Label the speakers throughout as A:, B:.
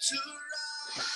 A: to rise.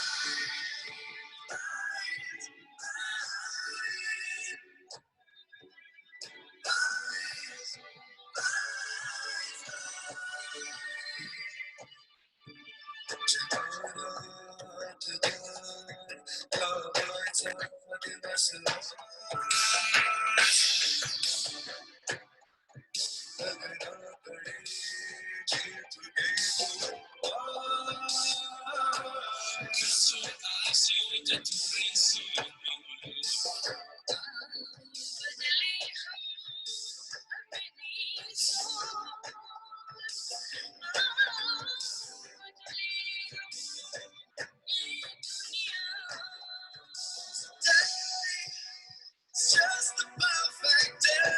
A: It's just the perfect day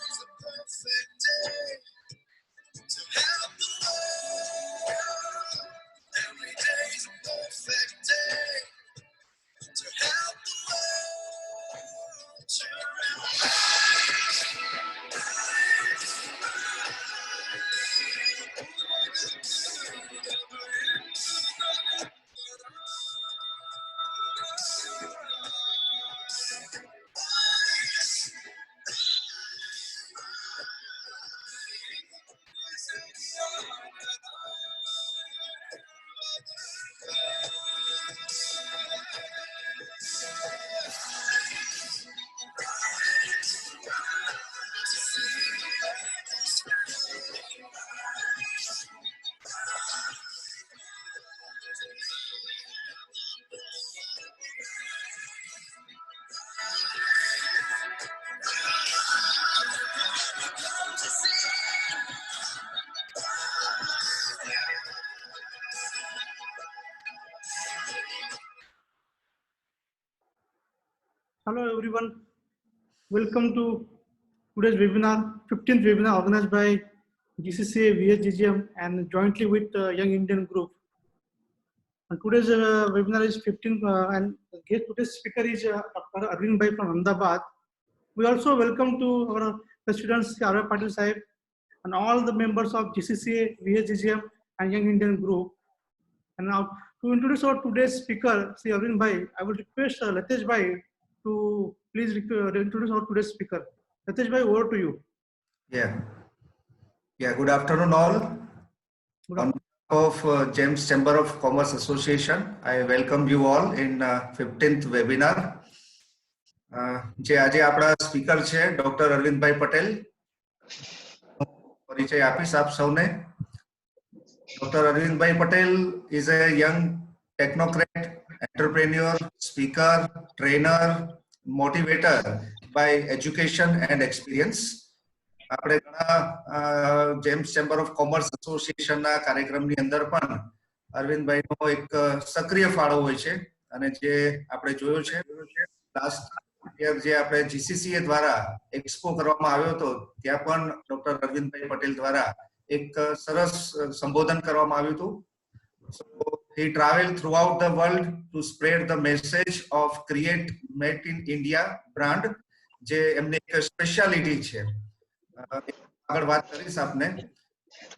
A: to perfect day to help the world. Every day's a perfect day to help the world turn
B: Hello everyone, welcome to today's webinar, 15th webinar organized by GCCA, VSGGM and jointly with Young Indian Group. And today's webinar is 15th and today's speaker is Dr. Arvind Bhai from Ahmedabad. We also welcome to our students, Arya Patil Sahib and all the members of GCCA, VSGGM and Young Indian Group. And now to introduce our today's speaker, Sri Arvind Bhai, I will request Latesh Bhai to please introduce our today's speaker. Latesh Bhai, over to you.
C: Yeah, good afternoon all. On behalf of GEMS Chamber of Commerce Association, I welcome you all in 15th webinar. જે આજે આપણા speaker છે doctor Arvindbhai Patel. પરિચય આપીશ આપ સૌને. Dr. Arvind Patel is a young technocrat, entrepreneur, speaker, trainer, motivator by education and experience. આપણે ઘણા જેમ્સ ચેમ્બર ઓફ કોમર્સ એસોસિએશનના કાર્યક્રમની અંદર પણ અરવિંદભાઈનો એક સક્રિય ફાળો હોય છે અને જે આપણે જોયું છે લાસ્ટ યર જે આપણે જીસીસીએ દ્વારા એક્સપો કરવામાં આવ્યો હતો ત્યાં પણ ડોક્ટર અરવિંદભાઈ પટેલ દ્વારા એક સરસ સંબોધન કરવામાં આવ્યું હતું. So he traveled throughout the world to spread the message of create made in India brand જે એમની એક સ્પેશિયાલિટી છે. આગળ વાત કરીશ આપને.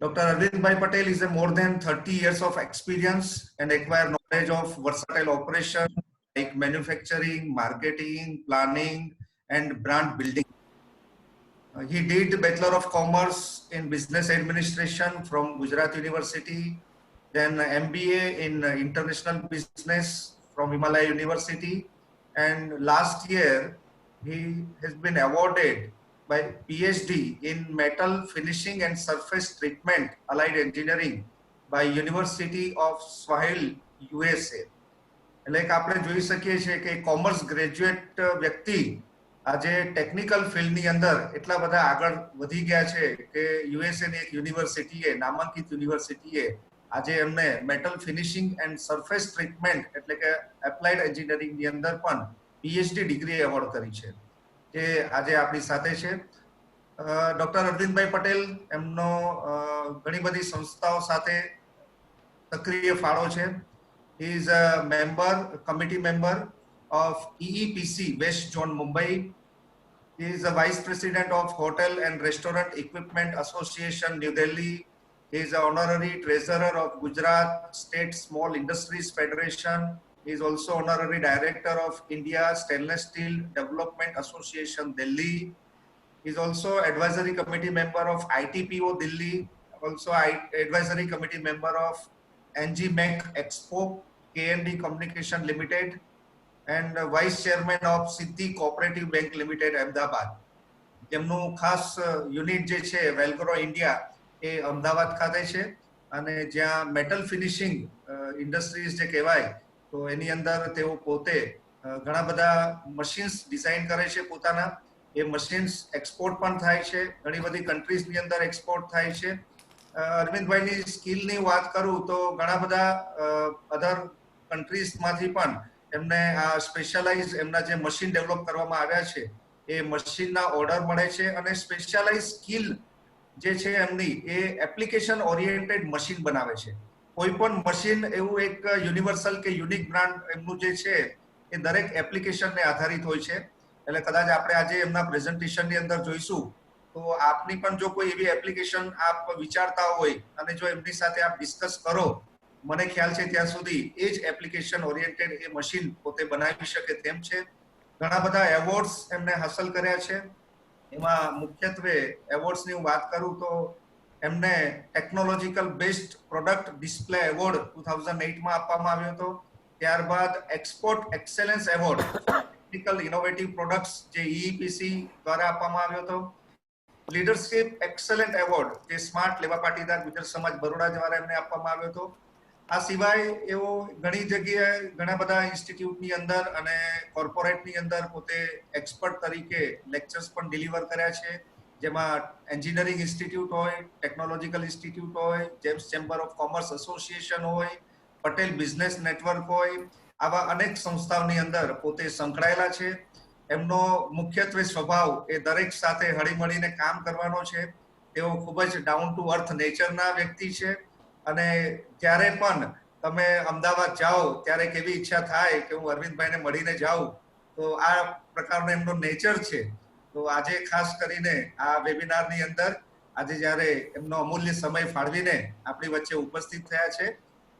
C: Dr. Arvind Patel is a more than 30 years of experience and acquire knowledge of versatile operation like manufacturing, marketing, planning and brand building. He did Bachelor of Commerce in Business Administration from Gujarat University, then MBA in International Business from Himalaya University, and last year he has been awarded by PhD in Metal Finishing and Surface Treatment Allied Engineering by University of Swahili USA. એટલે કે આપણે જોઈ શકીએ છીએ કે commerce graduate વ્યક્તિ આજે technical ફિલ્ડની અંદર એટલા બધા આગળ વધી ગયા છે કે યુએસએ ની એક યુનિવર્સિટીએ, નામાંકિત યુનિવર્સિટીએ આજે એમને metal finishing and surface treatment એટલે કે એપ્લાઇડ એન્જિનિયરિંગ ની અંદર પણ પીએચડી ડિગ્રી એવોર્ડ કરી છે, જે આજે આપણી સાથે છે. ડોક્ટર અરવિંદભાઈ પટેલ એમનો ઘણી બધી સંસ્થાઓ સાથે સક્રિય ફાળો છે. He is a committee member of EEPC West Zone Mumbai. He is the Vice President of Hotel and Restaurant Equipment Association, New Delhi. He is the Honorary Treasurer of Gujarat State Small Industries Federation. He is also Honorary Director of India Stainless Steel Development Association, Delhi. He is also Advisory Committee member of ITPO, Delhi. Also Advisory Committee member of NGMEC Expo, KND Communication Limited, and Vice Chairman of Siddhi Cooperative Bank Limited, Ahmedabad. જેમનું ખાસ unit જે છે વેલ્ગ્રો India એ અમદાવાદ ખાતે છે અને જ્યાં metal finishing industries જે કહેવાય તો એની અંદર તેઓ પોતે ઘણા બધા મશીન્સ ડિઝાઇન કરે છે પોતાના. એ મશીન્સ એક્સપોર્ટ પણ થાય છે, ઘણી બધી કન્ટ્રીઝની અંદર એક્સપોર્ટ થાય છે. અરવિંદભાઈની સ્કિલની વાત કરું તો ઘણા બધા અધર કન્ટ્રીઝમાંથી પણ એમને આ સ્પેશિયલાઇઝ એમના જે મશીન ડેવલપ કરવામાં આવ્યા છે એ મશીનના ઓર્ડર મળે છે અને સ્પેશિયલાઇઝ સ્કિલ જે છે એમની એ એપ્લિકેશન ઓરિએન્ટેડ મશીન બનાવે છે. કોઈ પણ મશીન એવું એક યુનિવર્સલ કે યુનિક બ્રાન્ડ એમનું જે છે એ દરેક એપ્લિકેશનને આધારિત હોય છે. એટલે કદાચ આપણે આજે એમના પ્રેઝન્ટેશનની અંદર જોઈશું તો આપની પણ જો કોઈ એવી એપ્લિકેશન આપ વિચારતા હોય અને જો એમની સાથે આપ ડિસ્કસ કરો, મને ખ્યાલ છે ત્યાં સુધી એ જ એપ્લિકેશન ઓરિએન્ટેડ એ મશીન પોતે બનાવી શકે તેમ છે. ઘણા બધા એવોર્ડ્સ એમને હાંસલ કર્યા છે. એમાં મુખ્યત્વે એવોર્ડ્સની હું વાત કરું તો એમને technological best product display award 2008માં આપવામાં આવ્યો હતો. ત્યારબાદ export excellence award technical innovative products જે EEPC દ્વારા આપવામાં આવ્યો હતો. લીડરશિપ એક્સેલન્ટ એવોર્ડ જે સ્માર્ટ લેવા પાટીદાર ગુજરાત સમાજ બરોડા દ્વારા એમને આપવામાં આવ્યો હતો. આ સિવાય એવો ઘણી જગ્યાએ ઘણા બધા ઇન્સ્ટિટ્યૂટની અંદર અને કોર્પોરેટની અંદર પોતે એક્સપર્ટ તરીકે લેક્ચર્સ પણ ડિલિવર કર્યા છે, જેમાં એન્જિનિયરિંગ ઇન્સ્ટિટ્યૂટ હોય, ટેકનોલોજીકલ ઇન્સ્ટિટ્યૂટ હોય, James chamber of commerce association હોય, પટેલ બિઝનેસ નેટવર્ક હોય, આવા અનેક સંસ્થાઓની અંદર પોતે સંકળાયેલા છે. એમનો મુખ્યત્વે સ્વભાવ એ દરેક સાથે હળીમળીને કામ કરવાનો છે. તેઓ ખૂબ જ ડાઉન ટુ અર્થ નેચરના વ્યક્તિ છે અને જ્યારે પણ તમે અમદાવાદ જાઓ ત્યારે કેવી ઈચ્છા થાય કે હું અરવિંદભાઈને મળીને જાઉં, તો આ પ્રકારનો એમનો નેચર છે. તો આજે ખાસ કરીને આ વેબિનારની અંદર આજે જ્યારે એમનો અમૂલ્ય સમય ફાળવીને આપણી વચ્ચે ઉપસ્થિત થયા છે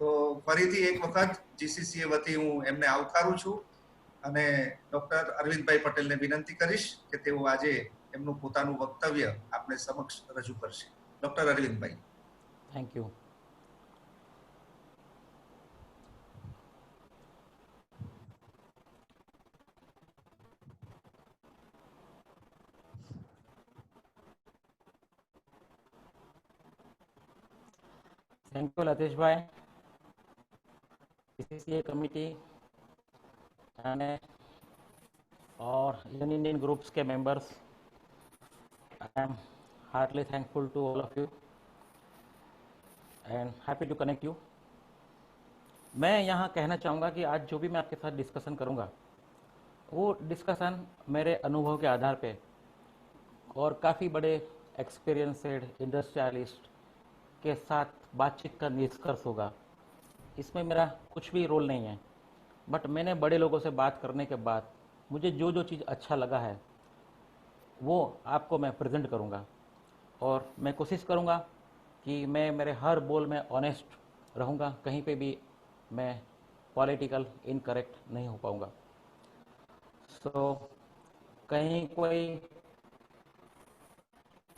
C: તો ફરીથી એક વખત GCCA વતી હું એમને આવકારું છું અને ડોક્ટર અરવિંદભાઈ પટેલને વિનંતી કરીશ કે તેઓ આજે એમનું પોતાનું વક્તવ્ય આપણે સમક્ષ રજૂ કરશે. Doctor Arvindbhai.
D: Thank you. Thank you, Latishbhai, GCCA committee और Young Indian groups के members. I am heartily thankful to all of you and happy to connect you. मैं यहाँ कहना चाहूँगा कि आज जो भी मैं आपके साथ डिस्कशन करूँगा वो डिस्कशन मेरे अनुभव के आधार पे और काफ़ी बड़े एक्सपीरियंसेड इंडस्ट्रियलिस्ट के साथ बातचीत का निष्कर्ष होगा. इसमें मेरा कुछ भी रोल नहीं है, बट मैंने बड़े लोगों से बात करने के बाद मुझे जो जो चीज़ अच्छा लगा है वो आपको मैं प्रेजेंट करूँगा और मैं कोशिश करूँगा कि मैं मेरे हर बोल में ऑनेस्ट रहूँगा, कहीं पे भी मैं पॉलिटिकल इनकरेक्ट नहीं हो पाऊँगा. सो कहीं कोई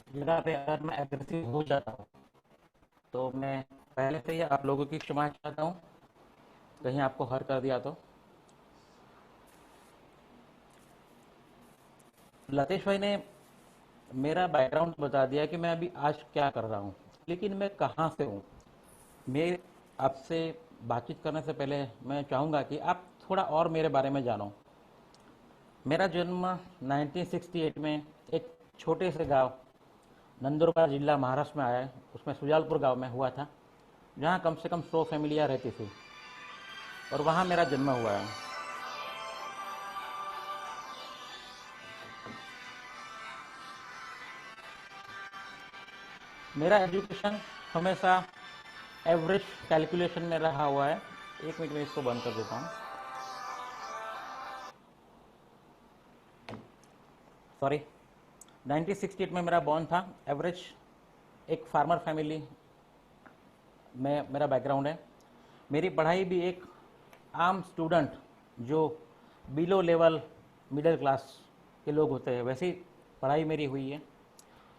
D: जगह पे अगर मैं एग्रेसिव हो जाता हूँ तो मैं पहले से ही आप लोगों की क्षमा चाहता हूँ, कहीं आपको हर्ट कर दिया तो. लतेश भाई ने मेरा बैकग्राउंड बता दिया कि मैं अभी आज क्या कर रहा हूँ, लेकिन मैं कहाँ से हूँ. मैं आपसे बातचीत करने से पहले मैं चाहूँगा कि आप थोड़ा और मेरे बारे में जानो। मेरा जन्म 1968 में एक छोटे से गांव नंदुरबार जिला महाराष्ट्र में आया है, उसमें सुजालपुर गांव में हुआ था, जहां कम से कम 100 फैमिलियाँ रहती थी और वहां मेरा जन्म हुआ है। मेरा एजुकेशन हमेशा एवरेज कैलकुलेशन में रहा हुआ है। एक मिनट में इसको बंद कर देता हूँ। सॉरी, 1968 में मेरा बॉर्न था। एवरेज एक फार्मर फैमिली में मेरा बैकग्राउंड है। मेरी पढ़ाई भी एक आम स्टूडेंट जो बिलो लेवल मिडिल क्लास के लोग होते हैं वैसी पढ़ाई मेरी हुई है।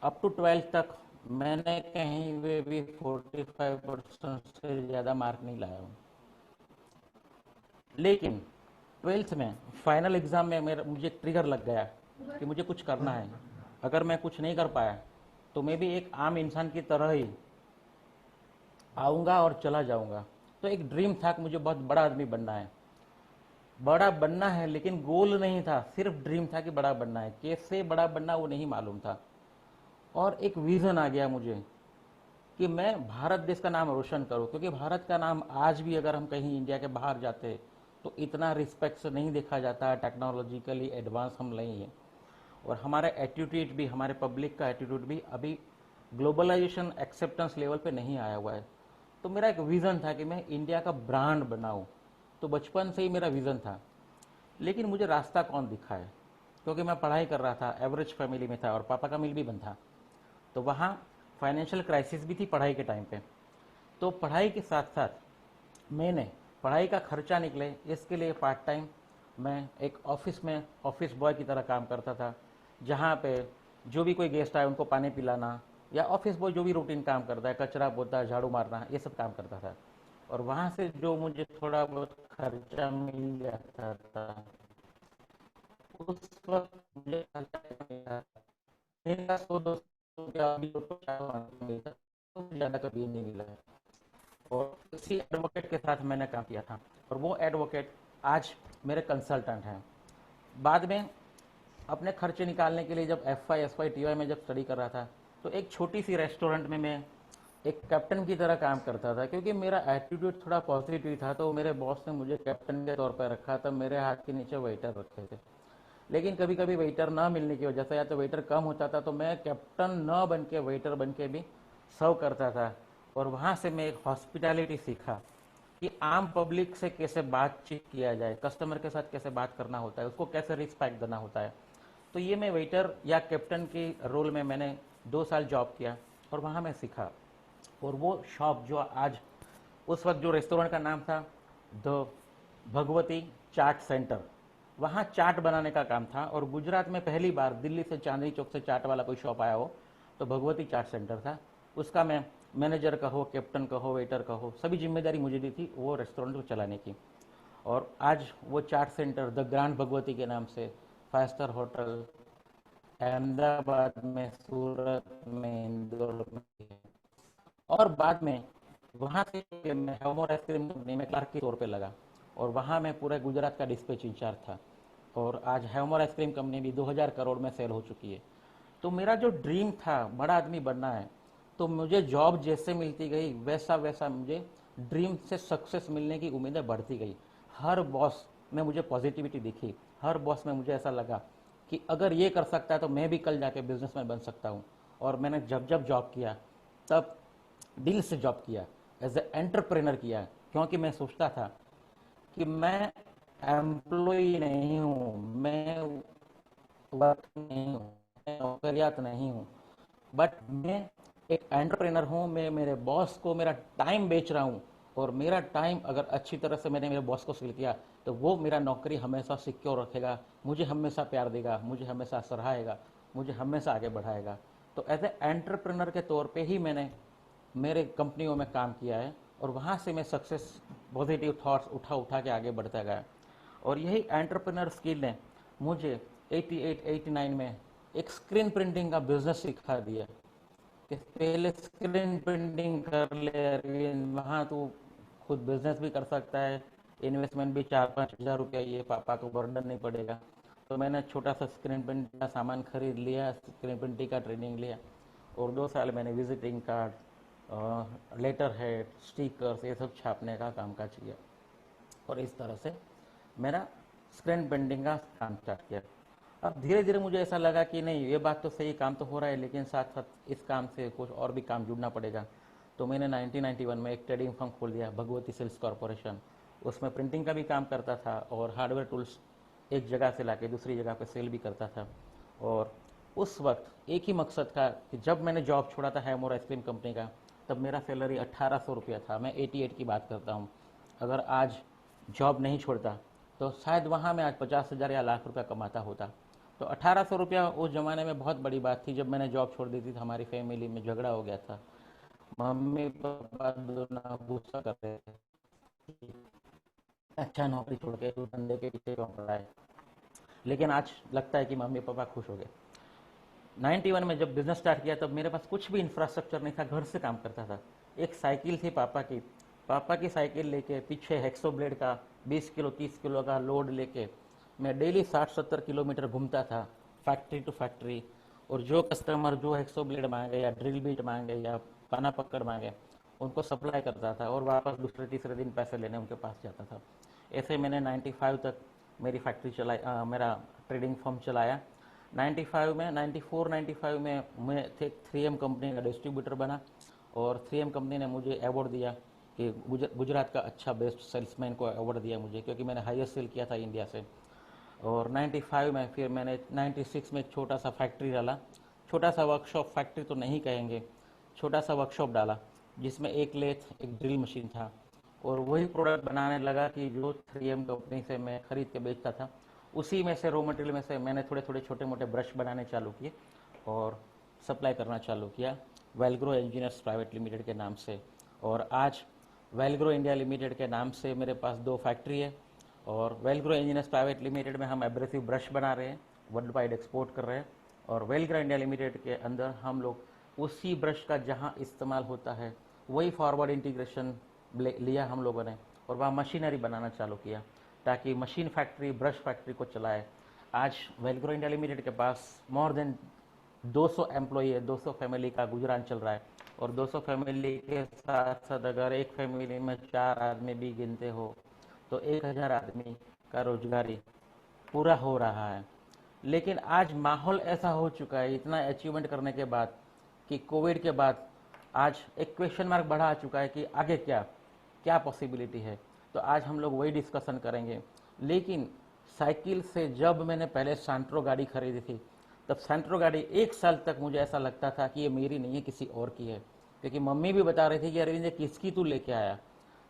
D: अप टू 12th तक मैंने कहीं पे भी 45% से ज़्यादा मार्क नहीं लाया हूँ। लेकिन 12th में फाइनल एग्ज़ाम में मुझे ट्रिगर लग गया कि मुझे कुछ करना है। अगर मैं कुछ नहीं कर पाया तो मैं भी एक आम इंसान की तरह ही आऊँगा और चला जाऊँगा। तो एक ड्रीम था कि मुझे बहुत बड़ा आदमी बनना है। बड़ा बनना है लेकिन गोल नहीं था, सिर्फ ड्रीम था कि बड़ा बनना है। कैसे बड़ा बनना वो नहीं मालूम था। और एक विज़न आ गया मुझे कि मैं भारत देश का नाम रोशन करूं, क्योंकि भारत का नाम आज भी अगर हम कहीं इंडिया के बाहर जाते तो इतना रिस्पेक्ट से नहीं देखा जाता। टेक्नोलॉजिकली एडवांस हम नहीं हैं और हमारा एटीट्यूड भी, हमारे पब्लिक का एटीट्यूड भी अभी ग्लोबलाइजेशन एक्सेप्टेंस लेवल पे नहीं आया हुआ है। तो मेरा एक विज़न था कि मैं इंडिया का ब्रांड बनाऊं। तो बचपन से ही मेरा विज़न था। लेकिन मुझे रास्ता कौन दिखाए, क्योंकि मैं पढ़ाई कर रहा था, एवरेज फैमिली में था और पापा का मिल भी बंद था। तो वहाँ फाइनेंशियल क्राइसिस भी थी पढ़ाई के टाइम पे। तो पढ़ाई के साथ साथ मैंने पढ़ाई का खर्चा निकले इसके लिए पार्ट टाइम मैं एक ऑफिस में ऑफिस बॉय की तरह काम करता था, जहाँ पे जो भी कोई गेस्ट आए उनको पानी पिलाना, या ऑफिस बॉय जो भी रूटीन काम करता है, कचरा पोता, झाड़ू मारना, ये सब काम करता था। और वहाँ से जो मुझे थोड़ा बहुत खर्चा मिल जाता था, उस वक्त मुझे खर्चा मिला मेरा 100-200 अभी तो मिलता, तो ज़्यादा कभी नहीं मिला है। और इसी एडवोकेट के साथ मैंने काम किया था और वो एडवोकेट आज मेरे कंसल्टेंट हैं। बाद में अपने खर्चे निकालने के लिए जब FY SY TY में जब स्टडी कर रहा था तो एक छोटी सी रेस्टोरेंट में मैं एक कैप्टन की तरह काम करता था, क्योंकि मेरा एटीट्यूड थोड़ा पॉजिटिव था। तो मेरे बॉस ने मुझे कैप्टन के तौर पर रखा था, मेरे हाथ के नीचे वेटर रखे थे। लेकिन कभी कभी वेटर ना मिलने की वजह से या तो वेटर कम होता था तो मैं कैप्टन न बन के वेटर बन के भी सर्व करता था। और वहाँ से मैं एक हॉस्पिटैलिटी सीखा कि आम पब्लिक से कैसे बातचीत किया जाए, कस्टमर के साथ कैसे बात करना होता है, उसको कैसे रिस्पेक्ट देना होता है। तो ये मैं वेटर या कैप्टन के रोल में मैंने 2 साल जॉब किया और वहाँ मैं सीखा। और वो शॉप जो आज, उस वक्त जो रेस्टोरेंट का नाम था द भगवती चाट सेंटर, वहाँ चाट बनाने का काम था। और गुजरात में पहली बार दिल्ली से चांदनी चौक से चाट वाला कोई शॉप आया हो तो भगवती चाट सेंटर था। उसका मैं मैनेजर कहो, कैप्टन कहो, वेटर कहो, सभी जिम्मेदारी मुझे दी थी वो रेस्टोरेंट को चलाने की। और आज वो चाट सेंटर द ग्रांड भगवती के नाम से 5 स्टार होटल अहमदाबाद में, सूरत में, इंदौर में है। और बाद में वहाँ से मैं हेवमोर आइसक्रीम कंपनी में क्लार्क के तौर पे लगा और वहाँ मैं पूरे गुजरात का डिस्पैच इंचार्ज था। और आज हेवमोर आइसक्रीम कंपनी भी 2000 करोड़ में सेल हो चुकी है। तो मेरा जो ड्रीम था बड़ा आदमी बनना है, तो मुझे जॉब जैसे मिलती गई वैसा वैसा मुझे ड्रीम से सक्सेस मिलने की उम्मीदें बढ़ती गई। हर बॉस में मुझे पॉजिटिविटी दिखी, हर बॉस में मुझे ऐसा लगा कि अगर ये कर सकता है तो मैं भी कल जाके बिजनेसमैन बन सकता हूँ। और मैंने जब जब जॉब किया तब दिल से जॉब किया, एज ए एंटरप्रेनर किया, क्योंकि मैं सोचता था कि मैं एम्प्लॉय नहीं हूँ, मैं वर्क नहीं हूँ, मैं नौकरियात नहीं हूँ, बट मैं एक एंटरप्रेनर हूँ। मैं मेरे बॉस को मेरा टाइम बेच रहा हूँ और मेरा टाइम अगर अच्छी तरह से मैंने मेरे बॉस को सेल किया तो वो मेरा नौकरी हमेशा सिक्योर रखेगा, मुझे हमेशा प्यार देगा, मुझे हमेशा सराहेगा, मुझे हमेशा आगे बढ़ाएगा। तो एज ए एंटरप्रेनर के तौर पे ही मैंने मेरे कंपनियों में काम किया है और वहाँ से मैं सक्सेस पॉजिटिव थॉट्स उठा उठा के आगे बढ़ता गया। और यही एंटरप्रेनर स्किल ने मुझे 88-89 में एक स्क्रीन प्रिंटिंग का बिजनेस सिखा दिया कि पहले स्क्रीन प्रिंटिंग कर ले अरविंद, वहाँ तो खुद बिजनेस भी कर सकता है, इन्वेस्टमेंट भी 4-5 हज़ार रुपया, ये पापा को बर्डन नहीं पड़ेगा। तो मैंने छोटा सा स्क्रीन प्रिंट का सामान खरीद लिया, स्क्रीन प्रिंटिंग का ट्रेनिंग लिया, और 2 साल मैंने visiting card, letter head, stickers, ये सब छापने का कामकाज किया। और इस तरह से मेरा स्क्रीन प्रिंटिंग का काम स्टार्ट किया। अब धीरे धीरे मुझे ऐसा लगा कि नहीं, ये बात तो सही, काम तो हो रहा है, लेकिन साथ साथ इस काम से कुछ और भी काम जुड़ना पड़ेगा। तो मैंने 1991 में एक ट्रेडिंग फर्म खोल दिया, भगवती सेल्स कॉरपोरेशन। उसमें प्रिंटिंग का भी काम करता था और हार्डवेयर टूल्स एक जगह से लाके दूसरी जगह पे सेल भी करता था। और उस वक्त एक ही मकसद था कि जब मैंने जॉब छोड़ा था हैवमोर आइसक्रीम कंपनी का, तब मेरा सैलरी 1800 रुपया था। मैं 88 की बात करता हूँ। अगर आज जॉब नहीं छोड़ता तो शायद वहाँ मैं आज 50,000 या लाख रुपया कमाता होता। तो 1800 रुपया उस ज़माने में बहुत बड़ी बात थी। जब मैंने जॉब छोड़ दी थी तो हमारी फैमिली में झगड़ा हो गया था। मम्मी पापा दोनों गुस्सा कर रहे थे, अच्छा नौकरी छोड़ के तू धंधे के पीछे क्यों पड़ा है। लेकिन आज लगता है कि मम्मी पापा खुश हो गए। 91 में जब बिजनेस स्टार्ट किया तब मेरे पास कुछ भी इंफ्रास्ट्रक्चर नहीं था, घर से काम करता था। एक साइकिल थी पापा की साइकिल लेके पीछे हेक्सो ब्लेड का 20 किलो 30 किलो का लोड लेके मैं डेली 60-70 किलोमीटर घूमता था, फैक्ट्री टू फैक्ट्री। और जो कस्टमर जो हेक्सो ब्लेड मांगे या ड्रिल बीट मांगे या पाना पकड़ मांगे, उनको सप्लाई करता था और वापस दूसरे तीसरे दिन पैसे लेने उनके पास जाता था। ऐसे मैंने 95 तक मेरी फैक्ट्री चलाई, मेरा ट्रेडिंग फर्म चलाया। 95 में 94-95 में मैं थे 3M कंपनी का डिस्ट्रीब्यूटर बना, और 3M कंपनी ने मुझे अवार्ड दिया कि गुजरात का अच्छा बेस्ट सेल्समैन को अवार्ड दिया मुझे, क्योंकि मैंने हाईएस्ट सेल किया था इंडिया से। और 95 में फिर मैंने 96 में एक छोटा सा फैक्ट्री डाला, छोटा सा वर्कशॉप, फैक्ट्री तो नहीं कहेंगे, छोटा सा वर्कशॉप डाला, जिसमें एक लेथ एक ड्रिल मशीन था। और वही प्रोडक्ट बनाने लगा कि जो 3M कंपनी से मैं खरीद के बेचता था, उसी में से रॉ मटेरियल में से मैंने थोड़े थोड़े छोटे मोटे ब्रश बनाने चालू किए और सप्लाई करना चालू किया वेलग्रो इंजीनियर्स प्राइवेट लिमिटेड के नाम से। और आज वेलग्रो इंडिया लिमिटेड के नाम से मेरे पास 2 फैक्ट्री है, और वेलग्रो इंजीनियर्स प्राइवेट लिमिटेड में हम एब्रेसिव ब्रश बना रहे हैं, वर्ल्ड वाइड एक्सपोर्ट कर रहे हैं। और वेलग्रो इंडिया लिमिटेड के अंदर हम लोग उसी ब्रश का जहां इस्तेमाल होता है वही फॉरवर्ड इंटीग्रेशन लिया हम लोगों ने, और वहाँ मशीनरी बनाना चालू किया ताकि मशीन फैक्ट्री ब्रश फैक्ट्री को चलाए। आज वेलग्रो इंडिया लिमिटेड के पास मोर देन 200 एम्प्लॉई है, 200 फैमिली का गुजरान चल रहा है। और 200 फैमिली के साथ साथ अगर एक फैमिली में 4 आदमी भी गिनते हो तो 1000 आदमी का रोजगारी पूरा हो रहा है। लेकिन आज माहौल ऐसा हो चुका है इतना अचीवमेंट करने के बाद कि कोविड के बाद आज एक क्वेश्चन मार्क बढ़ा आ चुका है कि आगे क्या क्या पॉसिबिलिटी है। तो आज हम लोग वही डिस्कशन करेंगे। लेकिन साइकिल से जब मैंने पहले सैंट्रो गाड़ी खरीदी थी, तब सैंट्रो गाड़ी 1 साल तक मुझे ऐसा लगता था कि ये मेरी नहीं है, किसी और की है, क्योंकि मम्मी भी बता रही थी कि अरविंद ये किसकी तू लेके आया।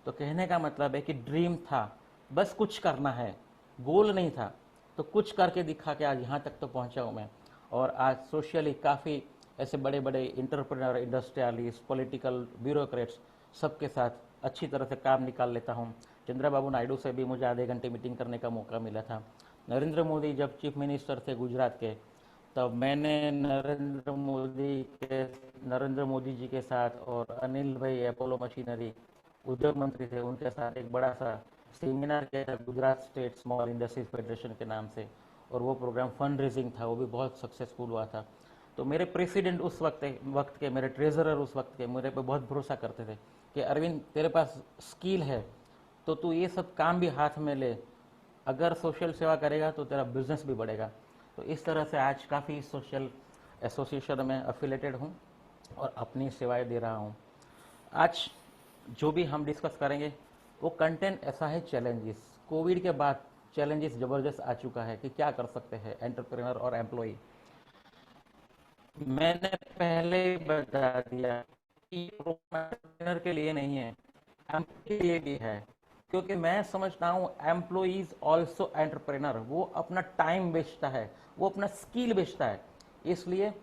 D: तो कहने का मतलब है कि ड्रीम था, बस कुछ करना है, गोल नहीं था। तो कुछ करके दिखा के आज यहाँ तक तो पहुँचा हूँ मैं। और आज सोशली काफ़ी ऐसे बड़े बड़े इंटरप्रेन्योर, इंडस्ट्रियलिस्ट, पॉलिटिकल ब्यूरोक्रेट्स सबके साथ अच्छी तरह से काम निकाल लेता हूँ। चंद्रबाबू नायडू से भी मुझे आधे घंटे मीटिंग करने का मौका मिला था। नरेंद्र मोदी जब चीफ मिनिस्टर थे गुजरात के, तब मैंने नरेंद्र मोदी जी के साथ और अनिल भाई अपोलो मशीनरी उद्योग मंत्री थे, उनके साथ एक बड़ा सा सेमिनार किया था Gujarat state small industries federation के नाम से। और वो प्रोग्राम फंड रेजिंग था, वो भी बहुत सक्सेसफुल हुआ था। तो मेरे प्रेसिडेंट उस वक्त के मेरे ट्रेजरर उस वक्त के मेरे पे बहुत भरोसा करते थे कि अरविंद तेरे पास स्किल है तो तू ये सब काम भी हाथ में ले, अगर सोशल सेवा करेगा तो तेरा बिजनेस भी बढ़ेगा। तो इस तरह से आज काफ़ी सोशल एसोसिएशन में एफिलेटेड हूँ और अपनी सेवाएं दे रहा हूँ। आज जो भी हम डिस्कस करेंगे वो कंटेंट ऐसा है चैलेंजेस। कोविड के बाद चैलेंजेस ज़बरदस्त आ चुका है कि क्या कर सकते हैं एंटरप्रेन्योर और एम्प्लॉई। मैंने पहले ही बता दिया कि एंटरप्रेन्योर के लिए नहीं है, एम्प्लॉय के लिए भी है, क्योंकि मैं समझता हूँ एम्प्लॉइज ऑल्सो एंटरप्रेन्योर। वो अपना टाइम बेचता है, वो अपना स्किल बेचता है। इसलिए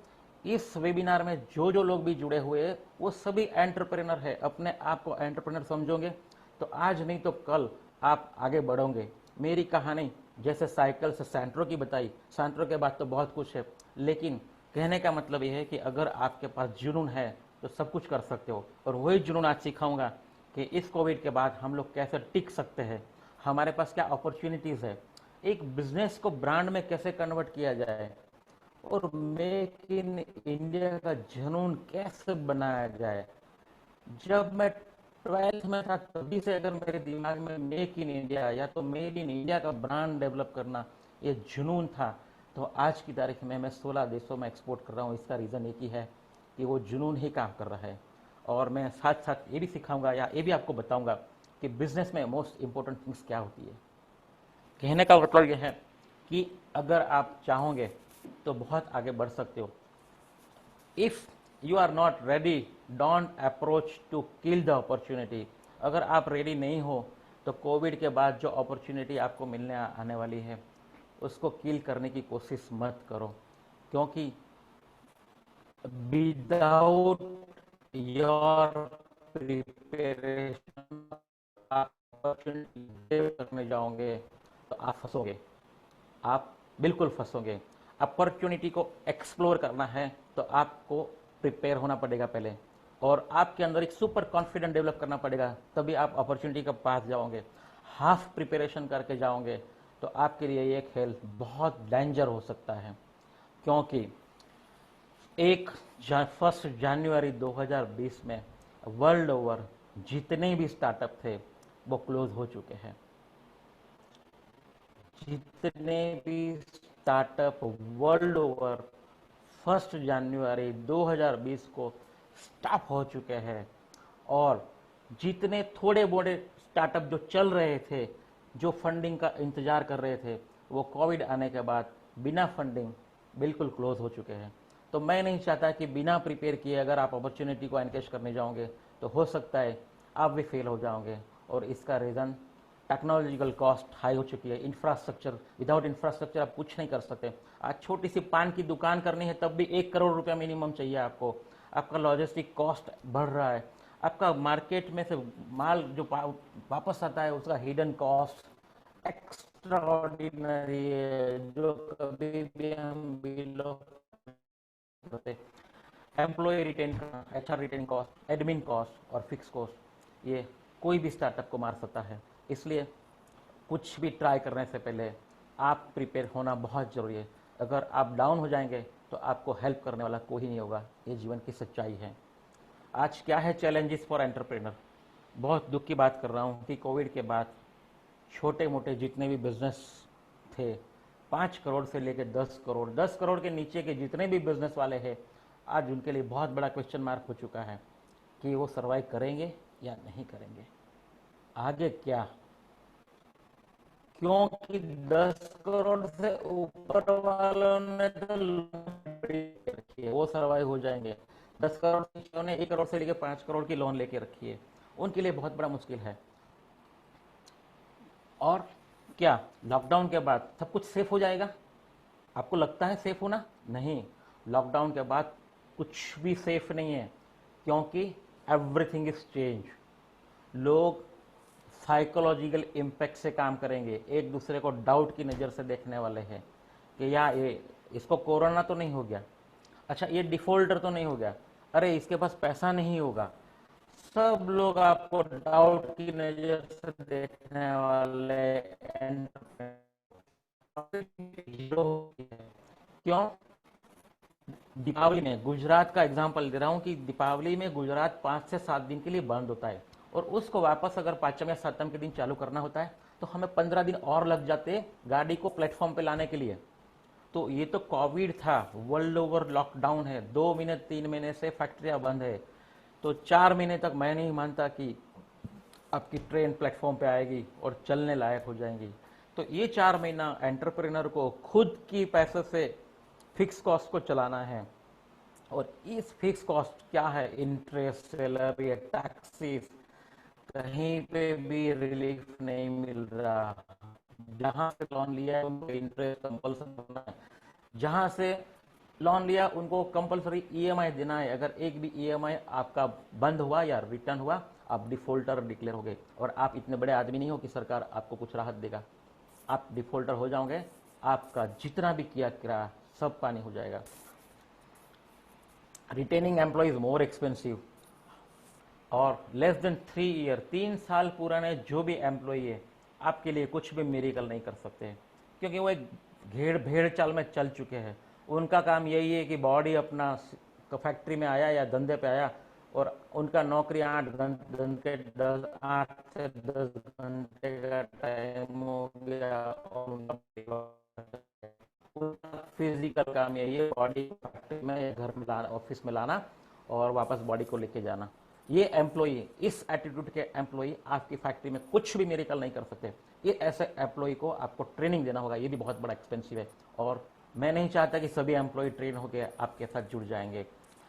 D: इस वेबिनार में जो जो लोग भी जुड़े हुए हैं वो सभी एंटरप्रेन्योर है। अपने आप को एंटरप्रेन्योर समझोगे तो आज नहीं तो कल आप आगे बढ़ोगे। मेरी कहानी जैसे साइकिल से सैंट्रो की बताई, सैंट्रो के बाद तो बहुत कुछ है, लेकिन कहने का मतलब ये है कि अगर आपके पास जुनून है तो सब कुछ कर सकते हो। और वही जुनून आज सिखाऊंगा कि इस कोविड के बाद हम लोग कैसे टिक सकते हैं, हमारे पास क्या अपॉर्चुनिटीज़ है, एक बिजनेस को ब्रांड में कैसे कन्वर्ट किया जाए, और मेक इन इंडिया का जुनून कैसे बनाया जाए। जब मैं 12th में था तभी से अगर मेरे दिमाग में मेक इन इंडिया या तो मेड इन इंडिया का ब्रांड डेवलप करना ये जुनून था, तो आज की तारीख में मैं 16 देशों में एक्सपोर्ट कर रहा हूँ। इसका रीज़न एक ही है कि वो जुनून ही काम कर रहा है। और मैं साथ साथ ये भी सिखाऊंगा या ये भी आपको बताऊंगा कि बिजनेस में मोस्ट इम्पोर्टेंट थिंग्स क्या होती है। कहने का मतलब ये है कि अगर आप चाहोगे तो बहुत आगे बढ़ सकते हो। If you are not ready, don't approach to kill the opportunity. अगर आप रेडी नहीं हो तो कोविड के बाद जो अपॉर्चुनिटी आपको मिलने आने वाली है उसको किल करने की कोशिश मत करो, क्योंकि विदाउट योर प्रिपरेशन आप अपॉर्चुनिटी करने जाओगे तो आप फंसोगे, आप बिल्कुल फंसोगे। अपॉर्चुनिटी को एक्सप्लोर करना है तो आपको प्रिपेयर होना पड़ेगा पहले, और आपके अंदर एक सुपर कॉन्फिडेंट डेवलप करना पड़ेगा, तभी आप अपॉर्चुनिटी के पास जाओगे। हाफ प्रिपरेशन करके जाओगे तो आपके लिए ये खेल बहुत डेंजर हो सकता है, क्योंकि 1 जनवरी 2020 में वर्ल्ड ओवर जितने भी स्टार्टअप थे वो क्लोज हो चुके हैं। जितने भी स्टार्टअप वर्ल्ड ओवर 1 जनवरी 2020 को स्टॉप हो चुके हैं, और जितने थोड़े मोड़े स्टार्टअप जो चल रहे थे, जो फंडिंग का इंतजार कर रहे थे, वो कोविड आने के बाद बिना फंडिंग बिल्कुल क्लोज हो चुके हैं। तो मैं नहीं चाहता कि बिना प्रिपेयर किए अगर आप अपॉर्चुनिटी को एनकेश करने जाओगे तो हो सकता है आप भी फेल हो जाओगे। और इसका रीज़न टेक्नोलॉजिकल कॉस्ट हाई हो चुकी है। इंफ्रास्ट्रक्चर, विदाउट इंफ्रास्ट्रक्चर आप कुछ नहीं कर सकते। आज छोटी सी पान की दुकान करनी है तब भी 1 करोड़ रुपया मिनिमम चाहिए आपको। आपका लॉजिस्टिक कॉस्ट बढ़ रहा है, आपका मार्केट में से माल जो वापस आता है उसका हिडन कॉस्ट एक्स्ट्रा ऑर्डिनरी है, जो कभी भी हम बिलो होते। Employee retain, HR retain cost, admin cost और फिक्स कॉस्ट, ये कोई भी स्टार्टअप को मार सकता है। इसलिए कुछ भी ट्राई करने से पहले आप प्रिपेयर होना बहुत ज़रूरी है। अगर आप डाउन हो जाएंगे तो आपको हेल्प करने वाला कोई नहीं होगा। ये जीवन की सच्चाई है। आज क्या है चैलेंजेस फॉर एंटरप्रेनर? बहुत दुख की बात कर रहा हूँ कि कोविड के बाद छोटे मोटे जितने भी बिजनेस थे, 5 करोड़ से लेकर 10 करोड़ के नीचे के जितने भी बिजनेस वाले हैं, आज उनके लिए बहुत बड़ा क्वेश्चन मार्क हो चुका है कि वो सर्वाइव करेंगे या नहीं करेंगे, आगे क्या। क्योंकि 10 करोड़ से ऊपर वालों ने तो रखी है, वो सर्वाइव हो जाएंगे। 10 करोड़ से नीचे ने 1 करोड़ से लेकर 5 करोड़ की लोन लेके रखी है, उनके लिए बहुत बड़ा मुश्किल है। और क्या लॉकडाउन के बाद सब कुछ सेफ हो जाएगा? आपको लगता है सेफ होना? नहीं, लॉकडाउन के बाद कुछ भी सेफ नहीं है, क्योंकि एवरीथिंग इज चेंज। लोग साइकोलॉजिकल इम्पैक्ट से काम करेंगे, एक दूसरे को डाउट की नज़र से देखने वाले हैं कि या ये इसको कोरोना तो नहीं हो गया, अच्छा ये डिफॉल्टर तो नहीं हो गया, अरे इसके पास पैसा नहीं होगा। सब लोग आपको डाउट की नज़र से देखने वाले क्यों? दीपावली में, गुजरात का एग्जांपल दे रहा हूँ कि दीपावली में गुजरात 5 से 7 दिन के लिए बंद होता है, और उसको वापस अगर 5वें या 7वें के दिन चालू करना होता है तो हमें 15 दिन और लग जाते गाड़ी को प्लेटफॉर्म पे लाने के लिए। तो ये तो कोविड था, वर्ल्ड ओवर लॉकडाउन है, 2 महीने 3 महीने से फैक्ट्रियां बंद है, तो 4 महीने तक मैं नहीं मानता कि आपकी ट्रेन प्लेटफॉर्म पे आएगी और चलने लायक हो जाएंगी। तो ये 4 महीना एंटरप्रेनर को खुद की पैसे से फिक्स कॉस्ट को चलाना है, और इस फिक्स कॉस्ट क्या है? इंटरेस्ट, सैलरी, टैक्सेस, कहीं पे भी रिलीफ नहीं मिल रहा। जहां से लोन लिया है उनको इंटरेस्ट कंपल्सरी करना है, जहां से लोन लिया उनको कंपल्सरी EMI देना है। अगर एक भी EMI आपका बंद हुआ या रिटर्न हुआ, आप डिफॉल्टर डिक्लेयर हो गए। और आप इतने बड़े आदमी नहीं हो कि सरकार आपको कुछ राहत देगा, आप डिफॉल्टर हो जाओगे, आपका जितना भी किया किराया सब पानी हो जाएगा। Retaining employee is more expensive. और लेस देन 3 ईयर, 3 साल पुराने जो भी एम्प्लॉई है आपके लिए कुछ भी मेरिकल नहीं कर सकते, क्योंकि वो एक भेड़ चाल में चल चुके हैं। उनका काम यही है कि बॉडी अपना फैक्ट्री में आया या धंधे पे आया और उनका नौकरी 8 से 10 का टाइम हो गया और उनका फिजिकल काम यही है बॉडी फैक्ट्री में या घर में लाना, ऑफिस में लाना और वापस बॉडी को लेके जाना। ये एम्प्लॉई, इस एटीट्यूड के एम्प्लॉई आपकी फैक्ट्री में कुछ भी मेरिकल नहीं कर सकते। ये ऐसे एम्प्लॉई को आपको ट्रेनिंग देना होगा, ये भी बहुत बड़ा एक्सपेंसिव है। और मैं नहीं चाहता कि सभी एम्प्लॉय ट्रेन होकर आपके साथ जुड़ जाएंगे।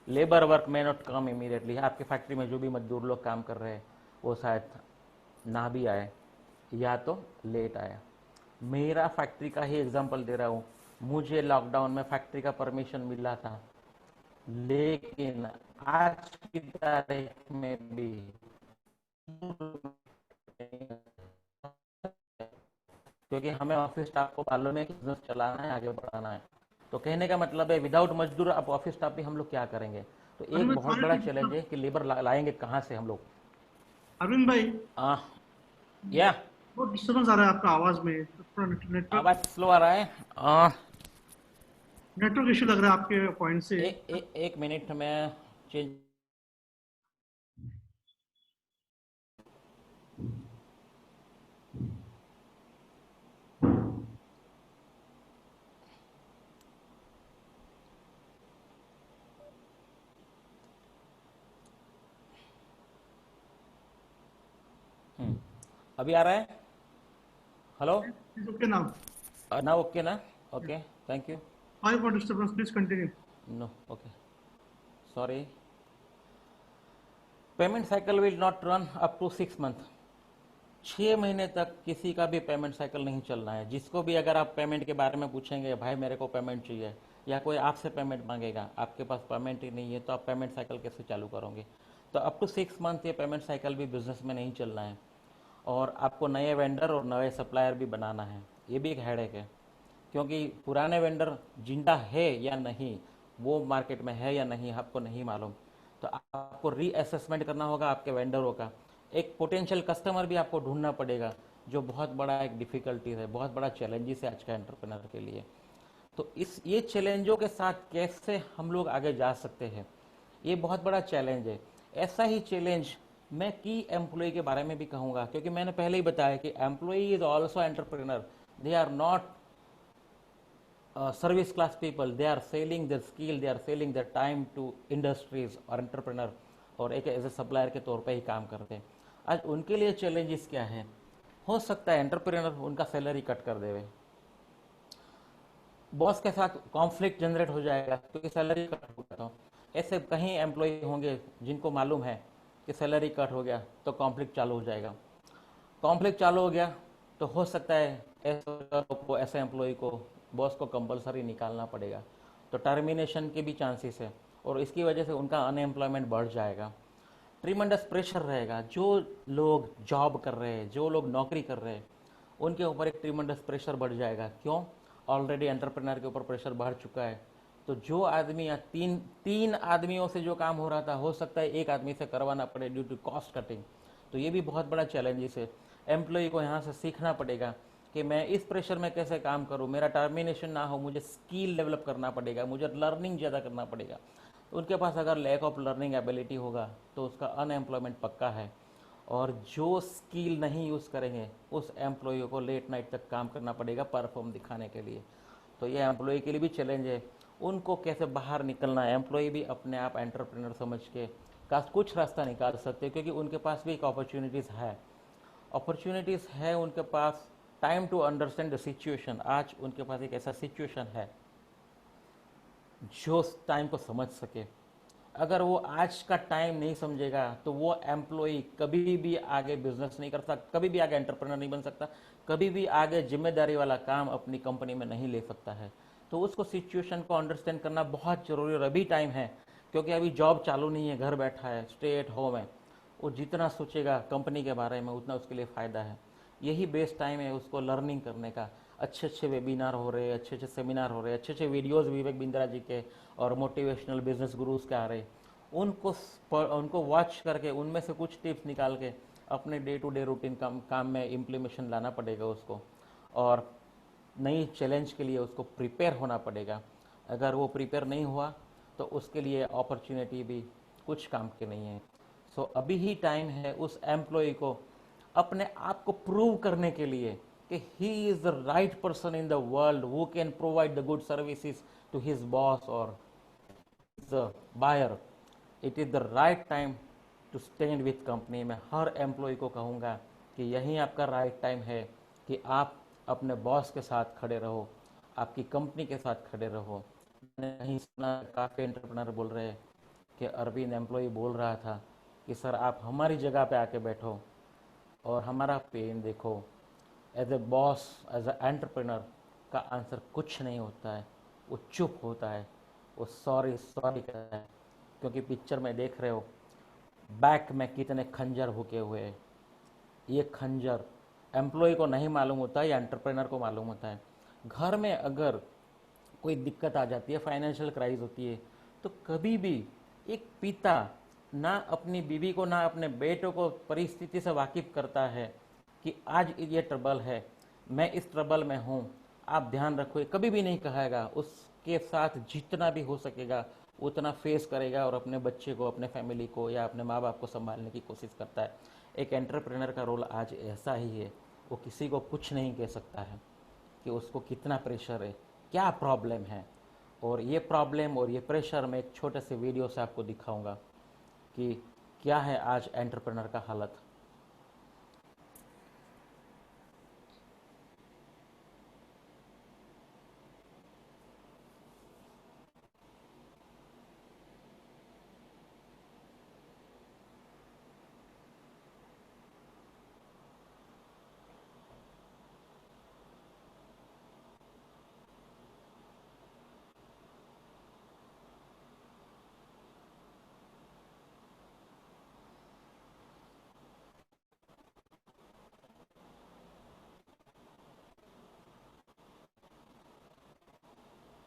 D: Labour work may not come immediately. आपकी फैक्ट्री में जो भी मजदूर लोग काम कर रहे हैं वो शायद ना भी आए या तो लेट आए। मेरा फैक्ट्री का ही एग्जांपल दे रहा हूँ। मुझे लॉकडाउन में फैक्ट्री का परमिशन मिला था, लेकिन आज की तारीख में भी क्योंकि हमें ऑफिस स्टाफ को मालूम है कि बिजनेस चलाना है, आगे बढ़ाना है। तो कहने का मतलब है विदाउट मजदूर अब ऑफिस स्टाफ भी हम लोग क्या करेंगे। तो एक बहुत बड़ा चैलेंज है कि लेबर लाएंगे कहाँ से हम लोग।
B: अरविंद भाई,
D: या
B: बहुत डिस्टर्बेंस आ रहा है आपका आवाज में, नेटवर्क
D: आवाज स्लो आ रहा है।
B: नेटवर्क इश्यू लग रहा है आपके पॉइंट से।
D: एक मिनट में चेंज। अभी आ रहा है? हेलो,
B: ओके नाउ,
D: ना ओके ना? Okay, thank you.
B: Sorry for disturbance, please continue.
D: No, okay, sorry. Payment cycle will not run up to 6 month. 6 महीने तक किसी का भी पेमेंट साइकिल नहीं चलना है। जिसको भी अगर आप पेमेंट के बारे में पूछेंगे, भाई मेरे को पेमेंट चाहिए, या कोई आपसे पेमेंट मांगेगा, आपके पास पेमेंट ही नहीं है तो आप पेमेंट साइकिल कैसे चालू करोगे। तो अप टू 6 मंथ ये पेमेंट साइकिल भी बिजनेस में नहीं चलना है। और आपको नए वेंडर और नए सप्लायर भी बनाना है, ये भी एक हेडेक है। क्योंकि पुराने वेंडर जिंदा है या नहीं, वो मार्केट में है या नहीं, आपको नहीं मालूम। तो आपको रीअसेसमेंट करना होगा आपके वेंडरों का। एक पोटेंशियल कस्टमर भी आपको ढूंढना पड़ेगा, जो बहुत बड़ा एक डिफ़िकल्टीज है, बहुत बड़ा चैलेंजेस है आज के एंटरप्रेनर के लिए। तो ये चैलेंजों के साथ कैसे हम लोग आगे जा सकते हैं, ये बहुत बड़ा चैलेंज है। ऐसा ही चैलेंज मैं की एम्प्लॉय के बारे में भी कहूँगा, क्योंकि मैंने पहले ही बताया कि employee is also entrepreneur. They are not service class people. They are selling their skill, they are selling their time to industries और entrepreneur, और एक एज ए सप्लायर के तौर पे ही काम करते हैं। आज उनके लिए चैलेंजेस क्या है? हो सकता है एंटरप्रेनर उनका सैलरी कट कर देवे, बॉस के साथ कॉन्फ्लिक्ट जनरेट हो जाएगा क्योंकि सैलरी कट हो गया। तो ऐसे कहीं एम्प्लॉय होंगे जिनको मालूम है कि सैलरी कट हो गया तो कॉन्फ्लिक्ट चालू हो जाएगा। कॉन्फ्लिक्ट चालू हो गया तो हो सकता है ऐसे एम्प्लॉय को बॉस को कंपलसरी निकालना पड़ेगा, तो टर्मिनेशन के भी चांसेस है और इसकी वजह से उनका अनएम्प्लॉयमेंट बढ़ जाएगा। ट्रीमेंडस प्रेशर रहेगा। जो लोग जॉब कर रहे हैं, जो लोग नौकरी कर रहे हैं, उनके ऊपर एक ट्रीमेंडस प्रेशर बढ़ जाएगा। क्यों? ऑलरेडी एंटरप्रेनर के ऊपर प्रेशर बढ़ चुका है। तो जो आदमी या तीन आदमियों से जो काम हो रहा था, हो सकता है एक आदमी से करवाना पड़े ड्यू टू कॉस्ट कटिंग। तो ये भी बहुत बड़ा चैलेंजेस है। एम्प्लॉय को यहाँ से सीखना पड़ेगा कि मैं इस प्रेशर में कैसे काम करूं, मेरा टर्मिनेशन ना हो, मुझे स्किल डेवलप करना पड़ेगा, मुझे लर्निंग ज़्यादा करना पड़ेगा। तो उनके पास अगर लैक ऑफ लर्निंग एबिलिटी होगा तो उसका अनएम्प्लॉयमेंट पक्का है। और जो स्किल नहीं यूज़ करेंगे उस एम्प्लॉय को लेट नाइट तक काम करना पड़ेगा परफॉर्म दिखाने के लिए। तो ये एम्प्लॉय के लिए भी चैलेंज है। उनको कैसे बाहर निकलना है, एम्प्लॉय भी अपने आप एंटरप्रेन्योर समझ के कुछ रास्ता निकाल सकते हैं, क्योंकि उनके पास भी एक अपॉर्चुनिटीज़ है उनके पास। Time to understand the situation. आज उनके पास एक ऐसा सिचुएशन है जो टाइम को समझ सके। अगर वो आज का टाइम नहीं समझेगा तो वो एम्प्लॉय कभी भी आगे बिजनेस नहीं कर सकता, कभी भी आगे एंटरप्रेन्योर नहीं बन सकता, कभी भी आगे जिम्मेदारी वाला काम अपनी कंपनी में नहीं ले सकता है। तो उसको सिचुएशन को अंडरस्टैंड करना बहुत जरूरी है। अभी टाइम है, क्योंकि अभी जॉब चालू नहीं है, घर बैठा है, स्टे एट होम है। वो जितना सोचेगा कंपनी के बारे में उतना उसके लिए फ़ायदा है। यही बेस्ट टाइम है उसको लर्निंग करने का। अच्छे अच्छे वेबिनार हो रहे हैं, अच्छे अच्छे सेमिनार हो रहे हैं, अच्छे अच्छे वीडियोस विवेक बिंद्रा जी के और मोटिवेशनल बिजनेस गुरुज के आ रहे हैं। उनको वॉच करके उनमें से कुछ टिप्स निकाल के अपने डे टू डे रूटीन काम में इम्प्लीमेशन लाना पड़ेगा उसको, और नई चैलेंज के लिए उसको प्रिपेयर होना पड़ेगा। अगर वो प्रिपेयर नहीं हुआ तो उसके लिए अपॉर्चुनिटी भी कुछ काम की नहीं है। सो अभी ही टाइम है उस एम्प्लॉय को अपने आप को प्रूव करने के लिए कि he is the right person in the world who can provide the good services to his boss और the buyer. It is the right time to stand with company. मैं हर एम्प्लॉय को कहूँगा कि यही आपका राइट टाइम है कि आप अपने बॉस के साथ खड़े रहो, आपकी कंपनी के साथ खड़े रहो। मैंने कहीं सुना, काफ़ी एंटरप्रेन्योर बोल रहे हैं कि अरविंद एम्प्लॉय बोल रहा था कि सर आप हमारी जगह पे आके बैठो और हमारा पेन देखो। As a boss, as a entrepreneur का आंसर कुछ नहीं होता है, वो चुप होता है, वो सॉरी सॉरी कहता है। क्योंकि पिक्चर में देख रहे हो बैक में कितने खंजर भुके हुए हैं। ये खंजर एम्प्लॉय को नहीं मालूम होता है या एंटरप्रेन्योर को मालूम होता है। घर में अगर कोई दिक्कत आ जाती है, फाइनेंशियल क्राइसिस होती है, तो कभी भी एक पिता ना अपनी बीवी को ना अपने बेटों को परिस्थिति से वाकिफ करता है कि आज ये ट्रबल है, मैं इस ट्रबल में हूँ, आप ध्यान रखो, कभी भी नहीं कहेगा। उसके साथ जितना भी हो सकेगा उतना फेस करेगा और अपने बच्चे को, अपने फैमिली को या अपने माँ बाप को संभालने की कोशिश करता है। एक एंटरप्रेन्योर का रोल आज ऐसा ही है। वो किसी को कुछ नहीं कह सकता है कि उसको कितना प्रेशर है, क्या प्रॉब्लम है। और ये प्रॉब्लम और ये प्रेशर मैं एक छोटे से वीडियो से आपको दिखाऊंगा कि क्या है आज एंटरप्रेन्योर का हालत।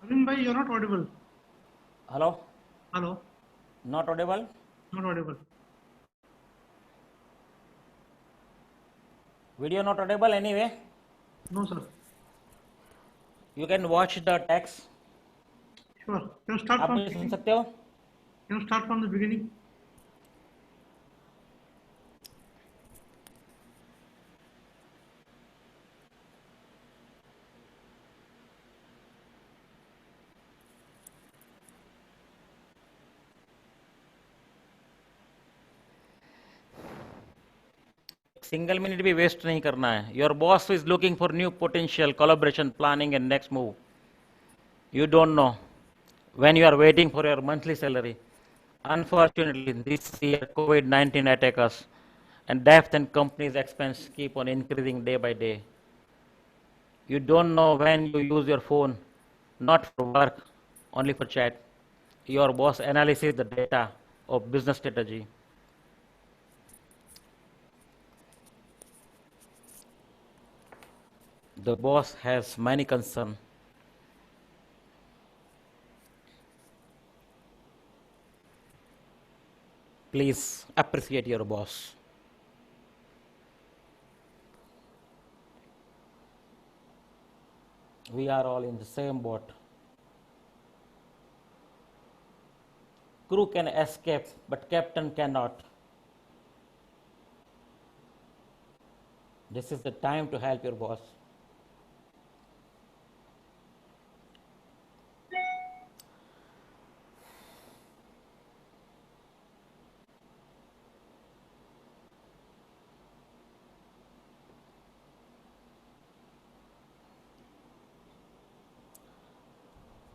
B: Arvind bhai, you're not audible.
D: Hello,
B: Hello,
D: not Audible,
B: not audible.
D: Video not Audible, anyway
B: No, sir.
D: You can watch the text.
B: Sure. Can you start
D: आप
B: from
D: मुझे सुन
B: beginning?
D: सकते हो?
B: Can you start from the beginning?
D: Single minute भी waste नहीं करना है। Your boss is looking for new potential collaboration planning and next move. You don't know when you are waiting for your monthly salary. Unfortunately, this year COVID-19 attack us, and debt and companies' expense keep on increasing day by day. You don't know when you use your phone, not for work, only for chat. Your boss analyzes the data of business strategy. The boss has many concerns. Please appreciate your boss. We are all in the same boat. Crew can escape, but captain cannot. This is the time to help your boss.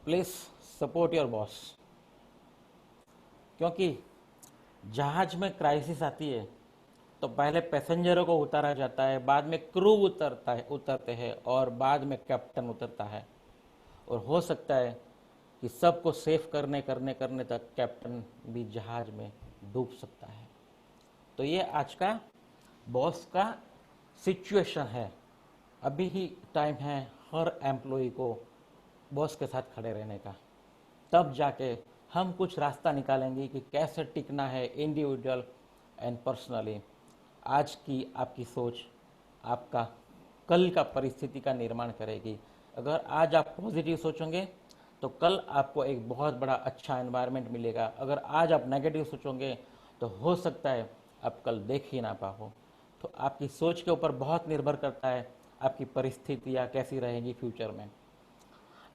D: Please support your boss. क्योंकि जहाज में crisis आती है तो पहले पैसेंजरों को उतारा जाता है, बाद में क्रू उतरते हैं और बाद में कैप्टन उतरता है। और हो सकता है कि सबको सेफ करने तक कैप्टन भी जहाज में डूब सकता है। तो ये आज का बॉस का सिचुएशन है। अभी ही टाइम है हर एम्प्लॉय को बॉस के साथ खड़े रहने का, तब जाके हम कुछ रास्ता निकालेंगे कि कैसे टिकना है इंडिविजुअल एंड पर्सनली। आज की आपकी सोच आपका कल का परिस्थिति का निर्माण करेगी। अगर आज आप पॉजिटिव सोचोगे तो कल आपको एक बहुत बड़ा अच्छा एनवायरनमेंट मिलेगा। अगर आज आप नेगेटिव सोचोगे तो हो सकता है आप कल देख ही ना पाओ। तो आपकी सोच के ऊपर बहुत निर्भर करता है आपकी परिस्थितियाँ कैसी रहेंगी फ्यूचर में।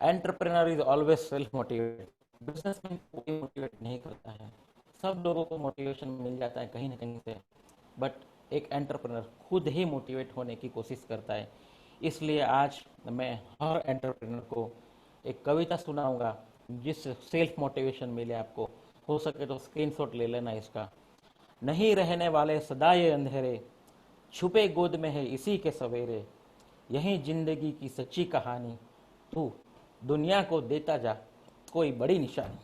D: Entrepreneur is always self motivated. Businessman कोई मोटिवेट नहीं करता है, सब लोगों को मोटिवेशन मिल जाता है कहीं ना कहीं से, बट एक एंटरप्रेन्योर खुद ही मोटिवेट होने की कोशिश करता है। इसलिए आज मैं हर एंटरप्रेन्योर को एक कविता सुनाऊंगा जिससे सेल्फ मोटिवेशन मिले आपको। हो सके तो स्क्रीनशॉट ले लेना इसका। नहीं रहने वाले सदा ये अंधेरे, छुपे गोद में है इसी के सवेरे, यही जिंदगी की सच्ची कहानी, तू दुनिया को देता जा कोई बड़ी निशानी।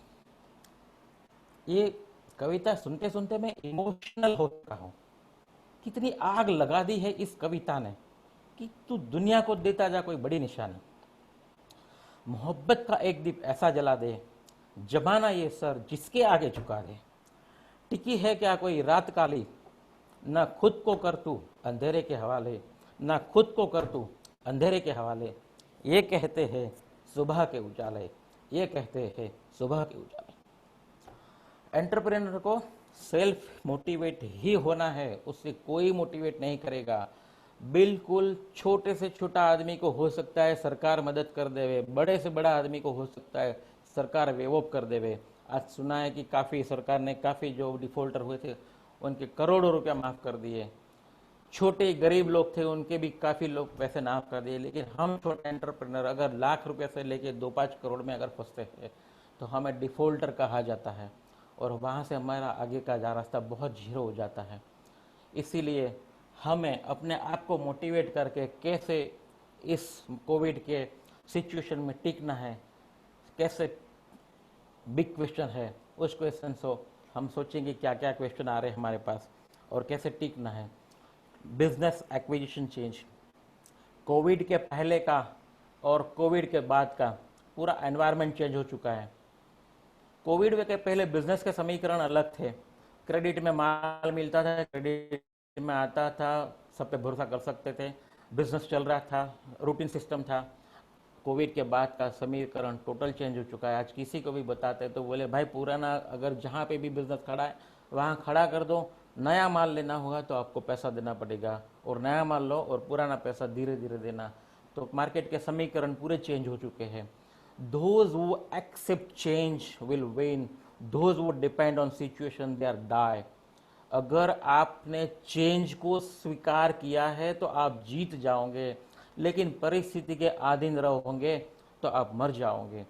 D: ये कविता सुनते सुनते मैं इमोशनल हो चुका हूँ। कितनी आग लगा दी है इस कविता ने कि तू दुनिया को देता जा कोई बड़ी निशानी। मोहब्बत का एक दीप ऐसा जला दे, जमाना ये सर जिसके आगे झुका दे। टिकी है क्या कोई रात काली, ना खुद को कर तू अंधेरे के हवाले, ना खुद को कर तू अंधेरे के हवाले। ये कहते हैं सुबह के उजाले, ये कहते हैं सुबह के उजाले। एंटरप्रेन्योर को सेल्फ मोटिवेट ही होना है, उससे कोई मोटिवेट नहीं करेगा। बिल्कुल छोटे से छोटा आदमी को हो सकता है सरकार मदद कर देवे, बड़े से बड़ा आदमी को हो सकता है सरकार वेवॉप कर देवे। आज सुना है कि काफ़ी सरकार ने काफ़ी जो डिफॉल्टर हुए थे उनके करोड़ों रुपया माफ़ कर दिए। छोटे गरीब लोग थे उनके भी काफ़ी लोग पैसे माफ़ कर दिए। लेकिन हम छोटे एंटरप्रेन्योर अगर लाख रुपये से लेके 2-5 करोड़ में अगर फंसते हैं तो हमें डिफॉल्टर कहा जाता है और वहाँ से हमारा आगे का रास्ता बहुत जीरो हो जाता है। इसीलिए हमें अपने आप को मोटिवेट करके कैसे इस कोविड के सिचुएशन में टिकना है, कैसे बिग क्वेश्चन है, उस क्वेश्चन को हम सोचेंगे क्या क्या क्वेश्चन आ रहे हैं हमारे पास और कैसे टिकना है। बिजनेस एक्विजिशन चेंज, कोविड के पहले का और कोविड के बाद का पूरा एनवायरनमेंट चेंज हो चुका है। कोविड के पहले बिजनेस के समीकरण अलग थे। क्रेडिट में माल मिलता था, क्रेडिट में आता था, सब पे भरोसा कर सकते थे, बिजनेस चल रहा था, रूटीन सिस्टम था। कोविड के बाद का समीकरण टोटल चेंज हो चुका है। आज किसी को भी बताते तो बोले भाई पुराना अगर जहाँ पे भी बिजनेस खड़ा है वहाँ खड़ा कर दो, नया माल लेना होगा तो आपको पैसा देना पड़ेगा, और नया माल लो और पुराना पैसा धीरे धीरे देना। तो मार्केट के समीकरण पूरे चेंज हो चुके हैं। Those who accept change will win. Those who depend on situation they are die. अगर आपने चेंज को स्वीकार किया है तो आप जीत जाओगे, लेकिन परिस्थिति के अधीन रहोगे तो आप मर जाओगे।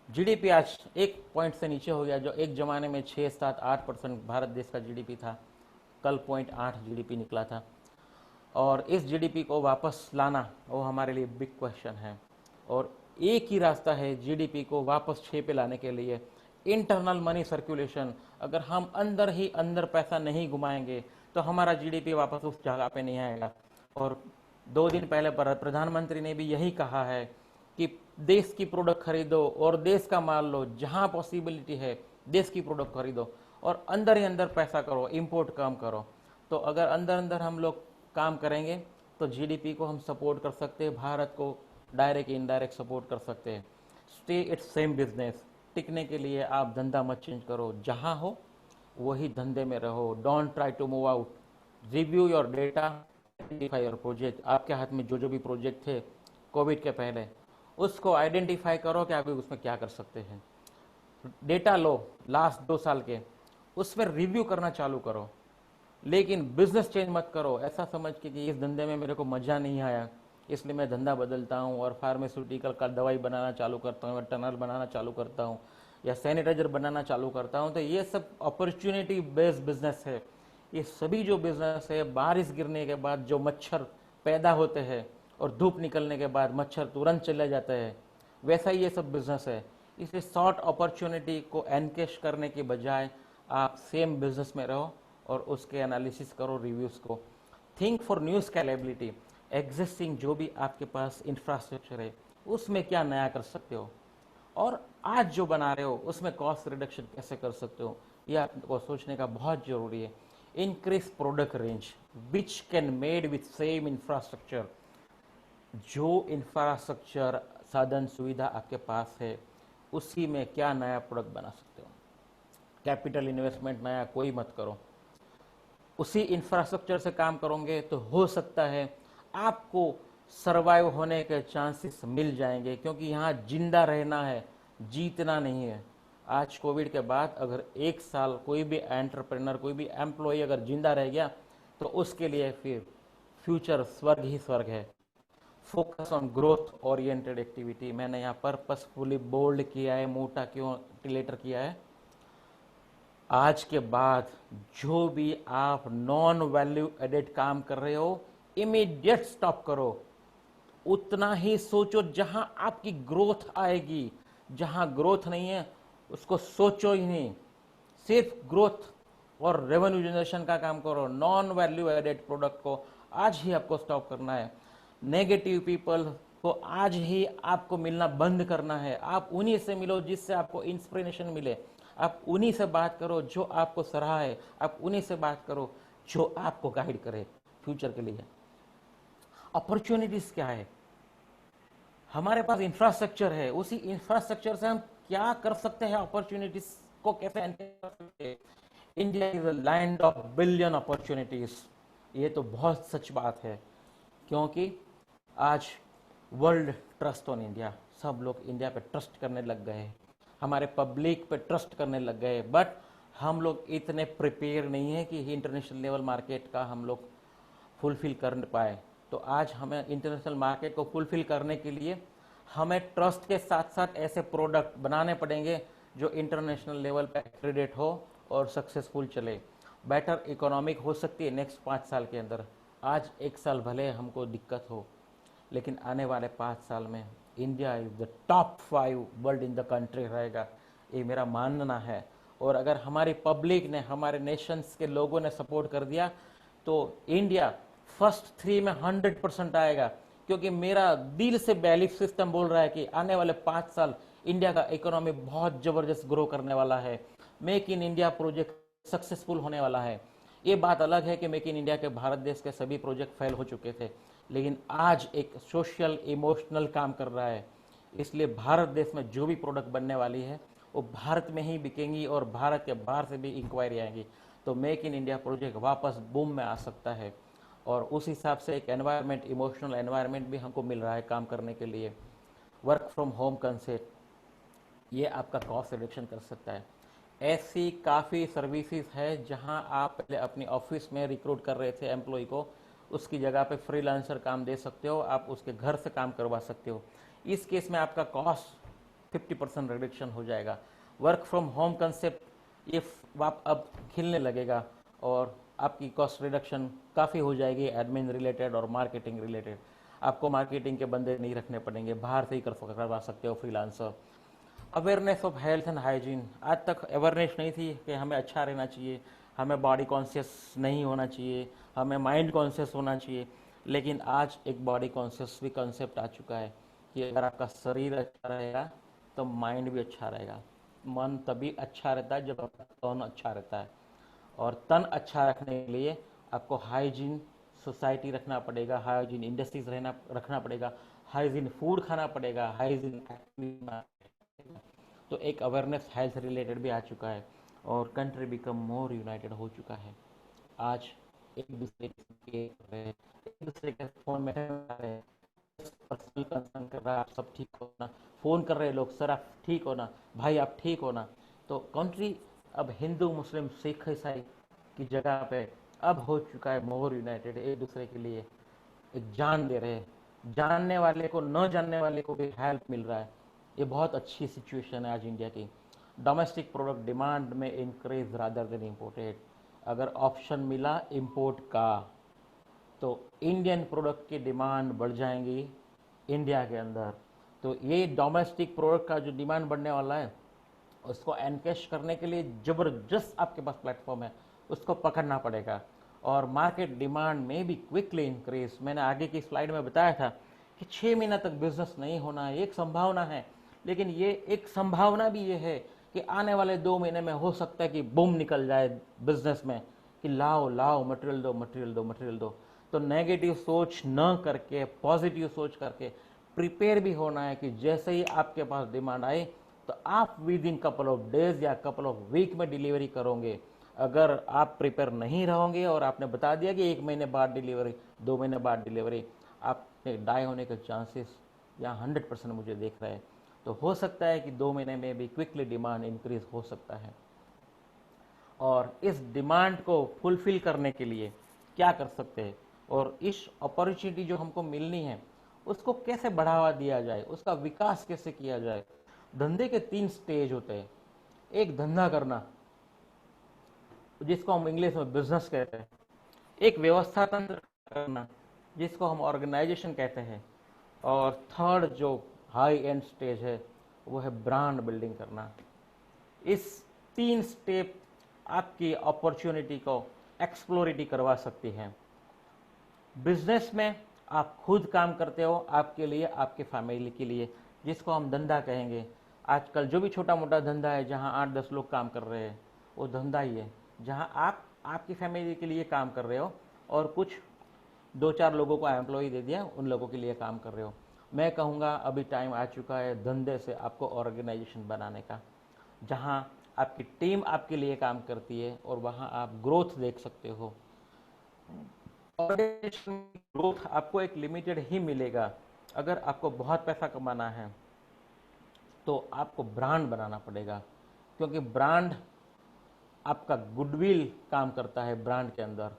D: जीडीपी आज 1 पॉइंट से नीचे हो गया। जो एक जमाने में 6-7-8% भारत देश का जीडीपी था, कल 0.8 जीडीपी निकला था। और इस जीडीपी को वापस लाना वो हमारे लिए बिग क्वेश्चन है। और एक ही रास्ता है जीडीपी को वापस 6 पे लाने के लिए, इंटरनल मनी सर्कुलेशन। अगर हम अंदर ही अंदर पैसा नहीं घुमाएंगे तो हमारा जीडीपी वापस उस जगह पे नहीं आएगा। और 2 दिन पहले प्रधानमंत्री ने भी यही कहा है कि देश की प्रोडक्ट खरीदो और देश का माल लो, जहाँ पॉसिबिलिटी है देश की प्रोडक्ट खरीदो और अंदर ही अंदर पैसा करो, इंपोर्ट कम करो। तो अगर अंदर अंदर हम लोग काम करेंगे तो जीडीपी को हम सपोर्ट कर सकते हैं, भारत को डायरेक्ट इनडायरेक्ट सपोर्ट कर सकते हैं। Stay it's same business. टिकने के लिए आप धंधा मत चेंज करो, जहाँ हो वही धंधे में रहो। Don't try to move out. Review your data, identify your project. आपके हाथ में जो जो भी प्रोजेक्ट थे कोविड के पहले, उसको आइडेंटिफाई करो कि आप उसमें क्या कर सकते हैं। डेटा लो लास्ट 2 साल के, उसमें रिव्यू करना चालू करो, लेकिन बिजनेस चेंज मत करो ऐसा समझ के कि इस धंधे में मेरे को मज़ा नहीं आया इसलिए मैं धंधा बदलता हूँ और फार्मास्यूटिकल का दवाई बनाना चालू करता हूँ, टनल बनाना चालू करता हूँ या सैनिटाइजर बनाना चालू करता हूँ। तो ये सब अपॉर्चुनिटी बेस्ड बिजनेस है। ये सभी जो बिजनेस है, बारिश गिरने के बाद जो मच्छर पैदा होते हैं और धूप निकलने के बाद मच्छर तुरंत चले जाते हैं, वैसा ही ये सब बिजनेस है। इसलिए शॉर्ट अपॉर्चुनिटी को एनकेश करने के बजाय आप सेम बिजनेस में रहो और उसके एनालिसिस करो, रिव्यूज़ को। Think for new scalability. Existing जो भी आपके पास इंफ्रास्ट्रक्चर है उसमें क्या नया कर सकते हो। और आज जो बना रहे हो उसमें कॉस्ट रिडक्शन कैसे कर सकते हो, ये आपको सोचने का बहुत जरूरी है। Increase product range which can made with same infrastructure. जो इंफ्रास्ट्रक्चर साधन सुविधा आपके पास है उसी में क्या नया प्रोडक्ट बना सकते हो। कैपिटल इन्वेस्टमेंट नया कोई मत करो, उसी इंफ्रास्ट्रक्चर से काम करोगे तो हो सकता है आपको सरवाइव होने के चांसेस मिल जाएंगे, क्योंकि यहाँ जिंदा रहना है, जीतना नहीं है। आज कोविड के बाद अगर एक साल कोई भी एंटरप्रेनर, कोई भी एम्प्लॉय अगर जिंदा रह गया तो उसके लिए फिर फ्यूचर स्वर्ग ही स्वर्ग है। Focus on growth oriented activity, मैंने यहाँ पर्पसफुली बोल्ड किया है, मोटा क्यों लेटर किया है। आज के बाद जो भी आप नॉन वैल्यू एडेड काम कर रहे हो इमीडिएट स्टॉप करो। उतना ही सोचो जहां आपकी ग्रोथ आएगी, जहां ग्रोथ नहीं है उसको सोचो ही नहीं, सिर्फ ग्रोथ और रेवेन्यू जनरेशन का काम करो। नॉन वैल्यू एडेड प्रोडक्ट को आज ही आपको स्टॉप करना है। नेगेटिव पीपल को आज ही आपको मिलना बंद करना है। आप उन्हीं से मिलो जिससे आपको इंस्पिरेशन मिले, आप उन्हीं से बात करो जो आपको सराहे, आप उन्हीं से बात करो जो आपको गाइड करे फ्यूचर के लिए। अपॉर्चुनिटीज क्या है, हमारे पास इंफ्रास्ट्रक्चर है, उसी इंफ्रास्ट्रक्चर से हम क्या कर सकते हैं, अपॉर्चुनिटीज को कैसे एनकेज कर सकते हैं। India is a land of billion opportunities, ये तो बहुत सच बात है, क्योंकि आज वर्ल्ड ट्रस्ट ऑन इंडिया, सब लोग इंडिया पे ट्रस्ट करने लग गए हैं, हमारे पब्लिक पे ट्रस्ट करने लग गए, बट हम लोग इतने प्रिपेयर नहीं है कि इंटरनेशनल लेवल मार्केट का हम लोग फुलफिल कर पाए। तो आज हमें इंटरनेशनल मार्केट को फुलफिल करने के लिए हमें ट्रस्ट के साथ साथ ऐसे प्रोडक्ट बनाने पड़ेंगे जो इंटरनेशनल लेवल पे एक्रेडिट हो और सक्सेसफुल चले। बेटर इकोनॉमिक हो सकती है नेक्स्ट 5 साल के अंदर। आज 1 साल भले हमको दिक्कत हो, लेकिन आने वाले 5 साल में India is the top 5 world in the country रहेगा, ये मेरा मानना है। और अगर हमारी पब्लिक ने, हमारे नेशंस के लोगों ने सपोर्ट कर दिया तो इंडिया फर्स्ट 3 में 100% आएगा, क्योंकि मेरा दिल से बिलीफ सिस्टम बोल रहा है कि आने वाले 5 साल इंडिया का इकोनॉमी बहुत जबरदस्त ग्रो करने वाला है। Make in India project successful होने वाला है। ये बात अलग है कि मेक इन इंडिया के भारत देश के सभी प्रोजेक्ट फेल हो चुके थे, लेकिन आज एक सोशल इमोशनल काम कर रहा है। इसलिए भारत देश में जो भी प्रोडक्ट बनने वाली है वो भारत में ही बिकेंगी और भारत के बाहर से भी इंक्वायरी आएंगी। तो मेक इन इंडिया प्रोजेक्ट वापस बूम में आ सकता है, और उस हिसाब से एक एनवायरनमेंट, इमोशनल एनवायरनमेंट भी हमको मिल रहा है काम करने के लिए। वर्क फ्रॉम होम कंसेप्ट, ये आपका कॉस्ट रिडक्शन कर सकता है। ऐसी काफ़ी सर्विसेज है जहां आप पहले अपनी ऑफिस में रिक्रूट कर रहे थे एम्प्लॉय को, उसकी जगह पे फ्रीलांसर काम दे सकते हो, आप उसके घर से काम करवा सकते हो। इस केस में आपका कॉस्ट 50% रिडक्शन हो जाएगा। वर्क फ्रॉम होम कंसेप्ट ये आप अब खिलने लगेगा और आपकी कॉस्ट रिडक्शन काफ़ी हो जाएगी, एडमिन रिलेटेड और मार्केटिंग रिलेटेड। आपको मार्केटिंग के बंदे नहीं रखने पड़ेंगे, बाहर से ही करवा सकते हो freelancer. Awareness of health and hygiene, आज तक अवेयरनेस नहीं थी कि हमें अच्छा रहना चाहिए, हमें बॉडी कॉन्शियस नहीं होना चाहिए, हमें माइंड कॉन्शियस होना चाहिए, लेकिन आज एक बॉडी कॉन्शियस भी कॉन्सेप्ट आ चुका है कि अगर आपका शरीर अच्छा रहेगा तो माइंड भी अच्छा रहेगा। मन तभी अच्छा रहता है जब आपका तन अच्छा रहता है, और तन अच्छा रखने के लिए आपको हाइजीन सोसाइटी रखना पड़ेगा, हाइजीन इंडस्ट्रीज रखना पड़ेगा, हाइजीन फूड खाना पड़ेगा, हाइजीन एक्टिविटी। तो एक अवेयरनेस हेल्थ रिलेटेड भी आ चुका है और कंट्री बिकम मोर यूनाइटेड हो चुका है। आज एक दूसरे के फोन में पर्सनल कंसर्न कर रहा है, आप सब ठीक हो ना, फोन कर रहे लोग, सर आप ठीक हो ना, भाई आप ठीक हो ना। तो कंट्री अब हिंदू मुस्लिम सिख ईसाई की जगह पे अब हो चुका है मोर यूनाइटेड, एक दूसरे के लिए एक जान दे रहे हैं, जानने वाले को न जानने वाले को भी हेल्प मिल रहा है। ये बहुत अच्छी सिचुएशन है आज इंडिया की। डोमेस्टिक प्रोडक्ट डिमांड में इंक्रीज रादर देन इम्पोर्टेड। अगर ऑप्शन मिला इंपोर्ट का तो इंडियन प्रोडक्ट की डिमांड बढ़ जाएंगी इंडिया के अंदर। तो ये डोमेस्टिक प्रोडक्ट का जो डिमांड बढ़ने वाला है उसको एनकैश करने के लिए ज़बरदस्त आपके पास प्लेटफॉर्म है, उसको पकड़ना पड़ेगा। और मार्केट डिमांड में भी क्विकली इंक्रीज, मैंने आगे की स्लाइड में बताया था कि 6 महीना तक बिजनेस नहीं होना है, एक संभावना है, लेकिन ये एक संभावना भी ये है कि आने वाले 2 महीने में हो सकता है कि बूम निकल जाए बिजनेस में कि लाओ लाओ मटेरियल दो मटेरियल दो मटेरियल दो। तो नेगेटिव सोच न करके पॉजिटिव सोच करके प्रिपेयर भी होना है कि जैसे ही आपके पास डिमांड आए तो आप with in couple of days या कपल ऑफ वीक में डिलीवरी करोगे। अगर आप प्रिपेयर नहीं रहोगे और आपने बता दिया कि 1 महीने बाद डिलीवरी, 2 महीने बाद डिलीवरी, आपने डाई होने के चांसेस यहाँ 100% मुझे दिख रहा है। तो हो सकता है कि 2 महीने में भी क्विकली डिमांड इंक्रीज हो सकता है। और इस डिमांड को फुलफिल करने के लिए क्या कर सकते हैं और इस अपॉर्चुनिटी जो हमको मिलनी है उसको कैसे बढ़ावा दिया जाए, उसका विकास कैसे किया जाए। धंधे के 3 स्टेज होते हैं। एक धंधा करना जिसको हम इंग्लिश में बिजनेस कहते हैं, एक व्यवस्था तंत्र करना जिसको हम ऑर्गेनाइजेशन कहते हैं, और थर्ड जो हाई एंड स्टेज है वो है ब्रांड बिल्डिंग करना। इस 3 स्टेप आपकी अपॉर्चुनिटी को एक्सप्लोरिटी करवा सकती है। बिजनेस में आप खुद काम करते हो, आपके लिए, आपके फैमिली के लिए, जिसको हम धंधा कहेंगे। आजकल जो भी छोटा मोटा धंधा है जहां 8-10 लोग काम कर रहे हैं वो धंधा ही है, जहां आप आपकी फैमिली के लिए काम कर रहे हो और कुछ 2-4 लोगों को एम्प्लॉय दे दिया, उन लोगों के लिए काम कर रहे हो। मैं कहूँगा अभी टाइम आ चुका है धंधे से आपको ऑर्गेनाइजेशन बनाने का, जहां आपकी टीम आपके लिए काम करती है और वहां आप ग्रोथ देख सकते हो। ऑर्गेनाइजेशन ग्रोथ आपको एक लिमिटेड ही मिलेगा। अगर आपको बहुत पैसा कमाना है तो आपको ब्रांड बनाना पड़ेगा, क्योंकि ब्रांड आपका गुडविल काम करता है। ब्रांड के अंदर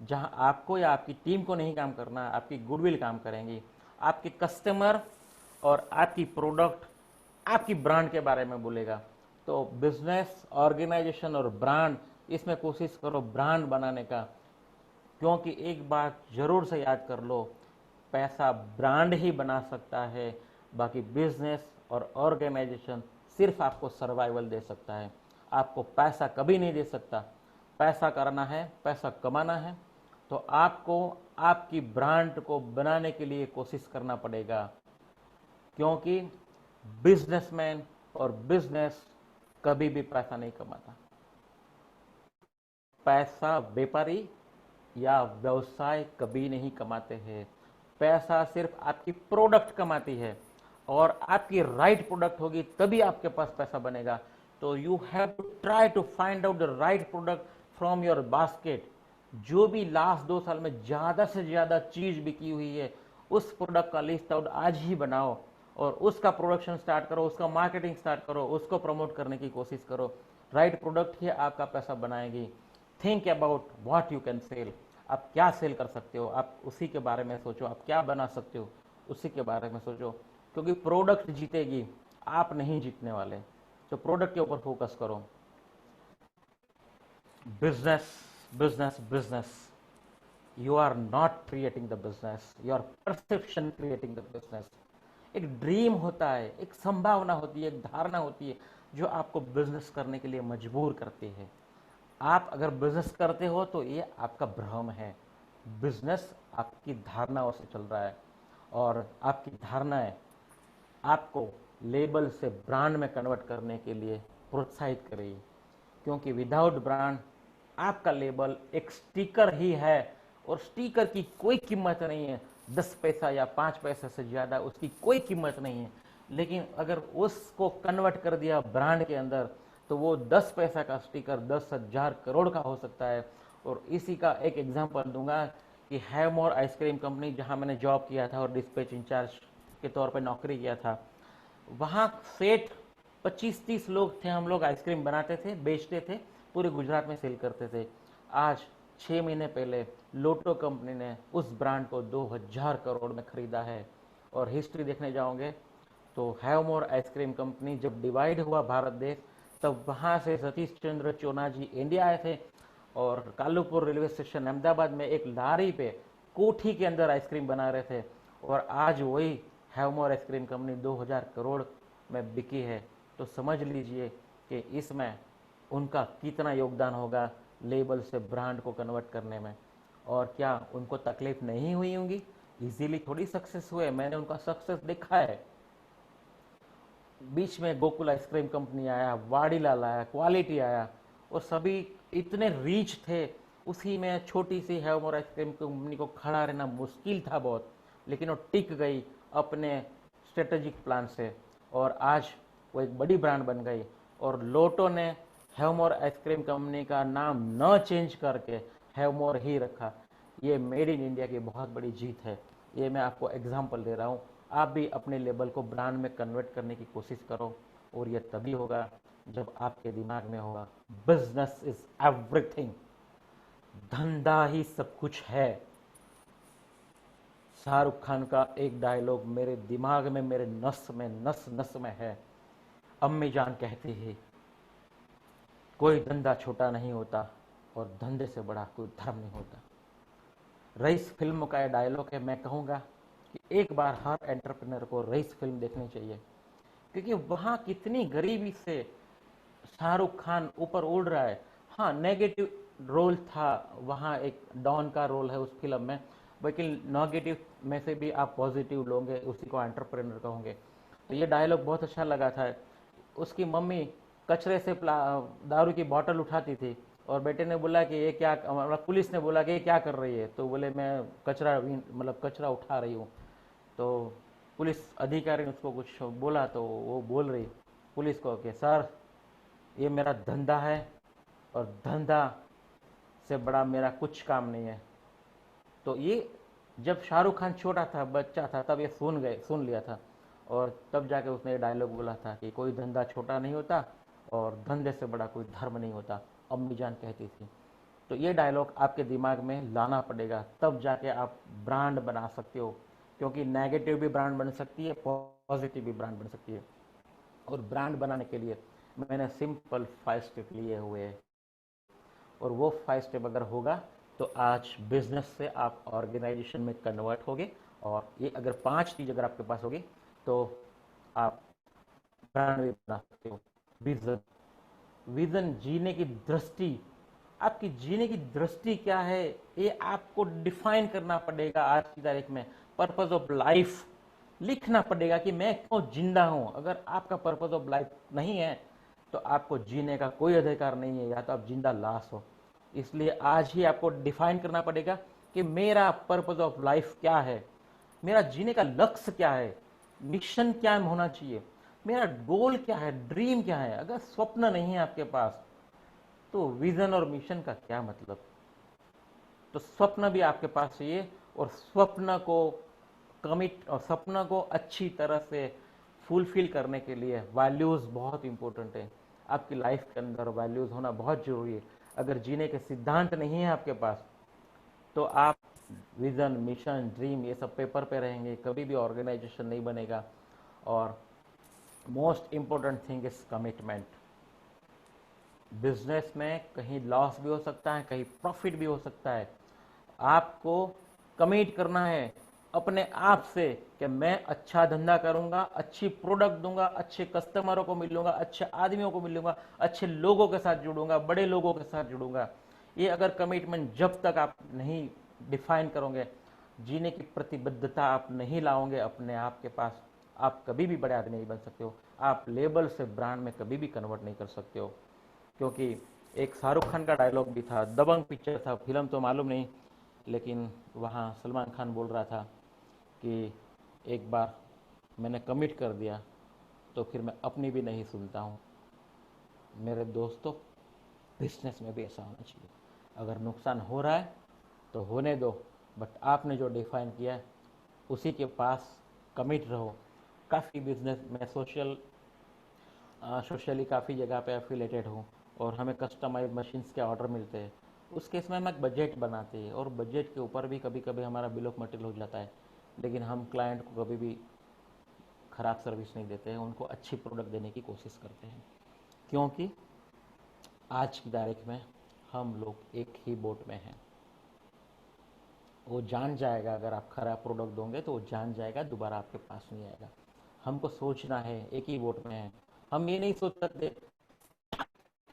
D: जहां आपको या आपकी टीम को नहीं काम करना, आपकी गुडविल काम करेंगी। आपके कस्टमर और आपकी प्रोडक्ट आपकी ब्रांड के बारे में बोलेगा। तो बिजनेस, ऑर्गेनाइजेशन और ब्रांड, इसमें कोशिश करो ब्रांड बनाने का, क्योंकि एक बात जरूर से याद कर लो, पैसा ब्रांड ही बना सकता है, बाकी बिजनेस और ऑर्गेनाइजेशन सिर्फ आपको सर्वाइवल दे सकता है, आपको पैसा कभी नहीं दे सकता। पैसा करना है, पैसा कमाना है तो आपको आपकी ब्रांड को बनाने के लिए कोशिश करना पड़ेगा, क्योंकि बिजनेसमैन और बिजनेस कभी भी पैसा नहीं कमाता। पैसा व्यापारी या व्यवसाय कभी नहीं कमाते हैं। पैसा सिर्फ आपकी प्रोडक्ट कमाती है, और आपकी राइट प्रोडक्ट होगी तभी आपके पास पैसा बनेगा। तो you have to try to find out the right product from your basket. जो भी लास्ट 2 साल में ज्यादा से ज्यादा चीज बिकी हुई है उस प्रोडक्ट का लिस्ट आउट आज ही बनाओ और उसका प्रोडक्शन स्टार्ट करो, उसका मार्केटिंग स्टार्ट करो, उसको प्रमोट करने की कोशिश करो। राइट प्रोडक्ट ही आपका पैसा बनाएगी। Think about what you can sell. आप क्या सेल कर सकते हो, आप उसी के बारे में सोचो। आप क्या बना सकते हो उसी के बारे में सोचो, क्योंकि प्रोडक्ट जीतेगी, आप नहीं जीतने वाले। तो प्रोडक्ट के ऊपर फोकस करो। Business business business, you are not creating the business, you are perception creating the business. एक ड्रीम होता है, एक संभावना होती है, एक धारणा होती है जो आपको बिजनेस करने के लिए मजबूर करती है। आप अगर बिजनेस करते हो तो ये आपका भ्रम है। बिजनेस आपकी धारणाओं से चल रहा है, और आपकी धारणाएं आपको लेबल से ब्रांड में कन्वर्ट करने के लिए प्रोत्साहित करेगी, क्योंकि विदाउट ब्रांड आपका लेबल एक स्टिकर ही है, और स्टिकर की कोई कीमत नहीं है। 10 पैसा या 5 पैसे से ज़्यादा उसकी कोई कीमत नहीं है। लेकिन अगर उसको कन्वर्ट कर दिया ब्रांड के अंदर तो वो 10 पैसा का स्टिकर 10,000 करोड़ का हो सकता है। और इसी का एक एग्जांपल दूंगा कि हैवमोर आइसक्रीम कंपनी, जहां मैंने जॉब किया था और डिस्पैच इंचार्ज के तौर पर नौकरी किया था, वहाँ सेठ 25-30 लोग थे। हम लोग आइसक्रीम बनाते थे, बेचते थे, पूरे गुजरात में सेल करते थे। आज 6 महीने पहले लोटो कंपनी ने उस ब्रांड को 2000 करोड़ में खरीदा है। और हिस्ट्री देखने जाओगे तो हैवमोर आइसक्रीम कंपनी जब डिवाइड हुआ भारत देश, तब वहाँ से सतीश चंद्र चोना जी इंडिया आए थे, और कालूपुर रेलवे स्टेशन अहमदाबाद में एक लारी पे कोठी के अंदर आइसक्रीम बना रहे थे, और आज वही हैवमोर आइसक्रीम कंपनी 2000 करोड़ में बिकी है। तो समझ लीजिए कि इसमें उनका कितना योगदान होगा लेबल से ब्रांड को कन्वर्ट करने में। और क्या उनको तकलीफ नहीं हुई होंगी? इजीली थोड़ी सक्सेस हुए, मैंने उनका सक्सेस देखा है। बीच में गोकुल आइसक्रीम कंपनी आया, वाडीलाल आया, क्वालिटी आया, और सभी इतने रीच थे। उसी में छोटी सी हैवमोर आइसक्रीम कंपनी को खड़ा रहना मुश्किल था बहुत, लेकिन वो टिक गई अपने स्ट्रेटेजिक प्लान से, और आज वो एक बड़ी ब्रांड बन गई। और लोटो ने हैवमोर आइसक्रीम कंपनी का नाम न चेंज करके हैवमोर ही रखा। ये मेड इन इंडिया की बहुत बड़ी जीत है। ये मैं आपको एग्जांपल दे रहा हूँ। आप भी अपने लेबल को ब्रांड में कन्वर्ट करने की कोशिश करो, और ये तभी होगा जब आपके दिमाग में होगा बिजनेस इज एवरीथिंग, धंधा ही सब कुछ है। शाहरुख खान का एक डायलॉग मेरे दिमाग में, मेरे नस में, नस नस में है। अम्मी जान कहती है, कोई धंधा छोटा नहीं होता और धंधे से बड़ा कोई धर्म नहीं होता। रईस फिल्म का ये डायलॉग है। मैं कहूँगा कि एक बार हर एंटरप्रेन्योर को रईस फिल्म देखनी चाहिए, क्योंकि वहाँ कितनी गरीबी से शाहरुख खान ऊपर उड़ रहा है। हाँ, नेगेटिव रोल था वहाँ, एक डॉन का रोल है उस फिल्म में, लेकिन नेगेटिव में से भी आप पॉजिटिव लोगे, उसी को एंटरप्रेन्योर कहोगे। तो ये डायलॉग बहुत अच्छा लगा था। उसकी मम्मी कचरे से दारू की बोतल उठाती थी, और बेटे ने बोला कि ये क्या, मतलब पुलिस ने बोला कि ये क्या कर रही है, तो बोले मैं कचरा, मतलब कचरा उठा रही हूँ। तो पुलिस अधिकारी ने उसको कुछ बोला, तो वो बोल रही पुलिस को कि सर, ये मेरा धंधा है और धंधा से बड़ा मेरा कुछ काम नहीं है। तो ये जब शाहरुख खान छोटा था, बच्चा था, तब ये सुन लिया था, और तब जाके उसने ये डायलॉग बोला था कि कोई धंधा छोटा नहीं होता और धंधे से बड़ा कोई धर्म नहीं होता, अम्मी जान कहती थी। तो ये डायलॉग आपके दिमाग में लाना पड़ेगा, तब जाके आप ब्रांड बना सकते हो, क्योंकि नेगेटिव भी ब्रांड बन सकती है, पॉजिटिव भी ब्रांड बन सकती है। और ब्रांड बनाने के लिए मैंने सिंपल 5 स्टेप लिए हुए हैं, और वो 5 स्टेप अगर होगा तो आज बिजनेस से आप ऑर्गेनाइजेशन में कन्वर्ट होगे। और ये अगर 5 चीज़ अगर आपके पास होगी तो आप ब्रांड भी बना सकते हो। विजन, विजन, जीने की दृष्टि, आपकी जीने की दृष्टि क्या है, ये आपको डिफाइन करना पड़ेगा। आज की तारीख में पर्पस ऑफ लाइफ लिखना पड़ेगा कि मैं क्यों जिंदा हूं। अगर आपका पर्पस ऑफ लाइफ नहीं है तो आपको जीने का कोई अधिकार नहीं है, या तो आप जिंदा लाश हो। इसलिए आज ही आपको डिफाइन करना पड़ेगा कि मेरा पर्पस ऑफ लाइफ क्या है, मेरा जीने का लक्ष्य क्या है, मिशन क्या होना चाहिए, मेरा गोल क्या है, ड्रीम क्या है। अगर स्वप्न नहीं है आपके पास तो विजन और मिशन का क्या मतलब। तो स्वप्न भी आपके पास चाहिए, और स्वप्न को कमिट, और स्वप्न को अच्छी तरह से फुलफिल करने के लिए वैल्यूज बहुत इंपॉर्टेंट है। आपकी लाइफ के अंदर वैल्यूज होना बहुत जरूरी है। अगर जीने के सिद्धांत नहीं है आपके पास तो आप विजन, मिशन, ड्रीम ये सब पेपर पे रहेंगे, कभी भी ऑर्गेनाइजेशन नहीं बनेगा। और most important thing is commitment. Business में कहीं लॉस भी हो सकता है, कहीं प्रॉफिट भी हो सकता है। आपको कमिट करना है अपने आप से कि मैं अच्छा धंधा करूंगा, अच्छी प्रोडक्ट दूंगा, अच्छे कस्टमरों को मिलूंगा, अच्छे आदमियों को मिलूंगा, अच्छे लोगों के साथ जुड़ूंगा, बड़े लोगों के साथ जुड़ूंगा। ये अगर कमिटमेंट जब तक आप नहीं डिफाइन करोगे, जीने की प्रतिबद्धता आप नहीं लाओगे अपने आप के पास, आप कभी भी बड़े आदमी नहीं बन सकते हो। आप लेबल से ब्रांड में कभी भी कन्वर्ट नहीं कर सकते हो। क्योंकि एक शाहरुख खान का डायलॉग भी था, दबंग पिक्चर था, फिल्म तो मालूम नहीं, लेकिन वहाँ सलमान खान बोल रहा था कि एक बार मैंने कमिट कर दिया तो फिर मैं अपनी भी नहीं सुनता हूँ। मेरे दोस्तों, बिजनेस में भी ऐसा होना चाहिए। अगर नुकसान हो रहा है तो होने दो, बट आपने जो डिफाइन किया है उसी के पास कमिट रहो। काफ़ी बिजनेस में सोशली काफ़ी जगह पे एफिलेटेड हूँ, और हमें कस्टमाइज मशीन्स के ऑर्डर मिलते हैं। उस केस में हम एक बजट बनाते हैं, और बजट के ऊपर भी कभी कभी हमारा बिल ऑफ मटेरियल हो जाता है, लेकिन हम क्लाइंट को कभी भी ख़राब सर्विस नहीं देते हैं, उनको अच्छी प्रोडक्ट देने की कोशिश करते हैं। क्योंकि आज की तारीख में हम लोग एक ही बोट में हैं। वो जान जाएगा, अगर आप खराब प्रोडक्ट दोगे तो वो जान जाएगा, दोबारा आपके पास नहीं आएगा। हमको सोचना है एक ही बोट में है। हम ये नहीं सोच सकते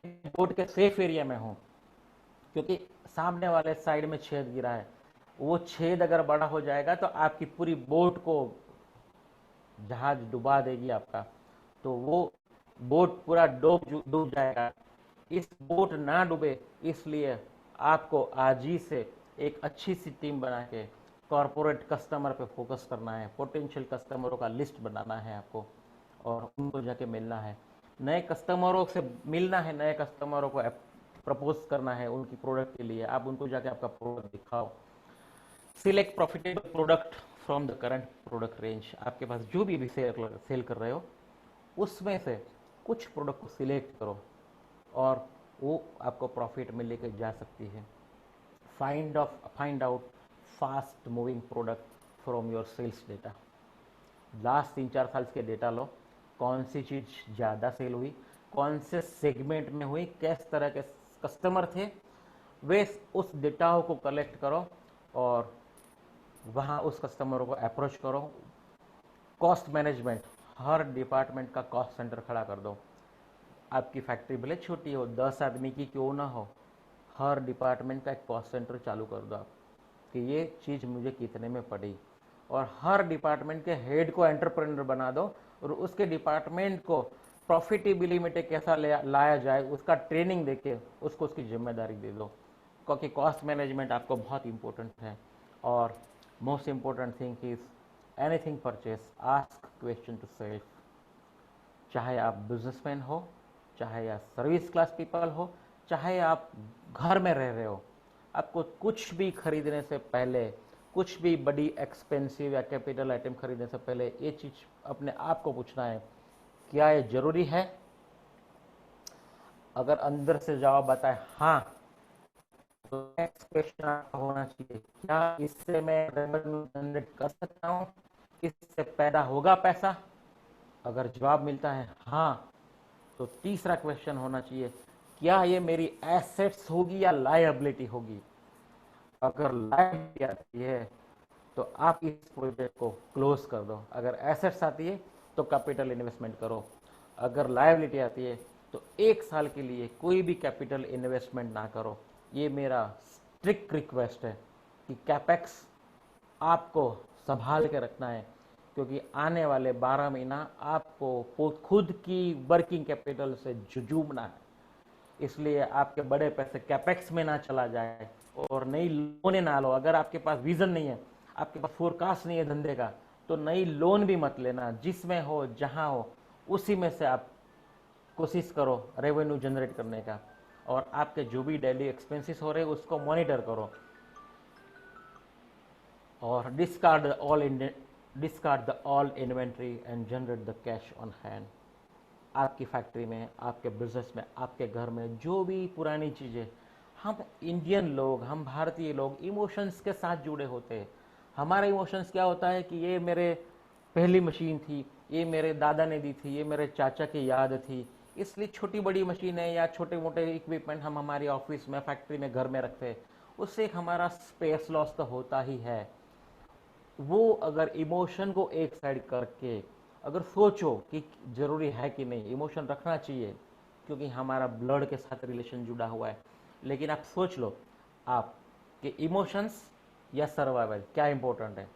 D: बोट के सेफ एरिया में हूँ, क्योंकि सामने वाले साइड में छेद गिरा है। वो छेद अगर बड़ा हो जाएगा तो आपकी पूरी बोट को जहाज डुबा देगी आपका। तो वो बोट पूरा डूब जाएगा। इस बोट ना डूबे इसलिए आपको आज ही से एक अच्छी सी टीम बना के कॉरपोरेट कस्टमर पे फोकस करना है, पोटेंशियल कस्टमरों का लिस्ट बनाना है आपको और उनको जाके मिलना है, नए कस्टमरों से मिलना है, नए कस्टमरों को प्रपोज करना है उनकी प्रोडक्ट के लिए। आप उनको जाके आपका प्रोडक्ट दिखाओ। Select profitable product from the current product range. आपके पास जो भी सेल कर रहे हो उसमें से कुछ प्रोडक्ट को सिलेक्ट करो और वो आपको प्रॉफिट में लेकर जा सकती है। Find out fast moving product from your sales data. Last 3-4 साल के डेटा लो, कौन सी चीज़ ज़्यादा सेल हुई, कौन से सेगमेंट में हुई, किस तरह के कस्टमर थे, वे उस डेटा को कलेक्ट करो और वहाँ उस कस्टमरों को अप्रोच करो। कॉस्ट मैनेजमेंट, हर डिपार्टमेंट का कॉस्ट सेंटर खड़ा कर दो। आपकी फैक्ट्री भले छोटी हो, 10 आदमी की क्यों ना हो, हर डिपार्टमेंट का एक कॉस्ट सेंटर चालू कर दो आप कि ये चीज़ मुझे कितने में पड़ी, और हर डिपार्टमेंट के हेड को एंटरप्रेन्योर बना दो और उसके डिपार्टमेंट को प्रॉफिटेबिलिटी कैसा लाया जाए उसका ट्रेनिंग देके उसको उसकी जिम्मेदारी दे दो, क्योंकि कॉस्ट मैनेजमेंट आपको बहुत इंपॉर्टेंट है। और most important thing is anything purchase, ask question to self. चाहे आप बिजनेसमैन हो, चाहे आप सर्विस क्लास पीपल हो, चाहे आप घर में रह रहे हो, आपको कुछ भी खरीदने से पहले, कुछ भी बड़ी एक्सपेंसिव या कैपिटल आइटम खरीदने से पहले ये चीज़ अपने आप को पूछना है, क्या ये जरूरी है? अगर अंदर से जवाब आता है हाँ, तो नेक्स्ट क्वेश्चन आपका होना चाहिए, क्या इससे मैं रेवेन्यू जनरेट कर सकता हूँ, इससे पैदा होगा पैसा? अगर जवाब मिलता है हाँ, तो तीसरा क्वेश्चन होना चाहिए, क्या ये मेरी एसेट्स होगी या लायबिलिटी होगी? अगर लायबिलिटी आती है तो आप इस प्रोजेक्ट को क्लोज कर दो। अगर एसेट्स आती है तो कैपिटल इन्वेस्टमेंट करो। अगर लायबिलिटी आती है तो 1 साल के लिए कोई भी कैपिटल इन्वेस्टमेंट ना करो। ये मेरा स्ट्रिक्ट रिक्वेस्ट है कि कैपेक्स आपको संभाल के रखना है, क्योंकि आने वाले 12 महीना आपको खुद की वर्किंग कैपिटल से जूझना है। इसलिए आपके बड़े पैसे कैपेक्स में ना चला जाए और नई लोन ना लो। अगर आपके पास विजन नहीं है, आपके पास फोरकास्ट नहीं है धंधे का, तो नई लोन भी मत लेना। जिसमें हो, जहां हो, उसी में से आप कोशिश करो रेवेन्यू जनरेट करने का, और आपके जो भी डेली एक्सपेंसेस हो रहे हैं उसको मॉनिटर करो और discard the all inventory and generate the cash on hand. आपकी फैक्ट्री में, आपके बिजनेस में, आपके घर में जो भी पुरानी चीज़ें, हम इंडियन लोग, हम भारतीय लोग इमोशंस के साथ जुड़े होते हैं। हमारा इमोशंस क्या होता है कि ये मेरे पहली मशीन थी, ये मेरे दादा ने दी थी, ये मेरे चाचा की याद थी, इसलिए छोटी बड़ी मशीनें या छोटे मोटे इक्विपमेंट हम हमारी ऑफिस में, फैक्ट्री में, घर में रखते हैं। उससे एक हमारा स्पेस लॉस तो होता ही है। वो अगर इमोशन को एक साइड करके अगर सोचो कि जरूरी है कि नहीं, इमोशन रखना चाहिए क्योंकि हमारा ब्लड के साथ रिलेशन जुड़ा हुआ है, लेकिन आप सोच लो आप कि इमोशंस या सर्वाइवल क्या इंपॉर्टेंट है।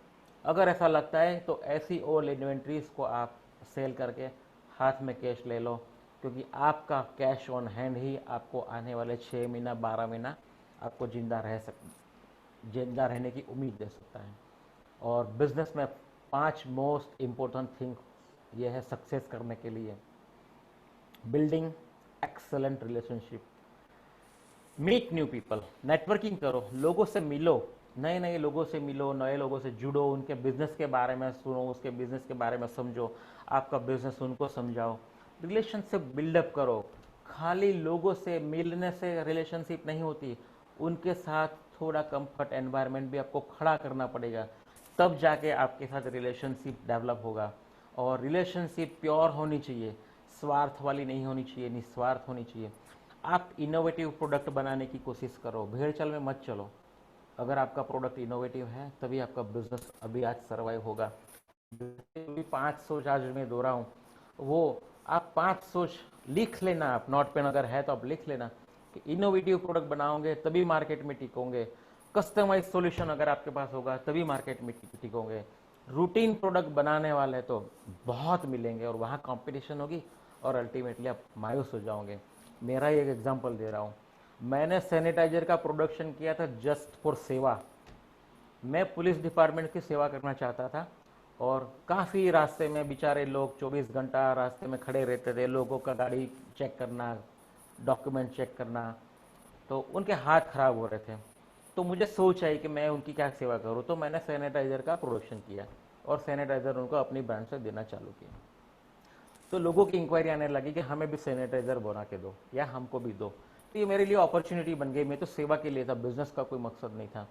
D: अगर ऐसा लगता है तो ऐसी ओल्ड इन्वेंट्रीज को आप सेल करके हाथ में कैश ले लो, क्योंकि आपका कैश ऑन हैंड ही आपको आने वाले 6 महीना 12 महीना आपको जिंदा रहने की उम्मीद दे सकता है। और बिजनेस में 5 मोस्ट इम्पोर्टेंट थिंग ये है सक्सेस करने के लिए। Building excellent relationship, meet new people, networking करो, लोगों से मिलो, नए लोगों से मिलो, नए लोगों से जुड़ो, उनके बिजनेस के बारे में सुनो, उसके बिजनेस के बारे में समझो, आपका बिजनेस उनको समझाओ, रिलेशनशिप बिल्डअप करो। खाली लोगों से मिलने से रिलेशनशिप नहीं होती, उनके साथ थोड़ा कंफर्ट एनवायरनमेंट भी आपको खड़ा करना पड़ेगा, तब जाके आपके साथ रिलेशनशिप डेवलप होगा। और रिलेशनशिप प्योर होनी चाहिए, स्वार्थ वाली नहीं होनी चाहिए, निस्वार्थ होनी चाहिए। आप इनोवेटिव प्रोडक्ट बनाने की कोशिश करो, भेड़ चाल में मत चलो। अगर आपका प्रोडक्ट इनोवेटिव है तभी आपका बिजनेस अभी आज सर्वाइव होगा। 5 सोच आज मैं दो रहा हूँ, वो आप 5 सोच लिख लेना, आप नोट पेन अगर है तो आप लिख लेना कि इनोवेटिव प्रोडक्ट बनाओगे तभी मार्केट में टिकोगे। कस्टमाइज सॉल्यूशन अगर आपके पास होगा तभी मार्केट में टिकोगे। रूटीन प्रोडक्ट बनाने वाले तो बहुत मिलेंगे और वहाँ कंपटीशन होगी और अल्टीमेटली आप मायूस हो जाओगे। मेरा ही एक एग्जांपल दे रहा हूँ। मैंने सैनिटाइजर का प्रोडक्शन किया था जस्ट फॉर सेवा। मैं पुलिस डिपार्टमेंट की सेवा करना चाहता था और काफ़ी रास्ते में बेचारे लोग 24 घंटा रास्ते में खड़े रहते थे, लोगों का गाड़ी चेक करना, डॉक्यूमेंट चेक करना, तो उनके हाथ खराब हो रहे थे। तो मुझे सोच आई कि मैं उनकी क्या सेवा करूं, तो मैंने सैनिटाइज़र का प्रोडक्शन किया और सैनिटाइज़र उनको अपनी ब्रांड से देना चालू किया। तो लोगों की इंक्वायरी आने लगी कि हमें भी सैनिटाइज़र बना के दो या हमको भी दो। तो ये मेरे लिए अपॉर्चुनिटी बन गई। मैं तो सेवा के लिए था, बिजनेस का कोई मकसद नहीं था।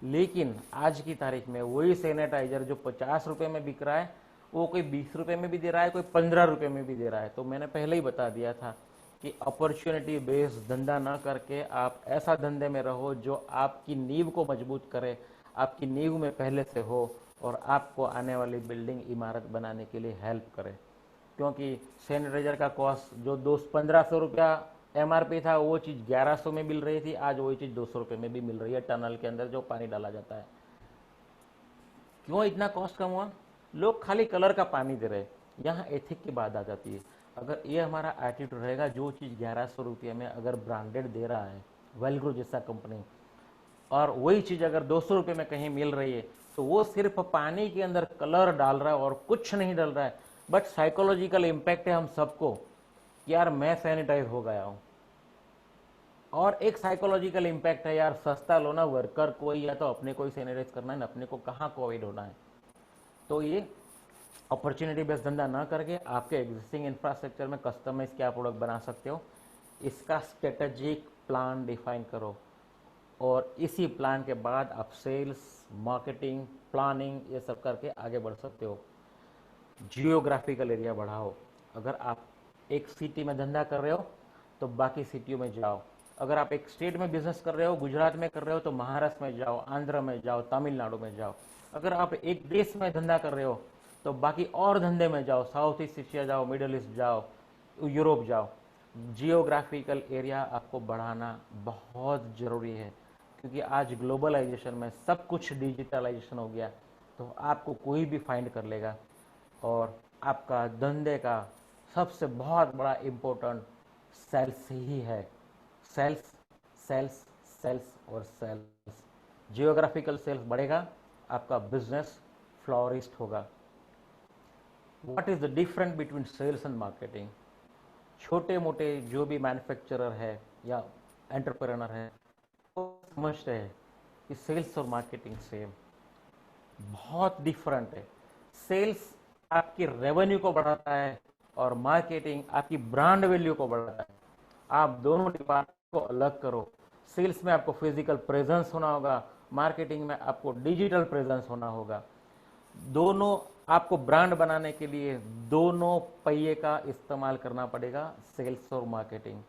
D: लेकिन आज की तारीख में वही सैनिटाइज़र जो 50 रुपये में बिक रहा है, वो कोई 20 रुपये में भी दे रहा है, कोई 15 रुपये में भी दे रहा है। तो मैंने पहले ही बता दिया था कि अपॉर्चुनिटी बेस्ड धंधा ना करके आप ऐसा धंधे में रहो जो आपकी नींव को मजबूत करे, आपकी नींव में पहले से हो और आपको आने वाली बिल्डिंग इमारत बनाने के लिए हेल्प करे। क्योंकि सैनिटाइजर का कॉस्ट जो 1500 रुपया MRP था, वो चीज़ 1100 में मिल रही थी, आज वही चीज़ 200 रुपये में भी मिल रही है टनल के अंदर जो पानी डाला जाता है। क्यों इतना कॉस्ट कम हुआ? लोग खाली कलर का पानी दे रहे। यहाँ एथिक की बात आ जाती है। अगर ये हमारा एटीट्यूड रहेगा, जो चीज़ 1100 रुपये में अगर ब्रांडेड दे रहा है वेलग्रो जैसा कंपनी, और वही चीज़ अगर 200 रुपये में कहीं मिल रही है, तो वो सिर्फ पानी के अंदर कलर डाल रहा है और कुछ नहीं डाल रहा है, बट साइकोलॉजिकल इम्पैक्ट है हम सबको कि यार मैं सैनिटाइज हो गया हूँ। और एक साइकोलॉजिकल इम्पैक्ट है यार, सस्ता लो ना, वर्कर को या तो अपने को ही सैनिटाइज करना है ना, अपने को कहाँ कोविड होना है। तो ये अपॉर्चुनिटी बेस्ड धंधा ना करके आपके एग्जिस्टिंग इंफ्रास्ट्रक्चर में कस्टमाइज क्या प्रोडक्ट बना सकते हो, इसका स्ट्रेटेजिक प्लान डिफाइन करो और इसी प्लान के बाद आप सेल्स, मार्केटिंग, प्लानिंग ये सब करके आगे बढ़ सकते हो। जियोग्राफिकल एरिया बढ़ाओ। अगर आप एक सिटी में धंधा कर रहे हो तो बाकी सिटियों में जाओ। अगर आप एक स्टेट में बिजनेस कर रहे हो, गुजरात में कर रहे हो, तो महाराष्ट्र में जाओ, आंध्र में जाओ, तमिलनाडु में जाओ। अगर आप एक देश में धंधा कर रहे हो तो बाकी और धंधे में जाओ, साउथ ईस्ट एशिया जाओ, मिडल ईस्ट जाओ, यूरोप जाओ। जियोग्राफिकल एरिया आपको बढ़ाना बहुत ज़रूरी है, क्योंकि आज ग्लोबलाइजेशन में सब कुछ डिजिटलाइजेशन हो गया, तो आपको कोई भी फाइंड कर लेगा। और आपका धंधे का सबसे बहुत बड़ा इम्पोर्टेंट सेल्स ही है। सेल्स, सेल्स, सेल्स और सेल्स। जियोग्राफिकल सेल्स बढ़ेगा, आपका बिजनेस फ्लोरिस्ट होगा। What is the difference between sales and marketing? छोटे मोटे जो भी मैन्युफैक्चरर है या एंटरप्रेन्योर है, वो समझते हैं कि सेल्स और मार्केटिंग सेम, बहुत डिफरेंट है। सेल्स आपकी रेवेन्यू को बढ़ाता है और मार्केटिंग आपकी ब्रांड वैल्यू को बढ़ाता है। आप दोनों डिपार्टमेंट को अलग करो। सेल्स में आपको फिजिकल प्रेजेंस होना होगा, मार्केटिंग में आपको डिजिटल प्रेजेंस होना होगा। दोनों आपको ब्रांड बनाने के लिए दोनों पहिए का इस्तेमाल करना पड़ेगा, सेल्स और मार्केटिंग।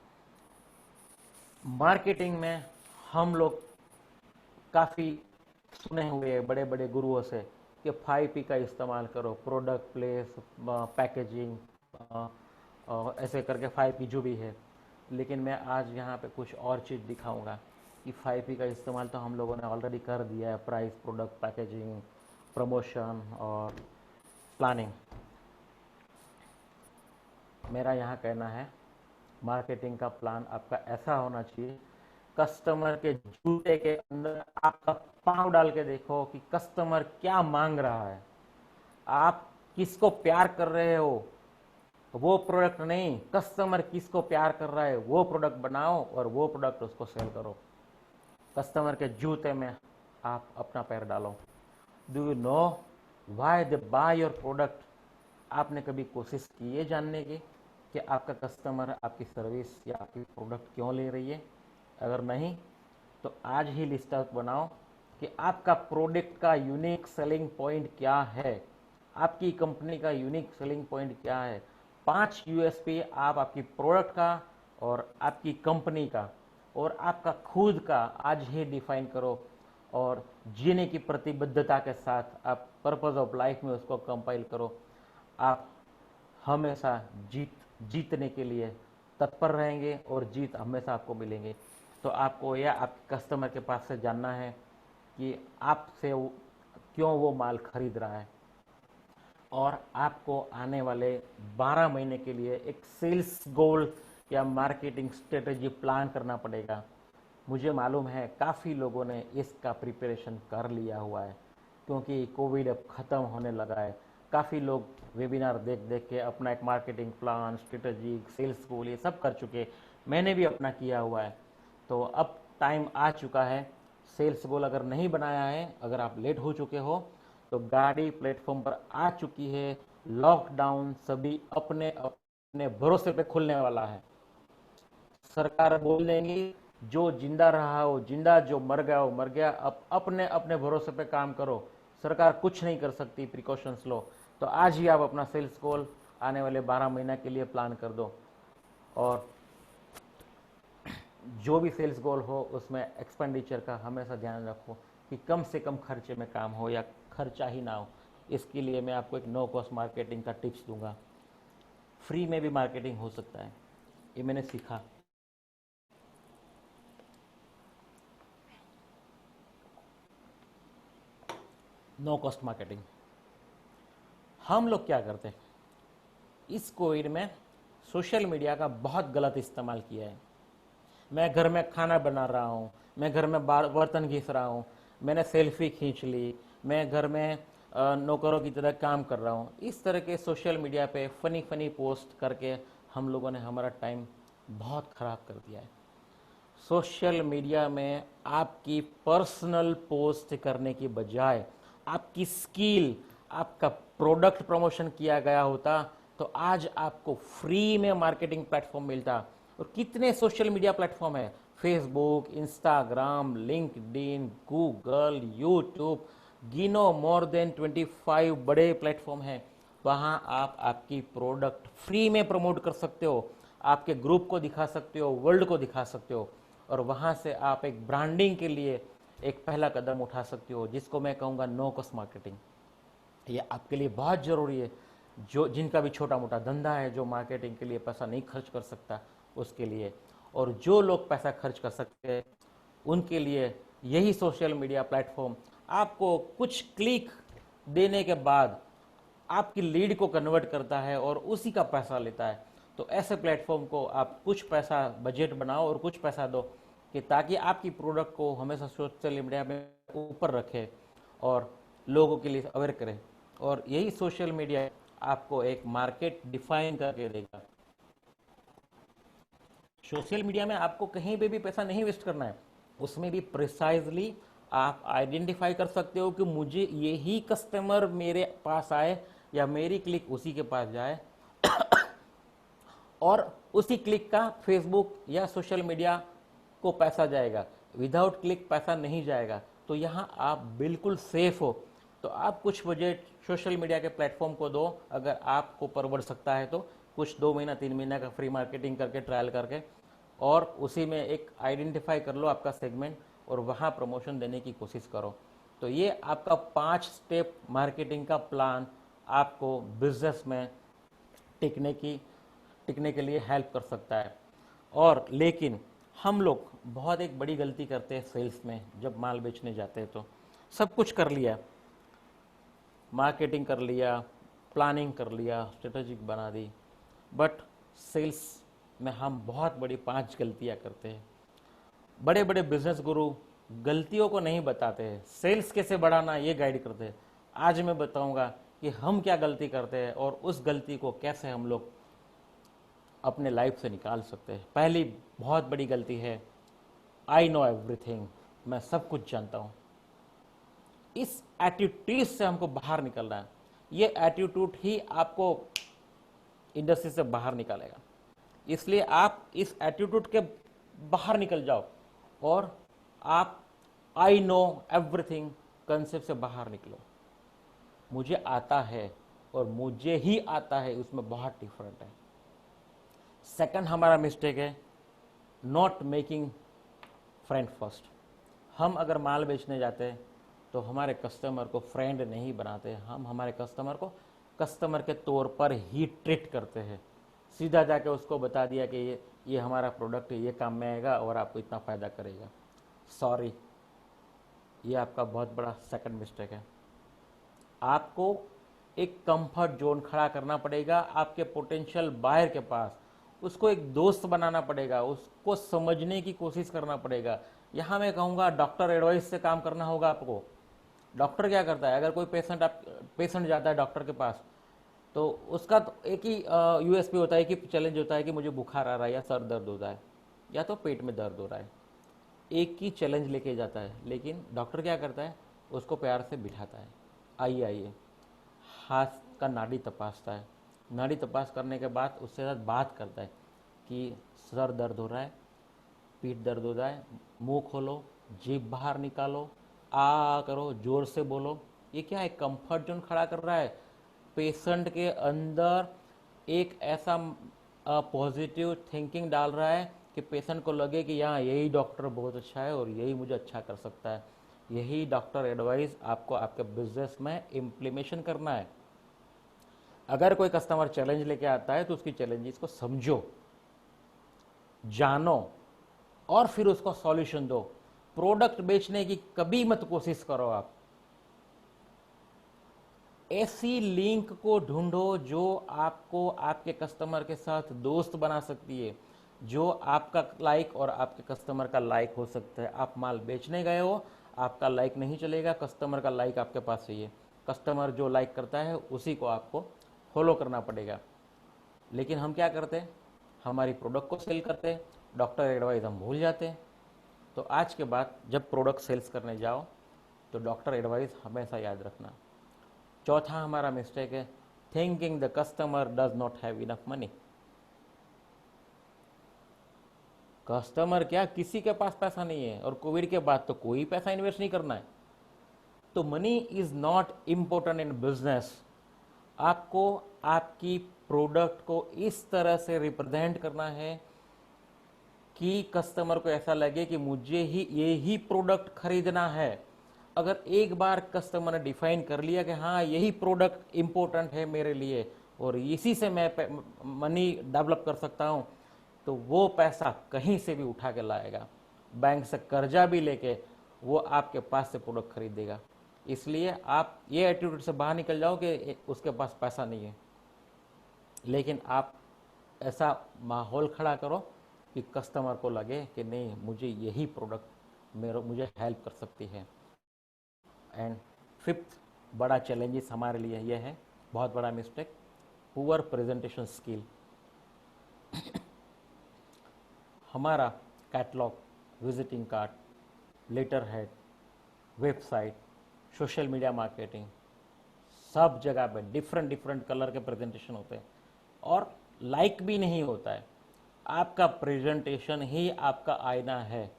D: मार्केटिंग में हम लोग काफ़ी सुने हुए बड़े बड़े गुरुओं से कि 5P का इस्तेमाल करो, प्रोडक्ट, प्लेस, पैकेजिंग, ऐसे करके 5P जो भी है। लेकिन मैं आज यहाँ पे कुछ और चीज़ दिखाऊंगा कि 5P का इस्तेमाल तो हम लोगों ने ऑलरेडी कर दिया है, प्राइस, प्रोडक्ट, पैकेजिंग, प्रमोशन और प्लानिंग। मेरा यहाँ कहना है मार्केटिंग का प्लान आपका ऐसा होना चाहिए, कस्टमर के जूते के अंदर आपका पांव डाल के देखो कि कस्टमर क्या मांग रहा है, आप किसको प्यार कर रहे हो, वो प्रोडक्ट नहीं, कस्टमर किसको प्यार कर रहा है वो प्रोडक्ट बनाओ और वो प्रोडक्ट उसको सेल करो। कस्टमर के जूते में आप अपना पैर डालो। Do you know why they by your product? आपने कभी कोशिश की है जानने की कि आपका कस्टमर आपकी सर्विस या आपकी प्रोडक्ट क्यों ले रही है? अगर नहीं तो आज ही लिस्ट आउट बनाओ कि आपका प्रोडक्ट का यूनिक सेलिंग पॉइंट क्या है, आपकी कंपनी का यूनिक सेलिंग पॉइंट क्या है। 5 USP आप आपकी प्रोडक्ट का और आपकी कंपनी का और आपका खुद का आज ही डिफाइन करो और जीने की प्रतिबद्धता के साथ आप पर्पस ऑफ लाइफ में उसको कंपाइल करो। आप हमेशा जीतने के लिए तत्पर रहेंगे और जीत हमेशा आपको मिलेंगे। तो आपको या आपके कस्टमर के पास से जानना है कि आपसे क्यों वो माल खरीद रहा है, और आपको आने वाले 12 महीने के लिए एक सेल्स गोल या मार्केटिंग स्ट्रेटजी प्लान करना पड़ेगा। मुझे मालूम है काफ़ी लोगों ने इसका प्रिपरेशन कर लिया हुआ है, क्योंकि कोविड अब ख़त्म होने लगा है। काफ़ी लोग वेबिनार देख देख के अपना एक मार्केटिंग प्लान, स्ट्रेटजी, सेल्स गोल ये सब कर चुके। मैंने भी अपना किया हुआ है। तो अब टाइम आ चुका है। सेल्स गोल अगर नहीं बनाया है, अगर आप लेट हो चुके हो, तो गाड़ी प्लेटफॉर्म पर आ चुकी है। लॉकडाउन सभी अपने अपने भरोसे पे खुलने वाला है। सरकार बोल देंगी जो जिंदा रहा हो जिंदा, जो मर गया हो मर गया। अब अपने अपने भरोसे पे काम करो, सरकार कुछ नहीं कर सकती, प्रिकॉशंस लो। तो आज ही आप अपना सेल्स गोल आने वाले 12 महीना के लिए प्लान कर दो, और जो भी सेल्स गोल हो उसमें एक्सपेंडिचर का हमेशा ध्यान रखो कि कम से कम खर्चे में काम हो या खर्चा ही ना हो। इसके लिए मैं आपको एक नो कॉस्ट मार्केटिंग का टिप्स दूंगा। फ्री में भी मार्केटिंग हो सकता है, ये मैंने सीखा। No cost marketing. हम लोग क्या करते हैं, इस कोविड में सोशल मीडिया का बहुत गलत इस्तेमाल किया है। मैं घर में खाना बना रहा हूँ, मैं घर में बर्तन घिस रहा हूँ, मैंने सेल्फी खींच ली, मैं घर में नौकरों की तरह काम कर रहा हूँ। इस तरह के सोशल मीडिया पे फनी फनी पोस्ट करके हम लोगों ने हमारा टाइम बहुत ख़राब कर दिया है। सोशल मीडिया में आपकी पर्सनल पोस्ट करने की बजाय आपकी स्किल, आपका प्रोडक्ट प्रमोशन किया गया होता तो आज आपको फ्री में मार्केटिंग प्लेटफॉर्म मिलता। और कितने सोशल मीडिया प्लेटफॉर्म है, Facebook, Instagram, LinkedIn, Google, YouTube, गिनो मोर देन 25 बड़े प्लेटफॉर्म हैं। वहाँ आप आपकी प्रोडक्ट फ्री में प्रमोट कर सकते हो, आपके ग्रुप को दिखा सकते हो, वर्ल्ड को दिखा सकते हो, और वहाँ से आप एक ब्रांडिंग के लिए एक पहला कदम उठा सकते हो, जिसको मैं कहूँगा नो कॉस्ट मार्केटिंग। ये आपके लिए बहुत ज़रूरी है। जो जिनका भी छोटा मोटा धंधा है, जो मार्केटिंग के लिए पैसा नहीं खर्च कर सकता उसके लिए, और जो लोग पैसा खर्च कर सकते हैं उनके लिए यही सोशल मीडिया प्लेटफॉर्म आपको कुछ क्लिक देने के बाद आपकी लीड को कन्वर्ट करता है और उसी का पैसा लेता है। तो ऐसे प्लेटफॉर्म को आप कुछ पैसा बजट बनाओ और कुछ पैसा दो, कि ताकि आपकी प्रोडक्ट को हमेशा सोशल मीडिया में ऊपर रखे और लोगों के लिए अवेयर करे। और यही सोशल मीडिया आपको एक मार्केट डिफाइन करके देगा। सोशल मीडिया में आपको कहीं पे भी पैसा नहीं वेस्ट करना है, उसमें भी प्रिसाइजली आप आइडेंटिफाई कर सकते हो कि मुझे यही कस्टमर मेरे पास आए या मेरी क्लिक उसी के पास जाए, और उसी क्लिक का फेसबुक या सोशल मीडिया को पैसा जाएगा, विदाउट क्लिक पैसा नहीं जाएगा। तो यहाँ आप बिल्कुल सेफ हो। तो आप कुछ बजट सोशल मीडिया के प्लेटफॉर्म को दो, अगर आपको परवड़ सकता है तो कुछ 2 महीना 3 महीना का फ्री मार्केटिंग करके, ट्रायल करके, और उसी में एक आइडेंटिफाई कर लो आपका सेगमेंट और वहाँ प्रमोशन देने की कोशिश करो। तो ये आपका 5 स्टेप मार्केटिंग का प्लान आपको बिजनेस में टिकने के लिए हेल्प कर सकता है। और लेकिन हम लोग बहुत एक बड़ी गलती करते हैं सेल्स में, जब माल बेचने जाते हैं तो सब कुछ कर लिया, मार्केटिंग कर लिया, प्लानिंग कर लिया, स्ट्रेटेजिक बना दी, बट सेल्स में हम बहुत बड़ी 5 गलतियां करते हैं। बड़े बड़े बिजनेस गुरु गलतियों को नहीं बताते हैं, सेल्स कैसे बढ़ाना ये गाइड करते हैं। आज मैं बताऊंगा कि हम क्या गलती करते हैं और उस गलती को कैसे हम लोग अपने लाइफ से निकाल सकते हैं। पहली बहुत बड़ी गलती है, आई नो एवरीथिंग, मैं सब कुछ जानता हूँ। इस एटीट्यूड से हमको बाहर निकलना है। ये एटीट्यूड ही आपको इंडस्ट्री से बाहर निकालेगा। इसलिए आप इस एटीट्यूड के बाहर निकल जाओ और आप आई नो एवरीथिंग कंसेप्ट से बाहर निकलो। मुझे आता है और मुझे ही आता है, उसमें बहुत डिफरेंट है। सेकंड हमारा मिस्टेक है नॉट मेकिंग फ्रेंड फर्स्ट। हम अगर माल बेचने जाते हैं तो हमारे कस्टमर को फ्रेंड नहीं बनाते, हम हमारे कस्टमर को कस्टमर के तौर पर ही ट्रीट करते हैं। सीधा जाके उसको बता दिया कि ये हमारा प्रोडक्ट है, ये काम में आएगा और आपको इतना फ़ायदा करेगा। सॉरी, ये आपका बहुत बड़ा सेकंड मिस्टेक है। आपको एक कंफर्ट जोन खड़ा करना पड़ेगा आपके पोटेंशियल बायर के पास, उसको एक दोस्त बनाना पड़ेगा, उसको समझने की कोशिश करना पड़ेगा। यहाँ मैं कहूँगा डॉक्टर एडवाइस से काम करना होगा आपको। डॉक्टर क्या करता है, अगर कोई पेशेंट जाता है डॉक्टर के पास, तो उसका तो एक ही यूएसपी होता है कि चैलेंज होता है कि मुझे बुखार आ रहा है या सर दर्द होता है या तो पेट में दर्द हो रहा है, एक ही चैलेंज लेके जाता है। लेकिन डॉक्टर क्या करता है, उसको प्यार से बिठाता है, आइए आइए, हाथ का नाड़ी तपासता है, नाड़ी तपास करने के बाद उसके साथ बात करता है कि सर दर्द हो रहा है, पीठ दर्द हो रहा है, मुंह खोलो, जीभ बाहर निकालो, आ करो, जोर से बोलो। ये क्या है, कंफर्ट जोन खड़ा कर रहा है पेशेंट के अंदर, एक ऐसा पॉजिटिव थिंकिंग डाल रहा है कि पेशेंट को लगे कि यहाँ यही डॉक्टर बहुत अच्छा है और यही मुझे अच्छा कर सकता है। यही डॉक्टर एडवाइस आपको आपके बिजनेस में इम्प्लीमेशन करना है। अगर कोई कस्टमर चैलेंज लेके आता है तो उसकी चैलेंजेस को समझो, जानो और फिर उसको सॉल्यूशन दो। प्रोडक्ट बेचने की कभी मत कोशिश करो आप। ऐसी लिंक को ढूंढो जो आपको आपके कस्टमर के साथ दोस्त बना सकती है, जो आपका लाइक और आपके कस्टमर का लाइक हो सकता है। आप माल बेचने गए हो, आपका लाइक नहीं चलेगा, कस्टमर का लाइक आपके पास चाहिए। कस्टमर जो लाइक करता है उसी को आपको फॉलो करना पड़ेगा। लेकिन हम क्या करते हैं, हमारी प्रोडक्ट को सेल करते हैं, डॉक्टर एडवाइस हम भूल जाते हैं। तो आज के बाद जब प्रोडक्ट सेल्स करने जाओ तो डॉक्टर एडवाइस हमेशा याद रखना। चौथा हमारा मिस्टेक है, thinking the customer does not have enough money. Customer क्या, किसी के पास पैसा नहीं है, और कोविड के बाद तो कोई पैसा इन्वेस्ट नहीं करना है। तो money is not important in business. आपको आपकी प्रोडक्ट को इस तरह से रिप्रेजेंट करना है कि कस्टमर को ऐसा लगे कि मुझे ही ये ही प्रोडक्ट खरीदना है। अगर एक बार कस्टमर ने डिफाइन कर लिया कि हाँ यही प्रोडक्ट इम्पोर्टेंट है मेरे लिए और इसी से मैं मनी डेवलप कर सकता हूँ, तो वो पैसा कहीं से भी उठा के लाएगा, बैंक से कर्जा भी लेके वो आपके पास से प्रोडक्ट खरीदेगा। इसलिए आप ये एटीट्यूड से बाहर निकल जाओ कि उसके पास पैसा नहीं है, लेकिन आप ऐसा माहौल खड़ा करो कि कस्टमर को लगे कि नहीं, मुझे यही प्रोडक्ट मुझे हेल्प कर सकती है। एंड फिफ्थ बड़ा चैलेंजेस हमारे लिए ये है, बहुत बड़ा मिस्टेक, पुअर प्रेजेंटेशन स्किल। हमारा catalogue, visiting card, letter head, website, social media marketing, सब जगह पे डिफरेंट डिफरेंट कलर के प्रेजेंटेशन होते हैं और लाइक भी नहीं होता है। आपका प्रेजेंटेशन ही आपका आईना है,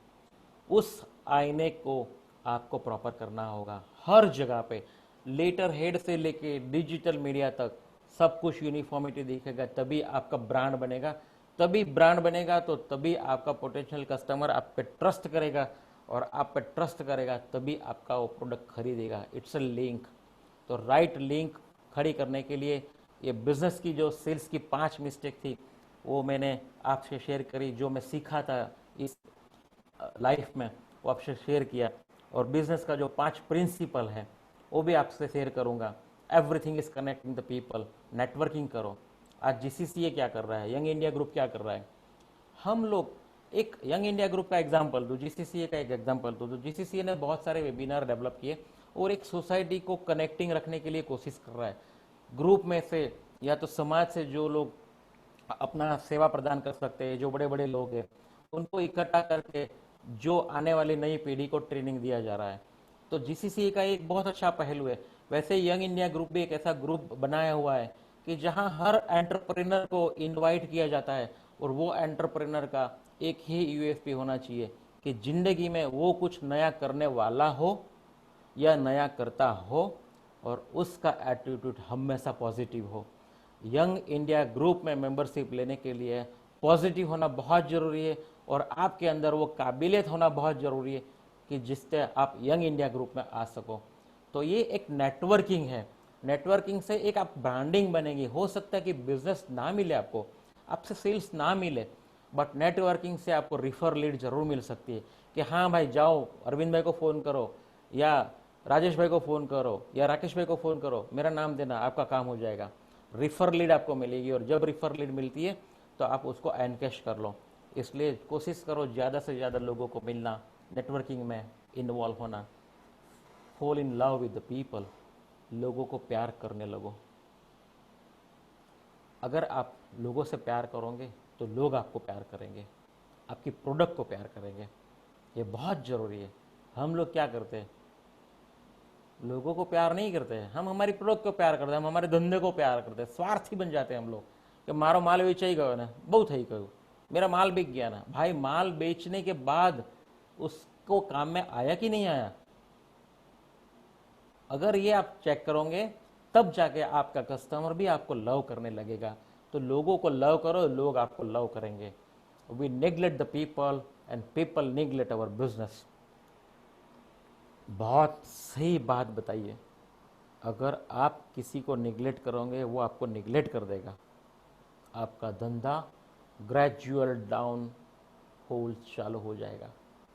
D: उस आईने को आपको प्रॉपर करना होगा। हर जगह पे लेटर हेड से लेके डिजिटल मीडिया तक सब कुछ यूनिफॉर्मिटी दिखेगा, तभी आपका ब्रांड बनेगा। तभी ब्रांड बनेगा तो तभी आपका पोटेंशियल कस्टमर आप पे ट्रस्ट करेगा, और आप पे ट्रस्ट करेगा तभी आपका वो प्रोडक्ट खरीदेगा। It's a link. तो राइट लिंक खड़ी करने के लिए ये बिजनेस की जो सेल्स की 5 मिस्टेक थी वो मैंने आपसे शेयर करी, जो मैं सीखा था इस लाइफ में वो आपसे शेयर किया। और बिजनेस का जो 5 प्रिंसिपल है वो भी आपसे शेयर करूंगा। Everything is connecting the people. Networking करो। आज जीसीसीए क्या कर रहा है, यंग इंडिया ग्रुप क्या कर रहा है, हम लोग एक यंग इंडिया ग्रुप का एग्जाम्पल दूँ, जीसीसीए का एक एग्जाम्पल दूँ, तो जीसीसीए ने बहुत सारे वेबिनार डेवलप किए और एक सोसाइटी को कनेक्टिंग रखने के लिए कोशिश कर रहा है। ग्रुप में से या तो समाज से जो लोग अपना सेवा प्रदान कर सकते हैं, जो बड़े बड़े लोग हैं, उनको इकट्ठा करके जो आने वाली नई पीढ़ी को ट्रेनिंग दिया जा रहा है। तो जीसीसीए का एक बहुत अच्छा पहलू है। वैसे यंग इंडिया ग्रुप भी एक ऐसा ग्रुप बनाया हुआ है कि जहां हर एंटरप्रेन्योर को इनवाइट किया जाता है, और वो एंटरप्रेन्योर का एक ही यूएसपी होना चाहिए कि जिंदगी में वो कुछ नया करने वाला हो या नया करता हो, और उसका एटीट्यूड हमेशा पॉजिटिव हो। यंग इंडिया ग्रुप में मेंबरशिप लेने के लिए पॉजिटिव होना बहुत ज़रूरी है, और आपके अंदर वो काबिलियत होना बहुत ज़रूरी है कि जिससे आप यंग इंडिया ग्रुप में आ सको। तो ये एक नेटवर्किंग है। नेटवर्किंग से एक आप ब्रांडिंग बनेगी। हो सकता है कि बिजनेस ना मिले आपको, आपसे सेल्स ना मिले, बट नेटवर्किंग से आपको रिफर लीड जरूर मिल सकती है कि हाँ भाई जाओ अरविंद भाई को फ़ोन करो, या राजेश भाई को फ़ोन करो या राकेश भाई को फ़ोन करो, मेरा नाम देना, आपका काम हो जाएगा। रिफ़र लीड आपको मिलेगी, और जब रिफ़र लीड मिलती है तो आप उसको एनकैश कर लो। इसलिए कोशिश करो ज़्यादा से ज़्यादा लोगों को मिलना, नेटवर्किंग में इन्वॉल्व होना। Fall in love with the people, लोगों को प्यार करने लगो। अगर आप लोगों से प्यार करोगे तो लोग आपको प्यार करेंगे, आपकी प्रोडक्ट को प्यार करेंगे। ये बहुत ज़रूरी है। हम लोग क्या करते हैं, लोगों को प्यार नहीं करते हैं, हम हमारी प्रोडक्ट को प्यार करते हैं, हम हमारे धंधे को प्यार करते हैं। स्वार्थी बन जाते हैं हम लोग कि मारो माल बेच ही गयो ना, बहुत ही कहो, मेरा माल बिक गया ना। भाई माल बेचने के बाद उसको काम में आया कि नहीं आया, अगर ये आप चेक करोगे तब जाके आपका कस्टमर भी आपको लव करने लगेगा। तो लोगों को लव करो, लोग आपको लव करेंगे। We neglect the people and people neglect our business. बहुत सही बात बताइए। अगर आप किसी को निगलेक्ट करोगे वो आपको निगलेक्ट कर देगा, आपका धंधा ग्रेजुअल डाउन होल चालू हो जाएगा।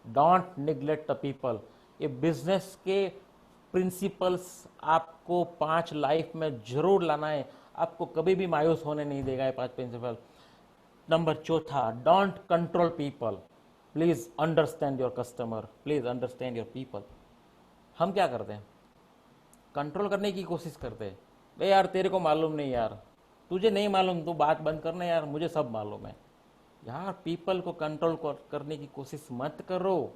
D: Don't neglect the people. ये बिजनेस के प्रिंसिपल्स आपको 5 लाइफ में जरूर लाना है, आपको कभी भी मायूस होने नहीं देगा ये 5 प्रिंसिपल। नंबर चौथा, don't control people, please understand your customer, please understand your people. हम क्या करते हैं, कंट्रोल करने की कोशिश करते हैं। बे यार तेरे को मालूम नहीं यार, तुझे नहीं मालूम, तू बात बंद करना यार, मुझे सब मालूम है। यार पीपल को कंट्रोल करने की कोशिश मत करो,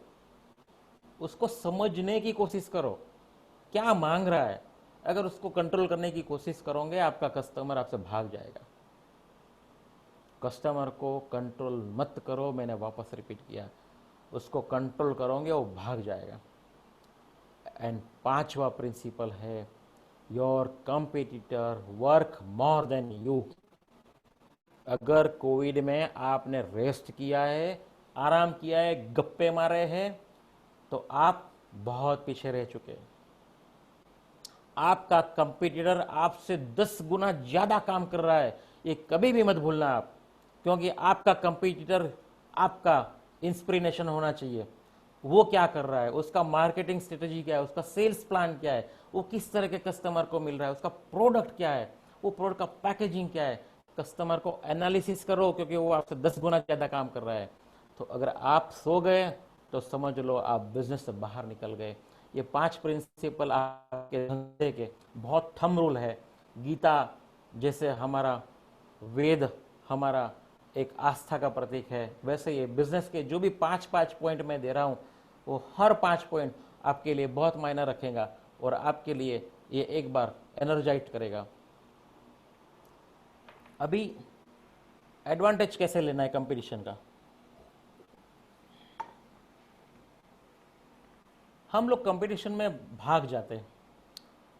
D: उसको समझने की कोशिश करो क्या मांग रहा है। अगर उसको कंट्रोल करने की कोशिश करोगे आपका कस्टमर आपसे भाग जाएगा। कस्टमर को कंट्रोल मत करो, मैंने वापस रिपीट किया, उसको कंट्रोल करोगे वो भाग जाएगा। एंड 5वां प्रिंसिपल है, your competitor work more than you. अगर कोविड में आपने रेस्ट किया है, आराम किया है, गप्पे मारे हैं, तो आप बहुत पीछे रह चुके हैं। आपका कंपटीटर आपसे 10 गुना ज्यादा काम कर रहा है, ये कभी भी मत भूलना आप, क्योंकि आपका कंपटीटर आपका इंस्पिरेशन होना चाहिए। वो क्या कर रहा है, उसका मार्केटिंग स्ट्रेटेजी क्या है, उसका सेल्स प्लान क्या है, वो किस तरह के कस्टमर को मिल रहा है, उसका प्रोडक्ट क्या है, वो प्रोडक्ट का पैकेजिंग क्या है। कस्टमर को एनालिसिस करो, क्योंकि वो आपसे 10 गुना ज़्यादा काम कर रहा है। तो अगर आप सो गए तो समझ लो आप बिजनेस से बाहर निकल गए। ये 5 प्रिंसिपल आपके धंधे के बहुत थंब रूल है। गीता जैसे हमारा वेद, हमारा एक आस्था का प्रतीक है, वैसे ये बिजनेस के जो भी 5 पॉइंट मैं दे रहा हूँ, वो हर 5 पॉइंट आपके लिए बहुत मायना रखेगा और आपके लिए ये एक बार एनर्जाइज करेगा। अभी एडवांटेज कैसे लेना है कंपटीशन का, हम लोग कंपटीशन में भाग जाते हैं।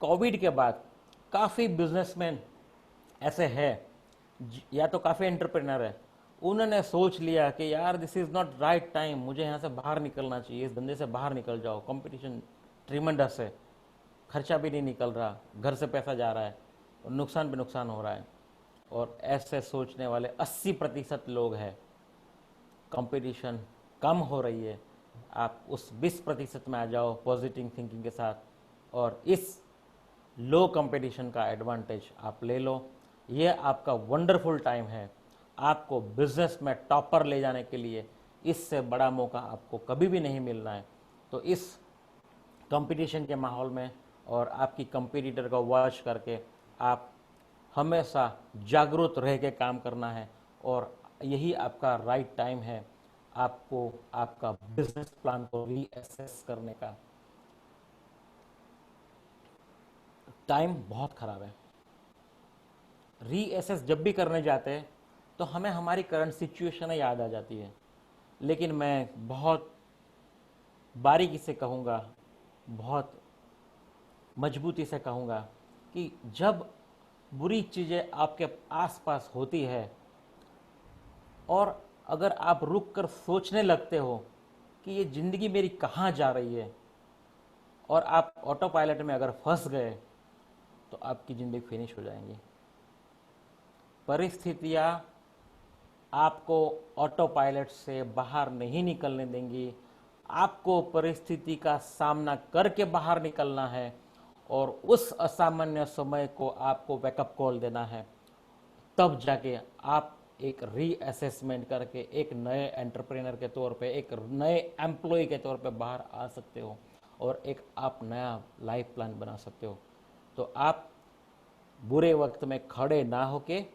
D: कोविड के बाद काफ़ी बिजनेसमैन ऐसे हैं, या तो काफ़ी एंटरप्रेनर है, उन्होंने सोच लिया कि यार this is not right time, मुझे यहाँ से बाहर निकलना चाहिए, इस धंधे से बाहर निकल जाओ, कंपटीशन ट्रिमेंडस है, खर्चा भी नहीं निकल रहा, घर से पैसा जा रहा है और नुकसान पे नुकसान हो रहा है। और ऐसे सोचने वाले 80% लोग हैं। कंपटीशन कम हो रही है, आप उस 20% में आ जाओ पॉजिटिव थिंकिंग के साथ, और इस लो कंपटीशन का एडवांटेज आप ले लो। ये आपका वंडरफुल टाइम है, आपको बिजनेस में टॉपर ले जाने के लिए इससे बड़ा मौका आपको कभी भी नहीं मिलना है। तो इस कंपटीशन के माहौल में और आपकी कंपटीटर को वॉच करके आप हमेशा जागरूक रह के काम करना है, और यही आपका राइट टाइम है आपको आपका बिजनेस प्लान को रीअसेस करने का। टाइम बहुत खराब है। रीअसेस जब भी करने जाते हैं तो हमें हमारी करंट सिचुएशन याद आ जाती है, लेकिन मैं बहुत बारीकी से कहूँगा, बहुत मजबूती से कहूँगा कि जब बुरी चीज़ें आपके आसपास होती है और अगर आप रुक कर सोचने लगते हो कि ये ज़िंदगी मेरी कहाँ जा रही है, और आप ऑटो पायलट में अगर फंस गए तो आपकी ज़िंदगी फिनिश हो जाएंगी। परिस्थितियाँ आपको ऑटो पायलट से बाहर नहीं निकलने देंगी, आपको परिस्थिति का सामना करके बाहर निकलना है और उस असामान्य समय को आपको बैकअप कॉल देना है। तब जाके आप एक रीअसेसमेंट करके एक नए एंटरप्रेनर के तौर पे, एक नए एम्प्लॉय के तौर पे बाहर आ सकते हो और एक आप नया लाइफ प्लान बना सकते हो। तो आप बुरे वक्त में खड़े ना होके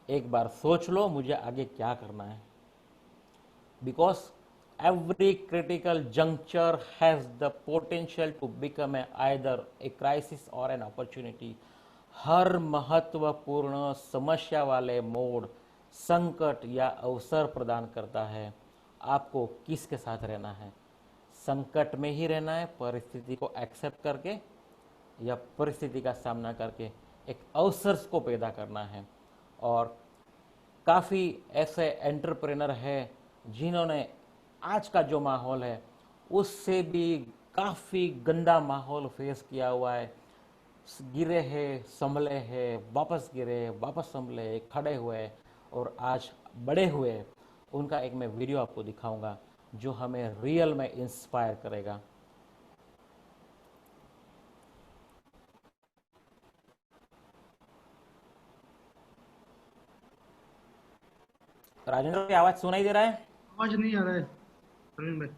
D: एक बार सोच लो मुझे आगे क्या करना है, because every critical juncture has the potential to become either a crisis or an opportunity। हर महत्वपूर्ण समस्या वाले मोड़ संकट या अवसर प्रदान करता है। आपको किसके साथ रहना है, संकट में ही रहना है परिस्थिति को एक्सेप्ट करके, या परिस्थिति का सामना करके एक अवसर को पैदा करना है। और काफ़ी ऐसे एंटरप्रेनर हैं जिन्होंने आज का जो माहौल है उससे भी काफ़ी गंदा माहौल फेस किया हुआ है, गिरे हैं, संभले हैं, वापस गिरे, वापस संभले, खड़े हुए और आज बड़े हुए। उनका एक मैं वीडियो आपको दिखाऊंगा जो हमें रियल में इंस्पायर करेगा। राजेंद्र की आवाज सुनाई दे रहा है?
B: आवाज नहीं आ रहा है प्रवीण भाई।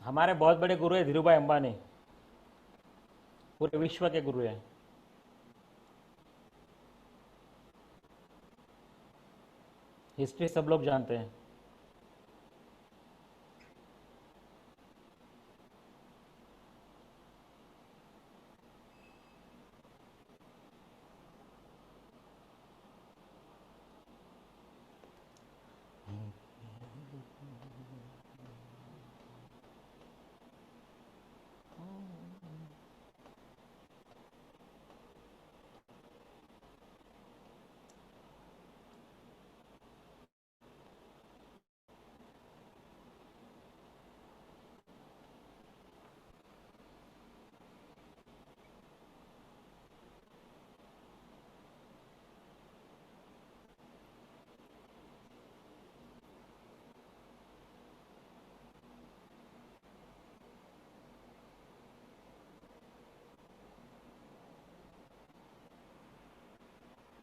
D: हमारे बहुत बड़े गुरु है धीरूभाई अंबानी, पूरे विश्व के गुरु हैं। हिस्ट्री सब लोग जानते हैं।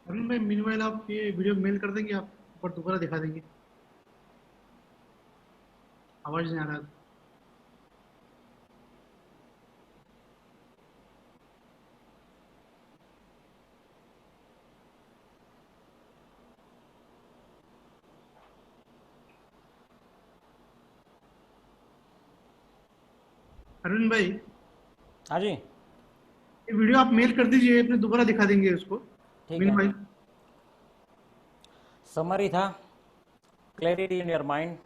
B: प्रवीण भाई मीनवाइल आप ये वीडियो मेल कर देंगे, आप ऊपर दोबारा दिखा देंगे, आवाज नहीं आ रहा है। अरविंद भाई
D: हाँ जी,
B: ये वीडियो आप मेल कर दीजिए, अपने दोबारा दिखा देंगे उसको।
D: ठीक है।
B: मीनवाइल
D: समरी था clarity in your mind,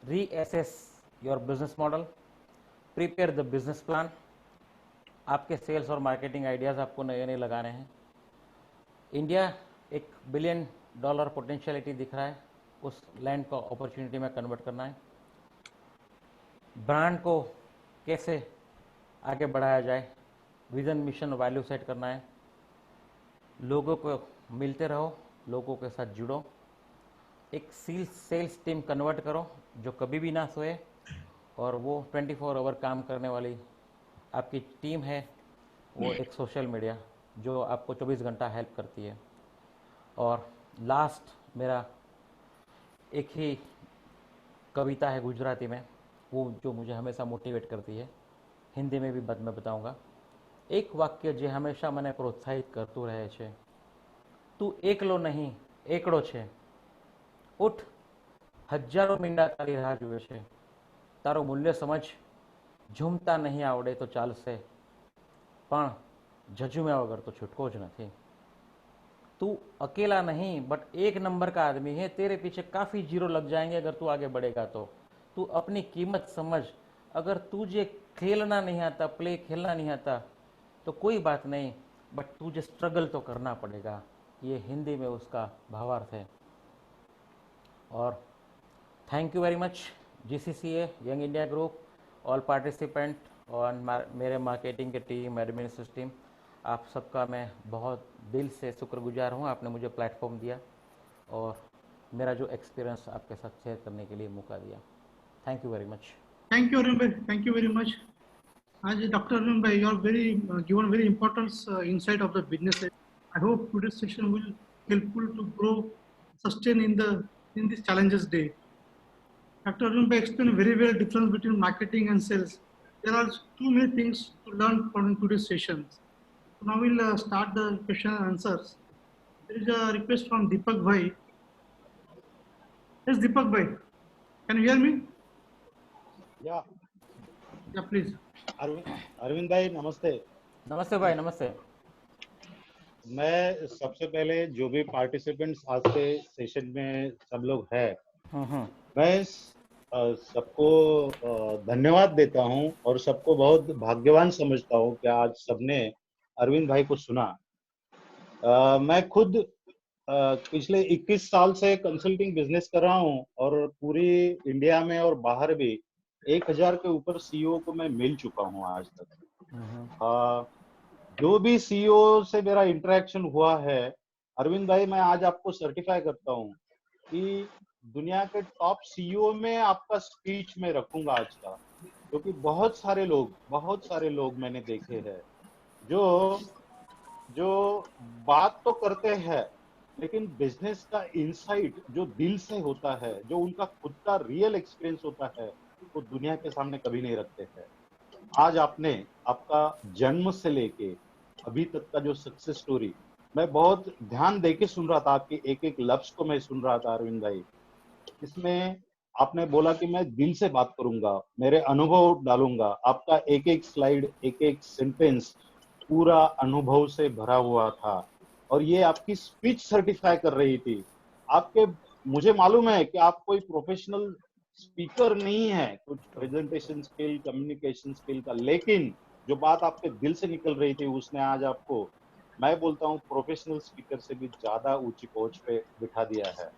D: reassess your business model, prepare the business plan. आपके सेल्स और मार्केटिंग आइडियाज़ आपको नए नए लगाने हैं। इंडिया एक $1 बिलियन पोटेंशियलिटी दिख रहा है, उस लैंड को अपॉर्चुनिटी में कन्वर्ट करना है। ब्रांड को कैसे आगे बढ़ाया जाए, विजन मिशन वैल्यू सेट करना है। लोगों को मिलते रहो, लोगों के साथ जुड़ो, एक सेल्स टीम कन्वर्ट करो जो कभी भी ना सोए, और वो 24 आवर काम करने वाली आपकी टीम है, वो एक सोशल मीडिया जो आपको 24 घंटा हेल्प करती है। और लास्ट मेरा एक ही कविता है गुजराती में, वो जो मुझे हमेशा मोटिवेट करती है, हिंदी में भी बाद में बताऊंगा। एक वाक्य જે હંમેશા મને પ્રોત્સાહિત કરતું રહે છે, તું એકલો નહીં એકડો છે, ઉઠ હજારો મીંડા તારી રાહ જુએ છે, તારો મૂલ્ય સમજ, ઝૂમતા નહીં આવડે તો ચાલશે પણ ઝઝુમ્યા વગર તો છૂટકો જ નથી। तू अकेला नहीं बट एक नंबर का आदमी है, तेरे पीछे काफ़ी जीरो लग जाएंगे अगर तू आगे बढ़ेगा तो। तू अपनी कीमत समझ। अगर तुझे खेलना नहीं आता, प्ले खेलना नहीं आता, तो कोई बात नहीं, बट तुझे स्ट्रगल तो करना पड़ेगा। ये हिंदी में उसका भावार्थ है। और thank you very much GCCA, young India group, all participant और मेरे मार्केटिंग के टीम, एडमिनिस्ट्रेटिव टीम, आप सबका मैं बहुत दिल से शुक्रगुजार हूँ। आपने मुझे प्लेटफॉर्म दिया और मेरा जो एक्सपीरियंस आपके साथ शेयर करने के लिए मौका दिया। Thank you very much.
B: Thank you, Arun bhai. Thank you very much. As Dr. Arun bhai, you are very given very important insight of the business. I hope today's session will helpful to grow, sustain in this challenges day. Dr. Arun bhai explained very well difference between marketing and sales. There are too many things to learn from today's sessions. So now we'll start the question and answers. There is a request from Deepak bhai. Yes, Deepak bhai, can you hear me?
E: या
B: Yeah, please.
E: Arvind भाई नमस्ते।
D: नमस्ते भाई, नमस्ते।
E: मैं सबसे पहले जो भी पार्टिसिपेंट्स आज के सेशन में सब लोग हैं, मैं सबको धन्यवाद देता हूं और सबको बहुत भाग्यवान समझता हूं कि आज सबने अरविंद भाई को सुना। मैं खुद पिछले 21 साल से कंसल्टिंग बिजनेस कर रहा हूं और पूरी इंडिया में और बाहर भी 1000 के ऊपर सीईओ को मैं मिल चुका हूं आज तक। जो भी सीईओ से मेरा इंटरेक्शन हुआ है, अरविंद भाई, मैं आज आपको सर्टिफाई करता हूं कि दुनिया के टॉप सीईओ में आपका स्पीच में रखूंगा आज का, क्योंकि बहुत सारे लोग मैंने देखे हैं जो बात तो करते हैं लेकिन बिजनेस का इंसाइट जो दिल से होता है, जो उनका खुद का रियल एक्सपीरियंस होता है, वो दुनिया के सामने कभी नहीं रखते हैं। आज आपने आपका जन्म से लेके अभी तक का जो सक्सेस स्टोरी, मैं बहुत ध्यान देके सुन रहा था, आपके एक एक लफ्ज को मैं सुन रहा था अरविंद भाई। इसमें आपने बोला कि मैं दिल से बात करूंगा, मेरे अनुभव डालूंगा। आपका एक एक स्लाइड, एक एक सेंटेंस पूरा अनुभव से भरा हुआ था और ये आपकी स्पीच सर्टिफाई कर रही थी। आपके, मुझे मालूम है कि आप कोई प्रोफेशनल स्पीकर नहीं है, कुछ प्रेजेंटेशन स्किल, कम्युनिकेशन स्किल का, लेकिन जो बात आपके दिल से निकल रही थी उसने आज आपको, मैं बोलता हूँ, प्रोफेशनल स्पीकर से भी ज्यादा ऊंची पहुंच पे बिठा दिया है।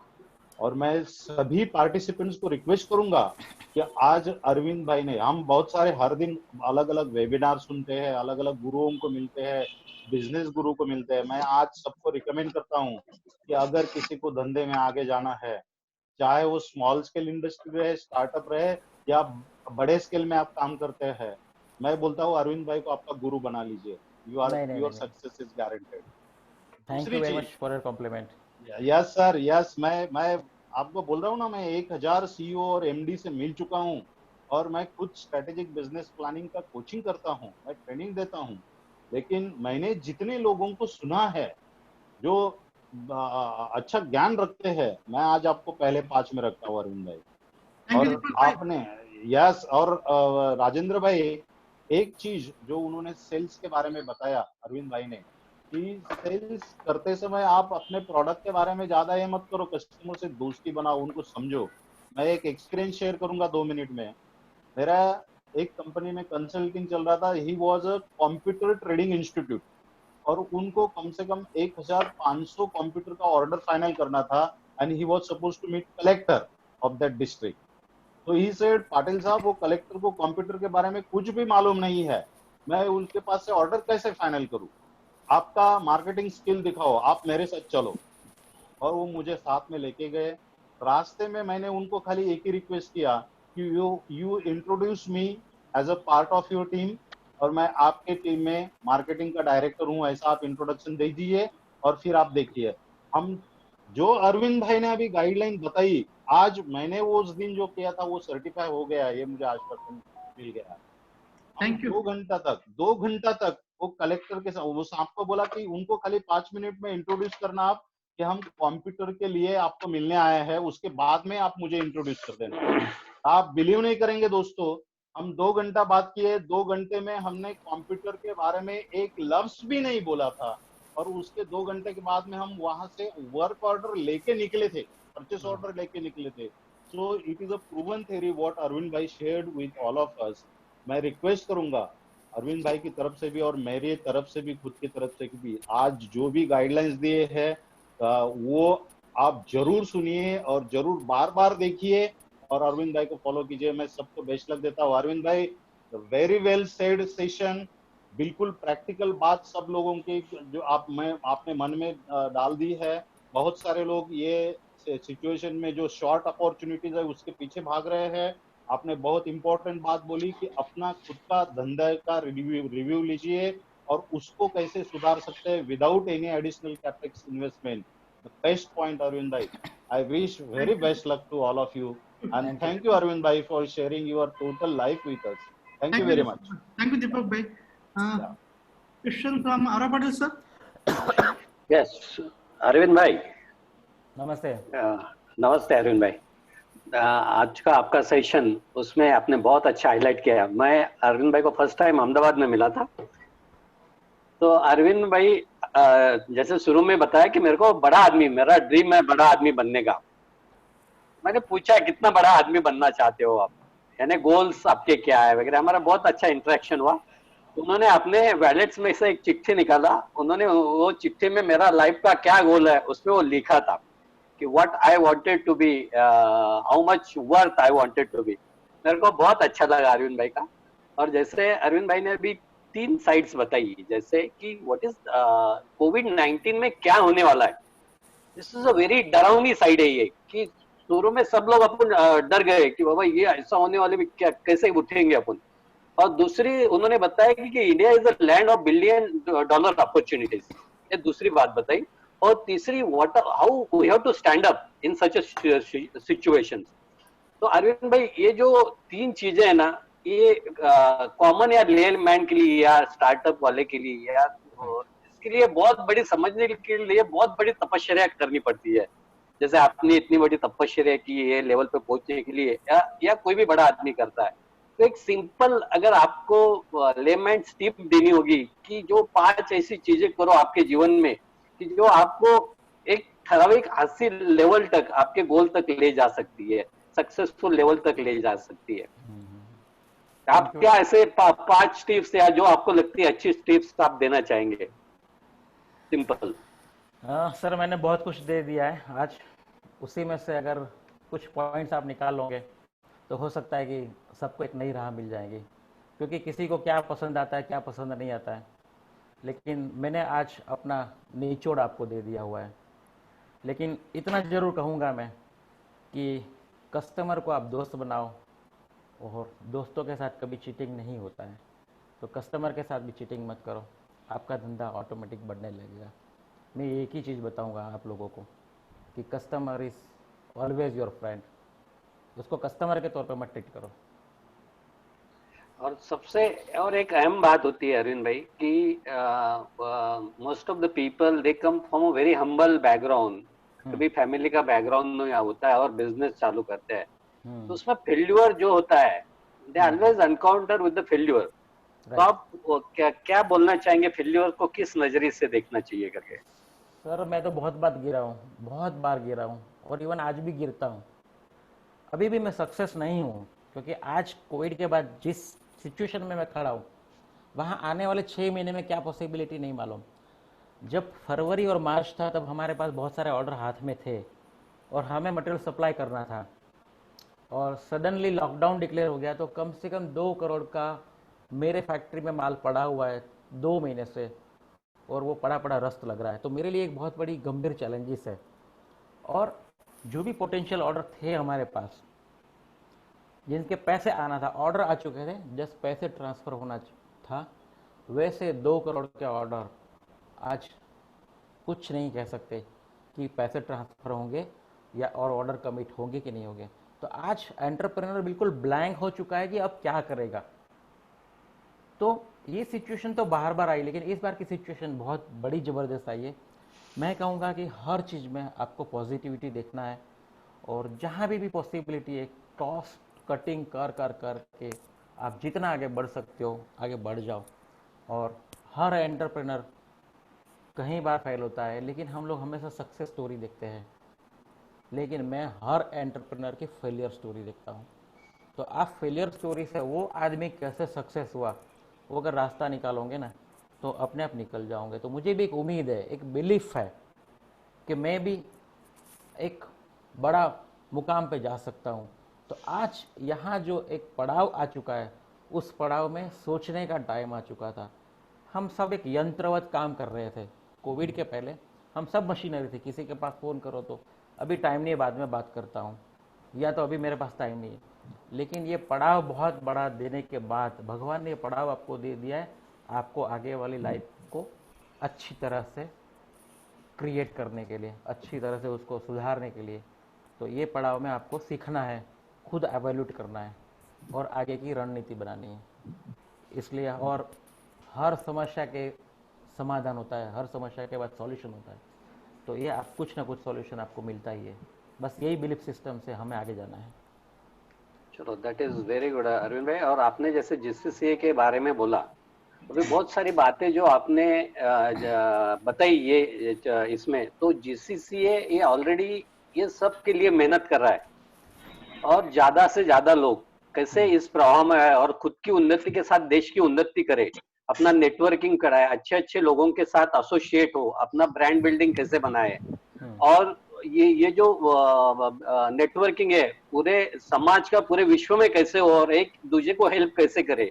E: और मैं सभी पार्टिसिपेंट्स को रिक्वेस्ट करूंगा कि आज अरविंद भाई ने, हम बहुत सारे हर दिन अलग अलग वेबिनार सुनते हैं, अलग अलग गुरुओं को मिलते हैं, बिजनेस गुरु को मिलते हैं। मैं आज सबको रिकमेंड करता हूं कि अगर किसी को धंधे में आगे जाना है, चाहे वो स्मॉल स्केल इंडस्ट्री रहे, स्टार्टअप रहे या बड़े स्केल में आप काम करते हैं, मैं बोलता हूँ अरविंद भाई को आपका गुरु बना लीजिए। Your success is guaranteed.
D: Thank you very much for your compliment.
E: Yes sir, yes. मैं आपको बोल रहा हूँ ना, मैं 1000 सीईओ और एमडी से मिल चुका हूँ और मैं खुद स्ट्रेटेजिक बिजनेस प्लानिंग का कोचिंग करता हूँ, मैं ट्रेनिंग देता हूँ। लेकिन मैंने जितने लोगों को सुना है जो अच्छा ज्ञान रखते हैं, मैं आज आपको पहले 5 में रखता हूँ अरविंद भाई। और आपने, यस, और राजेंद्र भाई, एक चीज जो उन्होंने सेल्स के बारे में बताया अरविंद भाई ने, कि सेल्स करते समय आप अपने प्रोडक्ट के बारे में ज्यादा ये मत करो, कस्टमर से दोस्ती बनाओ, उनको समझो। मैं एक एक्सपीरियंस शेयर करूंगा 2 मिनट में। मेरा एक कंपनी में कंसल्टिंग चल रहा था, he was a computer trading institute, और उनको कम से कम 1500 कंप्यूटर का ऑर्डर फाइनल करना था, and he was supposed to meet collector of that district. तो ही सेड, पाटिल साहब, वो कलेक्टर को कंप्यूटर के बारे में कुछ भी मालूम नहीं है, मैं उनके पास से ऑर्डर कैसे फाइनल करूं? आपका मार्केटिंग स्किल दिखाओ, आप मेरे साथ चलो। और वो मुझे साथ में लेके गए। रास्ते में मैंने उनको खाली एक ही रिक्वेस्ट किया कि you introduce me as a part of your team, और मैं आपके टीम में मार्केटिंग का डायरेक्टर हूं, ऐसा आप इंट्रोडक्शन दे दीजिए और फिर आप देखिए। हम, जो अरविंद भाई ने अभी गाइडलाइन बताई, आज मैंने वो उस दिन जो किया था वो सर्टिफाई हो गया, ये मुझे आज तक मिल गया।
B: Thank you.
E: 2 घंटा तक वो कलेक्टर के साथ, वो आपको बोला कि उनको खाली 5 मिनट में इंट्रोड्यूस करना आप, कि हम कंप्यूटर के लिए आपको मिलने आए हैं, उसके बाद में आप मुझे इंट्रोड्यूस कर देना। आप बिलीव नहीं करेंगे दोस्तों, हम 2 घंटा बात किए, 2 घंटे में हमने कंप्यूटर के बारे में एक लफ्ज भी नहीं बोला था, और उसके 2 घंटे के बाद में हम वहां से वर्क ऑर्डर लेके निकले थे, परचेस ऑर्डर लेके निकले थे. So it is a proven theory what Arvind bhai shared with all of us. मैं रिक्वेस्ट करूंगा अरविंद भाई की तरफ से भी और मेरी तरफ से भी, खुद की तरफ से भी, आज जो भी गाइडलाइंस दिए हैं वो आप जरूर सुनिए और जरूर बार बार देखिए और अरविंद भाई को फॉलो कीजिए. मैं सबको बेस्ट लक देता हूँ. अरविंद भाई, वेरी वेल सेड सेशन, बिल्कुल प्रैक्टिकल बात सब लोगों की जो आपने मन में डाल दी है. बहुत सारे लोग ये सिचुएशन में जो शॉर्ट अपॉर्चुनिटीज है उसके पीछे भाग रहे हैं. आपने बहुत इंपॉर्टेंट बात बोली कि अपना खुद का धंधा का रिव्यू लीजिए और उसको कैसे सुधार सकते हैं without any additional capex investment. The best point Arvind भाई. I wish very best luck to all of you, and
D: Thank you.
E: thank you Arvind bhai for sharing your total life with us. Thank you very much.
B: Thank you, Deepak bhai.
E: Yeah.
B: Question from Ara Patel sir.
F: Yes Arvind भाई.
D: नमस्ते.
F: नमस्ते अरविंद भाई. आज का आपका session उसमें आपने बहुत अच्छा हाईलाइट किया. मैं अरविंद भाई को फर्स्ट टाइम अहमदाबाद में मिला था. तो अरविंद भाई जैसे शुरू में बताया कि मेरे को बड़ा आदमी, मेरा ड्रीम है बड़ा आदमी बनने का. मैंने पूछा कितना बड़ा आदमी बनना चाहते हो आप, यानी गोल्स आपके क्या है वगैरह. हमारा बहुत अच्छा इंटरेक्शन हुआ. उन्होंने अपने वैलेट्स में से एक चिट्ठी निकाला. उन्होंने वो चिट्ठी में मेरा लाइफ का क्या गोल है उसमें वो लिखा था कि what I wanted to be, how much worth I wanted to be. मेरे को बहुत अच्छा लगा अरविंद भाई का. और जैसे अरविंद भाई ने अभी 3 साइड्स बताई, जैसे कि व्हाट इज कोविड-19 में क्या होने वाला है. दिस इज अ वेरी डरावनी साइड है ये, कि शुरू में सब लोग अपन डर गए कि बाबा ये ऐसा होने वाले में क्या, कैसे उठेंगे अपन. और दूसरी उन्होंने बताया कि India is a land of billion dollar opportunities. ये दूसरी बात बताई. और तीसरी what, how we have to stand up in such a situations. तो अरविंद भाई ये जो 3 चीजें है ना, ये कॉमन या लेयर मैन के लिए या स्टार्टअप वाले के लिए या इसके लिए बहुत बड़ी, समझने के लिए बहुत बड़ी तपस्या करनी पड़ती है. जैसे आपने इतनी बड़ी तपस्या की ये लेवल पे पहुंचने के लिए, या कोई भी बड़ा आदमी करता है. तो एक सिंपल अगर आपको लेमैन टिप देनी होगी कि जो 5 ऐसी चीजें करो आपके जीवन में कि जो आपको एक ठराविक हासिल लेवल तक, आपके गोल तक ले जा सकती है, सक्सेसफुल लेवल तक ले जा सकती है. आप क्या ऐसे 5 टिप्स या जो आपको लगती है अच्छी टिप्स आप देना चाहेंगे, सिंपल?
D: सर मैंने बहुत कुछ दे दिया है आज. उसी में से अगर कुछ पॉइंट्स आप निकाल लोगे तो हो सकता है कि सबको एक नई राह मिल जाएगी, क्योंकि किसी को क्या पसंद आता है क्या पसंद नहीं आता है. लेकिन मैंने आज अपना निचोड़ आपको दे दिया हुआ है. लेकिन इतना ज़रूर कहूँगा मैं कि कस्टमर को आप दोस्त बनाओ, और दोस्तों के साथ कभी चीटिंग नहीं होता है. तो कस्टमर के साथ भी चीटिंग मत करो, आपका धंधा ऑटोमेटिक बढ़ने लगेगा. मैं एक ही चीज़ बताऊंगा आप लोगों को कि customer is always your friend. उसको कस्टमर के तौर पे मत ट्रीट करो.
F: और सबसे और एक अहम बात होती है अरविंद भाई कि most of the people they come from a very humble background. कभी फैमिली का बैकग्राउंड में होता है और बिजनेस चालू करते हैं. तो उसमें फेल्यूर जो होता है, they always encounter with the failure. तो आप क्या बोलना चाहेंगे, फेल्यूर को किस नजरिए से देखना चाहिए करके?
D: सर मैं तो बहुत बार गिरा हूँ, बहुत बार गिरा हूँ, और इवन आज भी गिरता हूँ. अभी भी मैं सक्सेस नहीं हूँ, क्योंकि आज कोविड के बाद जिस सिचुएशन में मैं खड़ा हूँ, वहाँ आने वाले 6 महीने में क्या पॉसिबिलिटी नहीं मालूम. जब फरवरी और मार्च था तब हमारे पास बहुत सारे ऑर्डर हाथ में थे और हमें मटेरियल सप्लाई करना था, और सडनली लॉकडाउन डिक्लेयर हो गया. तो कम से कम 2 करोड़ का मेरे फैक्ट्री में माल पड़ा हुआ है 2 महीने से, और वो पड़ा पड़ा रस्त लग रहा है. तो मेरे लिए एक बहुत बड़ी गंभीर चैलेंजेस है. और जो भी पोटेंशियल ऑर्डर थे हमारे पास, जिनके पैसे आना था, ऑर्डर आ चुके थे, जस्ट पैसे ट्रांसफ़र होना था, वैसे 2 करोड़ के ऑर्डर आज कुछ नहीं कह सकते कि पैसे ट्रांसफ़र होंगे या और ऑर्डर कमिट होंगे कि नहीं होंगे. तो आज एंटरप्रेन्योर बिल्कुल ब्लैंक हो चुका है कि अब क्या करेगा. तो ये सिचुएशन तो बार बार आई, लेकिन इस बार की सिचुएशन बहुत बड़ी ज़बरदस्त आई है. मैं कहूँगा कि हर चीज़ में आपको पॉजिटिविटी देखना है, और जहाँ भी पॉसिबिलिटी है कॉस्ट कटिंग कर कर कर के आप जितना आगे बढ़ सकते हो आगे बढ़ जाओ. और हर एंटरप्रेन्योर कहीं बार फेल होता है, लेकिन हम लोग हमेशा सक्सेस स्टोरी देखते हैं, लेकिन मैं हर एंटरप्रेन्योर की फेलियर स्टोरी देखता हूँ। तो आप फेलियर स्टोरी से वो आदमी कैसे सक्सेस हुआ, वो अगर रास्ता निकालोगे ना तो अपने आप निकल जाओगे। तो मुझे भी एक उम्मीद है, एक बिलीफ है कि मैं भी एक बड़ा मुकाम पे जा सकता हूँ। तो आज यहाँ जो एक पड़ाव आ चुका है, उस पड़ाव में सोचने का टाइम आ चुका था। हम सब एक यंत्रवत काम कर रहे थे। कोविड के पहले हम सब मशीनरी थे, किसी के पास फ़ोन करो तो अभी टाइम नहीं है, बाद में बात करता हूँ, या तो अभी मेरे पास टाइम नहीं है। लेकिन ये पड़ाव बहुत बड़ा देने के बाद भगवान ने ये पड़ाव आपको दे दिया है, आपको आगे वाली लाइफ को अच्छी तरह से क्रिएट करने के लिए, अच्छी तरह से उसको सुधारने के लिए। तो ये पड़ाव में आपको सीखना है, खुद एवेल्यूट करना है और आगे की रणनीति बनानी है। इसलिए और हर समस्या के समाधान होता है, हर समस्या के बाद सॉल्यूशन होता है। तो ये आप कुछ ना कुछ सॉल्यूशन आपको मिलता ही है। बस यही बिलीफ सिस्टम से हमें आगे जाना है।
F: चलो, that is very good Arvind भाई। और आपने जैसे जीसीसीए के बारे में बोला, अभी बहुत सारी बातें जो आपने बताई ये इसमें, तो जीसीसीए ये ऑलरेडी ये सब के लिए मेहनत कर रहा है, और ज्यादा से ज्यादा लोग कैसे इस प्रवाह में आए और खुद की उन्नति के साथ देश की उन्नति करे, अपना नेटवर्किंग कराए, अच्छे अच्छे लोगों के साथ एसोसिएट हो, अपना ब्रांड बिल्डिंग कैसे बनाए, और ये जो नेटवर्किंग है पूरे समाज का, पूरे विश्व में कैसे हो, और एक दूसरे को हेल्प कैसे करे,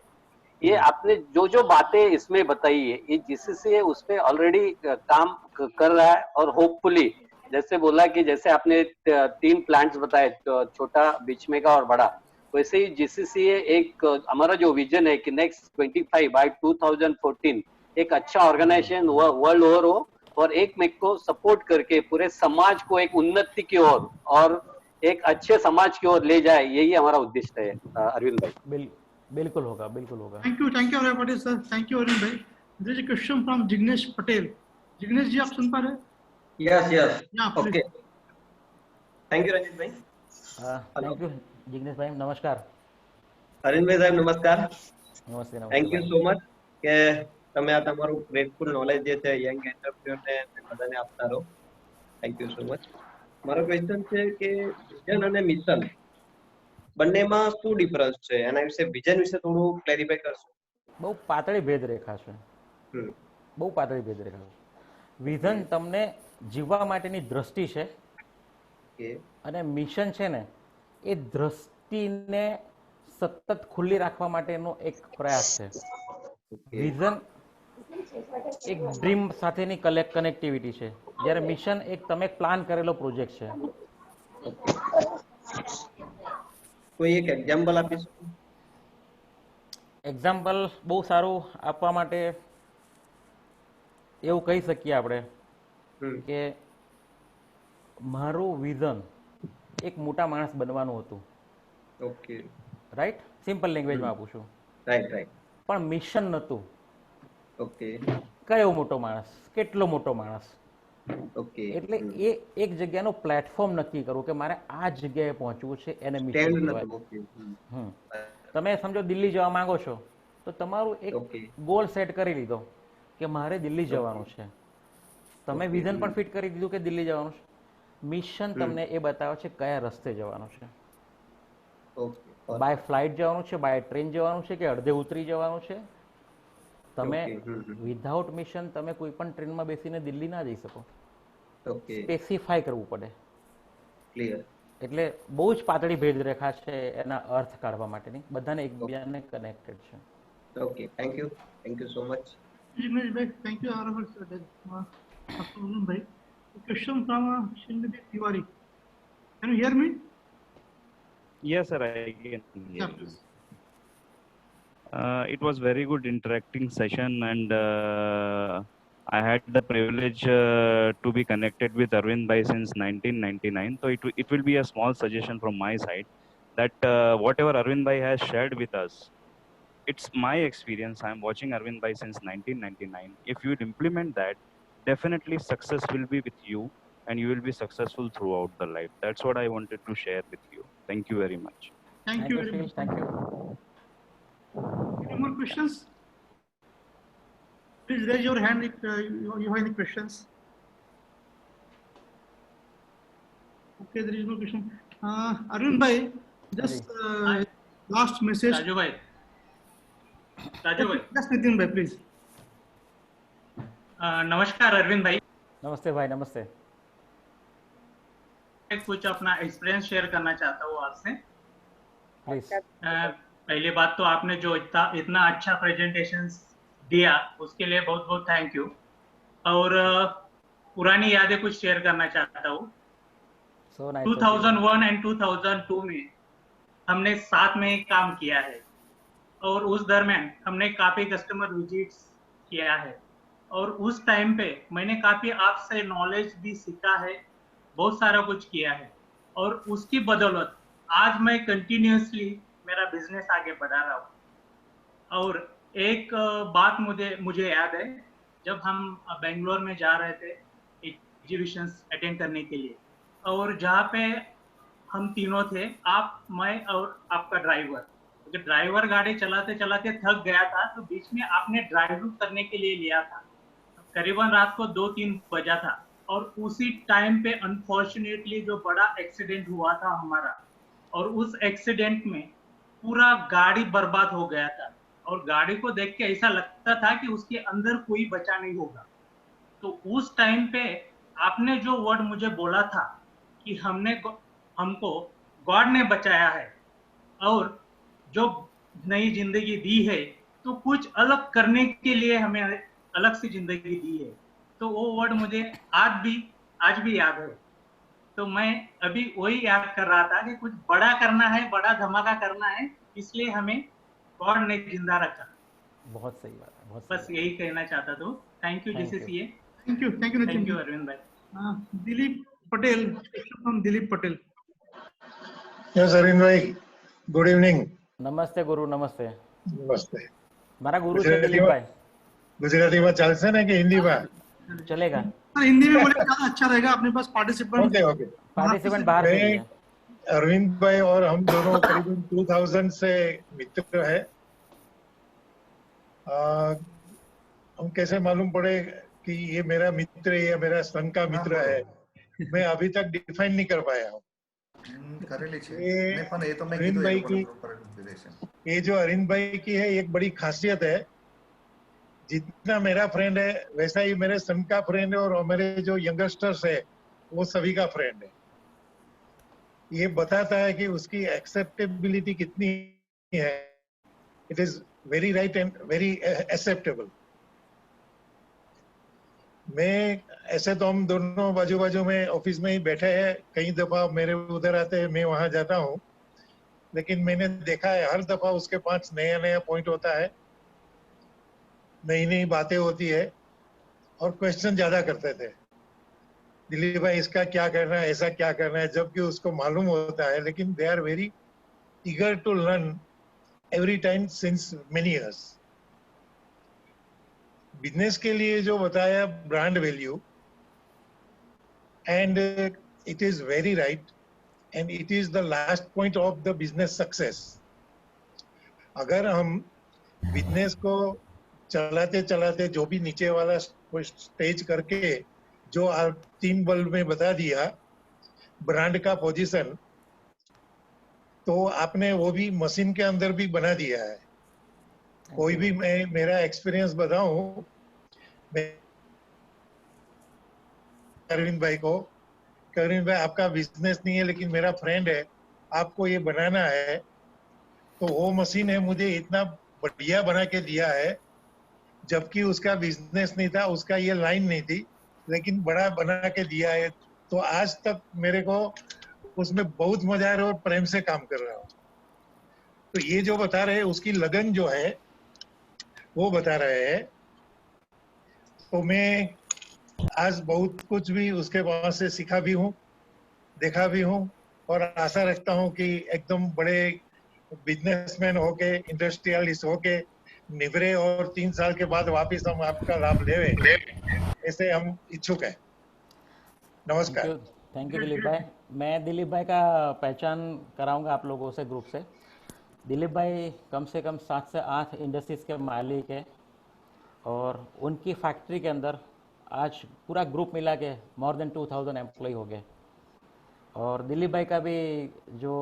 F: ये आपने जो जो बातें इसमें बताई है, ये जीसीसीए उस पे ऑलरेडी काम कर रहा है। और होपफुली जैसे बोला कि जैसे आपने 3 प्लांट्स बताए, छोटा, बीच में का और बड़ा, वैसे ही जीसीसीए एक हमारा जो विजन है कि नेक्स्ट 25 बाय 2014 एक अच्छा ऑर्गेनाइजेशन वर्ल्ड ओवर हो, और एक मेक को सपोर्ट करके पूरे समाज को एक उन्नति की ओर और एक अच्छे समाज की ओर ले जाए, यही हमारा उद्देश्य है अरविंद भाई।
D: बिल्कुल होगा, बिल्कुल होगा।
B: Thank you Arun Patel sir, thank you Arun bhai. There is a question from Jignesh Patel. Jignesh ji, आप सुन पा रहे हैं?
G: Yes.
B: या
G: Okay. Thank you, Ranjit bhai.
D: Thank you Jignesh भाई, नमस्कार।
G: અરવિંદ ભાઈ સાહેબ નમસ્કાર.
D: નમસ્તે નમસ્તે
G: થેન્ક યુ
D: ભાઈ।
G: સો મચ કે તમે આ તમારું ગ્રેટફુલ નોલેજ જે છે યંગ એન્ટરપ્રિન્યોર ને બધાને આપતા રહો. Thank you so much. મારો ક્વેશ્ચન છે કે વિઝન અને મિશન બંનેમાં શું ડિફરન્સ છે, એના વિશે વિઝન વિશે થોડું ક્લેરિફાઈ કરશો?
D: બહુ પાતળી ભેદરેખા છે, બહુ પાતળી ભેદરેખા છે. વિઝન તમને જીવવા માટેની દ્રષ્ટિ છે, અને મિશન છે ને એ દ્રષ્ટિને સતત ખુલ્લી રાખવા માટેનો એક પ્રયાસ છે. વિઝન એક ડ્રીમ સાથેની કનેક્ટિવિટી છે, જ્યારે મિશન એક તમે પ્લાન કરેલો પ્રોજેક્ટ છે.
G: કોઈ એક એક્ઝામ્પલ આપી શકો?
D: એક્ઝામ્પલ બહુ સારું આપવા માટે એવું કહી શકીએ આપણે કે મારું વિઝન એક મોટા માણસ બનવાનું હતું.
G: ઓકે,
D: રાઈટ, સિમ્પલ લેંગ્વેજમાં આપું છું.
G: રાઈટ.
D: પણ મિશન નહોતું.
G: ઓકે,
D: કયો મોટો માણસ, કેટલો મોટો માણસ.
G: ઓકે.
D: એટલે એ એક જગ્યાનો પ્લેટફોર્મ નક્કી કરવું કે મારે આ જગ્યાએ પહોંચવું છે, એને મિશન કહેવાય. તમે સમજો દિલ્હી જવા માંગો છો, તો તમારું એક ગોલ સેટ કરી લીધો કે મારે દિલ્હી જવાનું છે. તમે વિઝન પણ ફિટ કરી દીધું કે દિલ્હી જવાનું છે. મિશન તમને એ બતાવે છે કયા રસ્તે જવાનું છે. બાય ફ્લાઇટ જવાનું છે, બાય ટ્રેન જવાનું છે, કે અડધે ઉતરી જવાનું છે. તમે વિધાઉટ મિશન તમે કોઈ પણ ટ્રેનમાં બેસીને દિલ્હી ના જઈ શકો. સ્પેસિફાય કરવું પડે.
G: ક્લિયર.
D: એટલે બહુ જ પાતળી ભેદરેખા છે એના અર્થ કાઢવા માટેની, બધાને એકબીજાને કનેક્ટેડ છે.
G: Okay, thank you so much.
B: Jignesh, thank you, Arun bhai. A question from Shinmati Tiwari. Can you hear me?
H: Yes, sir, I can hear you. It was very good interacting session, and I had the privilege to be connected with Arvind Bhai since 1999. So it will be a small suggestion from my side that whatever Arvind Bhai has shared with us, it's my experience. I'm watching Arvind Bhai since 1999. If you implement that, definitely success will be with you, and you will be successful throughout the life. That's what I wanted to share with you. Thank you very much.
B: Thank you very much.
D: Thank you.
B: Any more questions? Please raise your hand if you have any questions. Okay, there is no question. Arvind bhai, just last message.
I: Raju भाई, राजू भाई,
B: Just Nitin bhai, please.
I: नमस्कार अरविंद भाई,
D: नमस्ते भाई, नमस्ते।
I: कुछ अपना experience share करना चाहता हूँ आपसे।
D: प्लीज।
I: पहली बात तो आपने जो इतना अच्छा प्रेजेंटेशन दिया उसके लिए बहुत बहुत थैंक यू। और पुरानी यादें कुछ शेयर करना चाहता हूँ। 2001 एंड 2002 में हमने साथ में काम किया है और उस दरमियान हमने काफी कस्टमर विजिट्स किया है और उस टाइम पे मैंने काफी आपसे नॉलेज भी सीखा है, बहुत सारा कुछ किया है और उसकी बदौलत आज मैं कंटिन्यूअसली मेरा बिजनेस आगे बढ़ा रहा हूँ। और एक बात मुझे याद है, जब हम बेंगलोर में जा रहे थे एग्जीबिशंस अटेंड करने के लिए और जहाँ पे हम तीनों थे, आप, मैं और आपका ड्राइवर। जब ड्राइवर गाड़ी चलाते चलाते थक गया था तो बीच में आपने ड्राइव करने के लिए लिया था, करीबन रात को 2-3 बजा था और उसी टाइम पे अनफॉर्चुनेटली जो बड़ा एक्सीडेंट हुआ था हमारा और उस एक्सीडेंट में पूरा गाड़ी बर्बाद हो गया था और गाड़ी को देख के ऐसा लगता था कि उसके अंदर कोई बचा नहीं होगा। तो उस टाइम पे आपने जो वर्ड मुझे बोला था कि हमको गॉड ने बचाया है और जो नई जिंदगी दी है तो कुछ अलग करने के लिए हमें अलग सी जिंदगी दी है, तो वो वर्ड मुझे आज भी याद है। तो मैं अभी वही याद कर रहा था कि कुछ बड़ा करना है, बड़ा धमाका करना है, इसलिए हमें गॉड ने जिंदा रखा।
D: बहुत सही बात है, बहुत
I: बस यही कहना चाहता था। Thank you GCCA.
B: Thank you Nitin.
I: Thank you Arvind bhai.
B: Dilip Patel, from Dilip Patel.
J: Yes, Arvind bhai. Good evening.
D: नमस्ते गुरु, नमस्ते।
J: नमस्ते।
D: મારા ગુરુ છે દિલીપ ભાઈ।
J: गुजराती में चलसे ना कि हिंदी में
D: चलेगा?
B: हिंदी में बोले ज्यादा अच्छा रहेगा, अपने पास पार्टिसिपेंट
D: बाहर से ही है।
J: अरविंद भाई और हम दोनों करीबन 2000 से मित्र है। हम कैसे मालूम पड़े कि ये मेरा मित्र है या मेरा सन का मित्र है, मैं अभी तक डिफाइन नहीं कर पाया हूँ। अरविंद भाई की, ये जो अरविंद भाई की है एक बड़ी खासियत है, जितना मेरा फ्रेंड है वैसा ही मेरे सन का फ्रेंड है और मेरे जो यंगस्टर्स है वो सभी का फ्रेंड है। ये बताता है कि उसकी एक्सेप्टेबिलिटी कितनी है। It is very right and very acceptable. मैं ऐसे तो हम दोनों बाजू बाजू में ऑफिस में ही बैठे हैं, कई दफा मेरे उधर आते हैं, मैं वहां जाता हूँ, लेकिन मैंने देखा है हर दफा उसके पास नया नया पॉइंट होता है, नई नई बातें होती है और क्वेश्चन ज्यादा करते थे। दिलीप भाई इसका क्या करना है, ऐसा क्या करना है, जबकि उसको मालूम होता है, लेकिन they are very eager to learn every time since many years. Business के लिए जो बताया brand value, and it is very right and it is the last point of the business success. अगर हम बिजनेस को चलाते चलाते जो भी नीचे वाला स्टेज करके जो आप 3 वर्ड में बता दिया ब्रांड का पोजीशन, तो आपने वो भी मशीन के अंदर भी बना दिया है। कोई भी मैं मेरा एक्सपीरियंस बताऊं, मैं अरविंद भाई को, अरविंद भाई आपका बिजनेस नहीं है लेकिन मेरा फ्रेंड है, आपको ये बनाना है, तो वो मशीन है मुझे इतना बढ़िया बना के दिया है, जबकि उसका बिजनेस नहीं था, उसका ये लाइन नहीं थी, लेकिन बड़ा बना के दिया है। तो आज तक मेरे को उसमें बहुत मजा आ रहा है और प्रेम से काम कर रहा हूँ। तो ये जो बता रहे हैं उसकी लगन जो है वो बता रहे हैं। तो मैं आज बहुत कुछ भी उसके पास से सीखा भी हूँ, देखा भी हूँ और आशा रखता हूँ कि एकदम बड़े बिजनेसमैन होके, इंडस्ट्रियलिस्ट होके निभरे और 3 साल के बाद वापस हम आपका लाभ लेवे, ऐसे हम इच्छुक हैं। नमस्कार।
D: थैंक यू दिलीप भाई। मैं दिलीप भाई का पहचान कराऊंगा आप लोगों से ग्रुप से। दिलीप भाई कम से कम 7 से 8 इंडस्ट्रीज के मालिक है और उनकी फैक्ट्री के अंदर आज पूरा ग्रुप मिला के मोर देन 2000 एम्प्लॉय हो गए। और दिलीप भाई का भी जो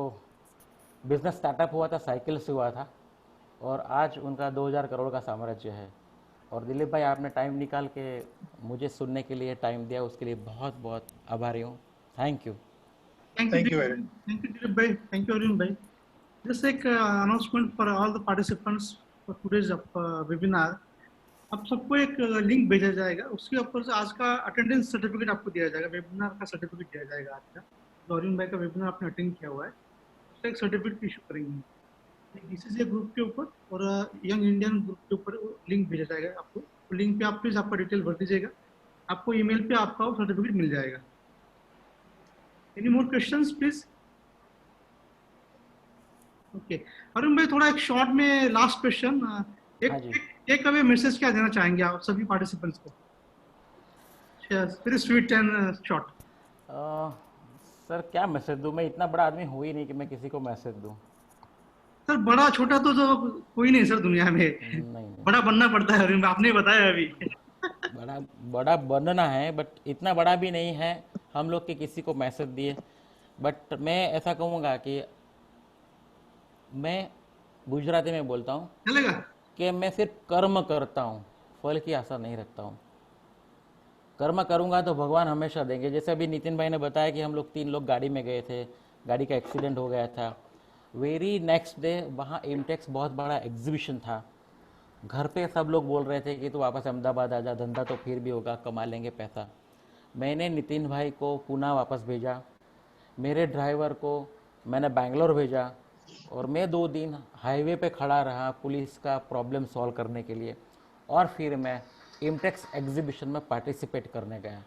D: बिजनेस स्टार्टअप हुआ था साइकिल से हुआ था और आज उनका 2000 करोड़ का साम्राज्य है। और दिलीप भाई आपने टाइम निकाल के मुझे सुनने के लिए टाइम दिया, उसके लिए बहुत बहुत आभारी हूँ। Thank you.
B: Thank
J: Thank
B: you,
J: you, Arun.
B: thank you, Dilip bhai. Thank you, Arun bhai. Just एक announcement for all the participants for today's webinar. आप सबको एक लिंक भेजा जाएगा, उसके ऊपर से आज का अटेंडेंस सर्टिफिकेट आपको दिया जाएगा, वेबिनार का सर्टिफिकेट दिया जाएगा आज का। तो अरुण भाई का वेबिनार आपने अटेंड किया हुआ है, उसका एक सर्टिफिकेट इशू करेंगे डीसीसी ग्रुप के ऊपर और यंग इंडियन ग्रुप के ऊपर लिंक भेजा जाएगा आपको। तो लिंक पे आप प्लीज आपका डिटेल भर दीजिएगा, आपको ईमेल पे आपका वो सर्टिफिकेट मिल जाएगा। Any more questions please? Okay Arun भाई, थोड़ा एक शॉर्ट में लास्ट क्वेश्चन,
D: हाँ जी।
B: टेक अवे मैसेज क्या देना चाहेंगे आप सभी पार्टिसिपेंट्स को? Very sweet and short.
D: Sir क्या मैसेज दूँ? मैं इतना बड़ा आदमी हूँ ही नहीं कि मैं किसी को मैसेज दूँ।
B: सर बड़ा छोटा तो कोई नहीं सर दुनिया में,
D: नहीं
B: बड़ा बनना पड़ता है अरुण भाई, आपने बताया अभी।
D: बड़ा बड़ा बनना है, बट इतना बड़ा भी नहीं है हम लोग के किसी को मैसेज दिए। बट मैं ऐसा कहूँगा कि मैं गुजराती में बोलता हूँ
B: चलेगा?
D: कि मैं सिर्फ कर्म करता हूँ, फल की आशा नहीं रखता हूँ। कर्म करूँगा तो भगवान हमेशा देंगे। जैसे अभी नितिन भाई ने बताया कि हम लोग 3 लोग गाड़ी में गए थे, गाड़ी का एक्सीडेंट हो गया था। वेरी नेक्स्ट डे वहाँ इमटेक्स बहुत बड़ा एग्जीबिशन था। घर पे सब लोग बोल रहे थे कि तू वापस अहमदाबाद आ जा, धंधा तो फिर भी होगा, कमा लेंगे पैसा। मैंने नितिन भाई को पुणे वापस भेजा, मेरे ड्राइवर को मैंने बैंगलोर भेजा और मैं 2 दिन हाईवे पे खड़ा रहा पुलिस का प्रॉब्लम सॉल्व करने के लिए, और फिर मैं इमटेक्स एग्जीबिशन में पार्टिसिपेट करने गया।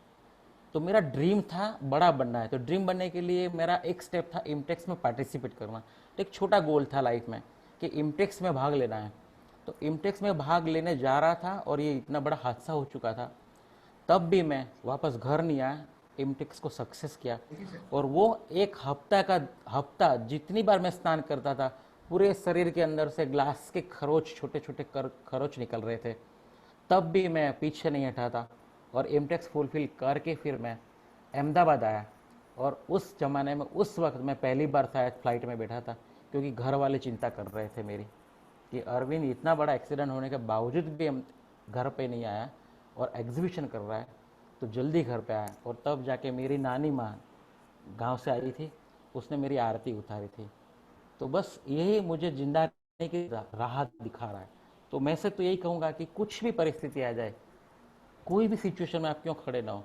D: तो मेरा ड्रीम था बड़ा बनना है, तो ड्रीम बनने के लिए मेरा एक स्टेप था इमटेक्स में पार्टिसिपेट करना। तो एक छोटा गोल था लाइफ में कि इमटेक्स में भाग लेना है। तो इमटेक्स में भाग लेने जा रहा था और ये इतना बड़ा हादसा हो चुका था, तब भी मैं वापस घर नहीं आया, इमटेक्स को सक्सेस किया। और वो एक हफ्ता जितनी बार मैं स्नान करता था, पूरे शरीर के अंदर से ग्लास के खरोच, छोटे छोटे खरोच निकल रहे थे, तब भी मैं पीछे नहीं हटा था और इमटेक्स फुलफिल करके फिर मैं अहमदाबाद आया। और उस ज़माने में उस वक्त मैं पहली बार शायद फ्लाइट में बैठा था, क्योंकि घर वाले चिंता कर रहे थे मेरी कि अरविंद इतना बड़ा एक्सीडेंट होने के बावजूद भी हम घर पे नहीं आया और एग्जीबिशन कर रहा है, तो जल्दी घर पे आया। और तब जाके मेरी नानी माँ गांव से आई थी, उसने मेरी आरती उतारी थी। तो बस यही मुझे जिंदा रहने की राह दिखा रहा है। तो मैं से तो यही कहूँगा कि कुछ भी परिस्थिति आ जाए, कोई भी सिचुएशन में आप क्यों खड़े ना हो,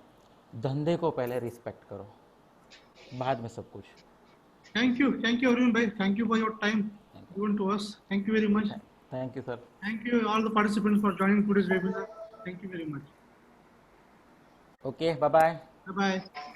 D: धंधे को पहले रिस्पेक्ट करो, बाद में सब कुछ।
B: Thank you Arun bhai, thank you for your time given to us. Thank you very much.
D: Thank you sir.
B: Thank you all the participants for joining today's webinar. Thank you very much.
D: Okay, bye bye.
B: Bye bye.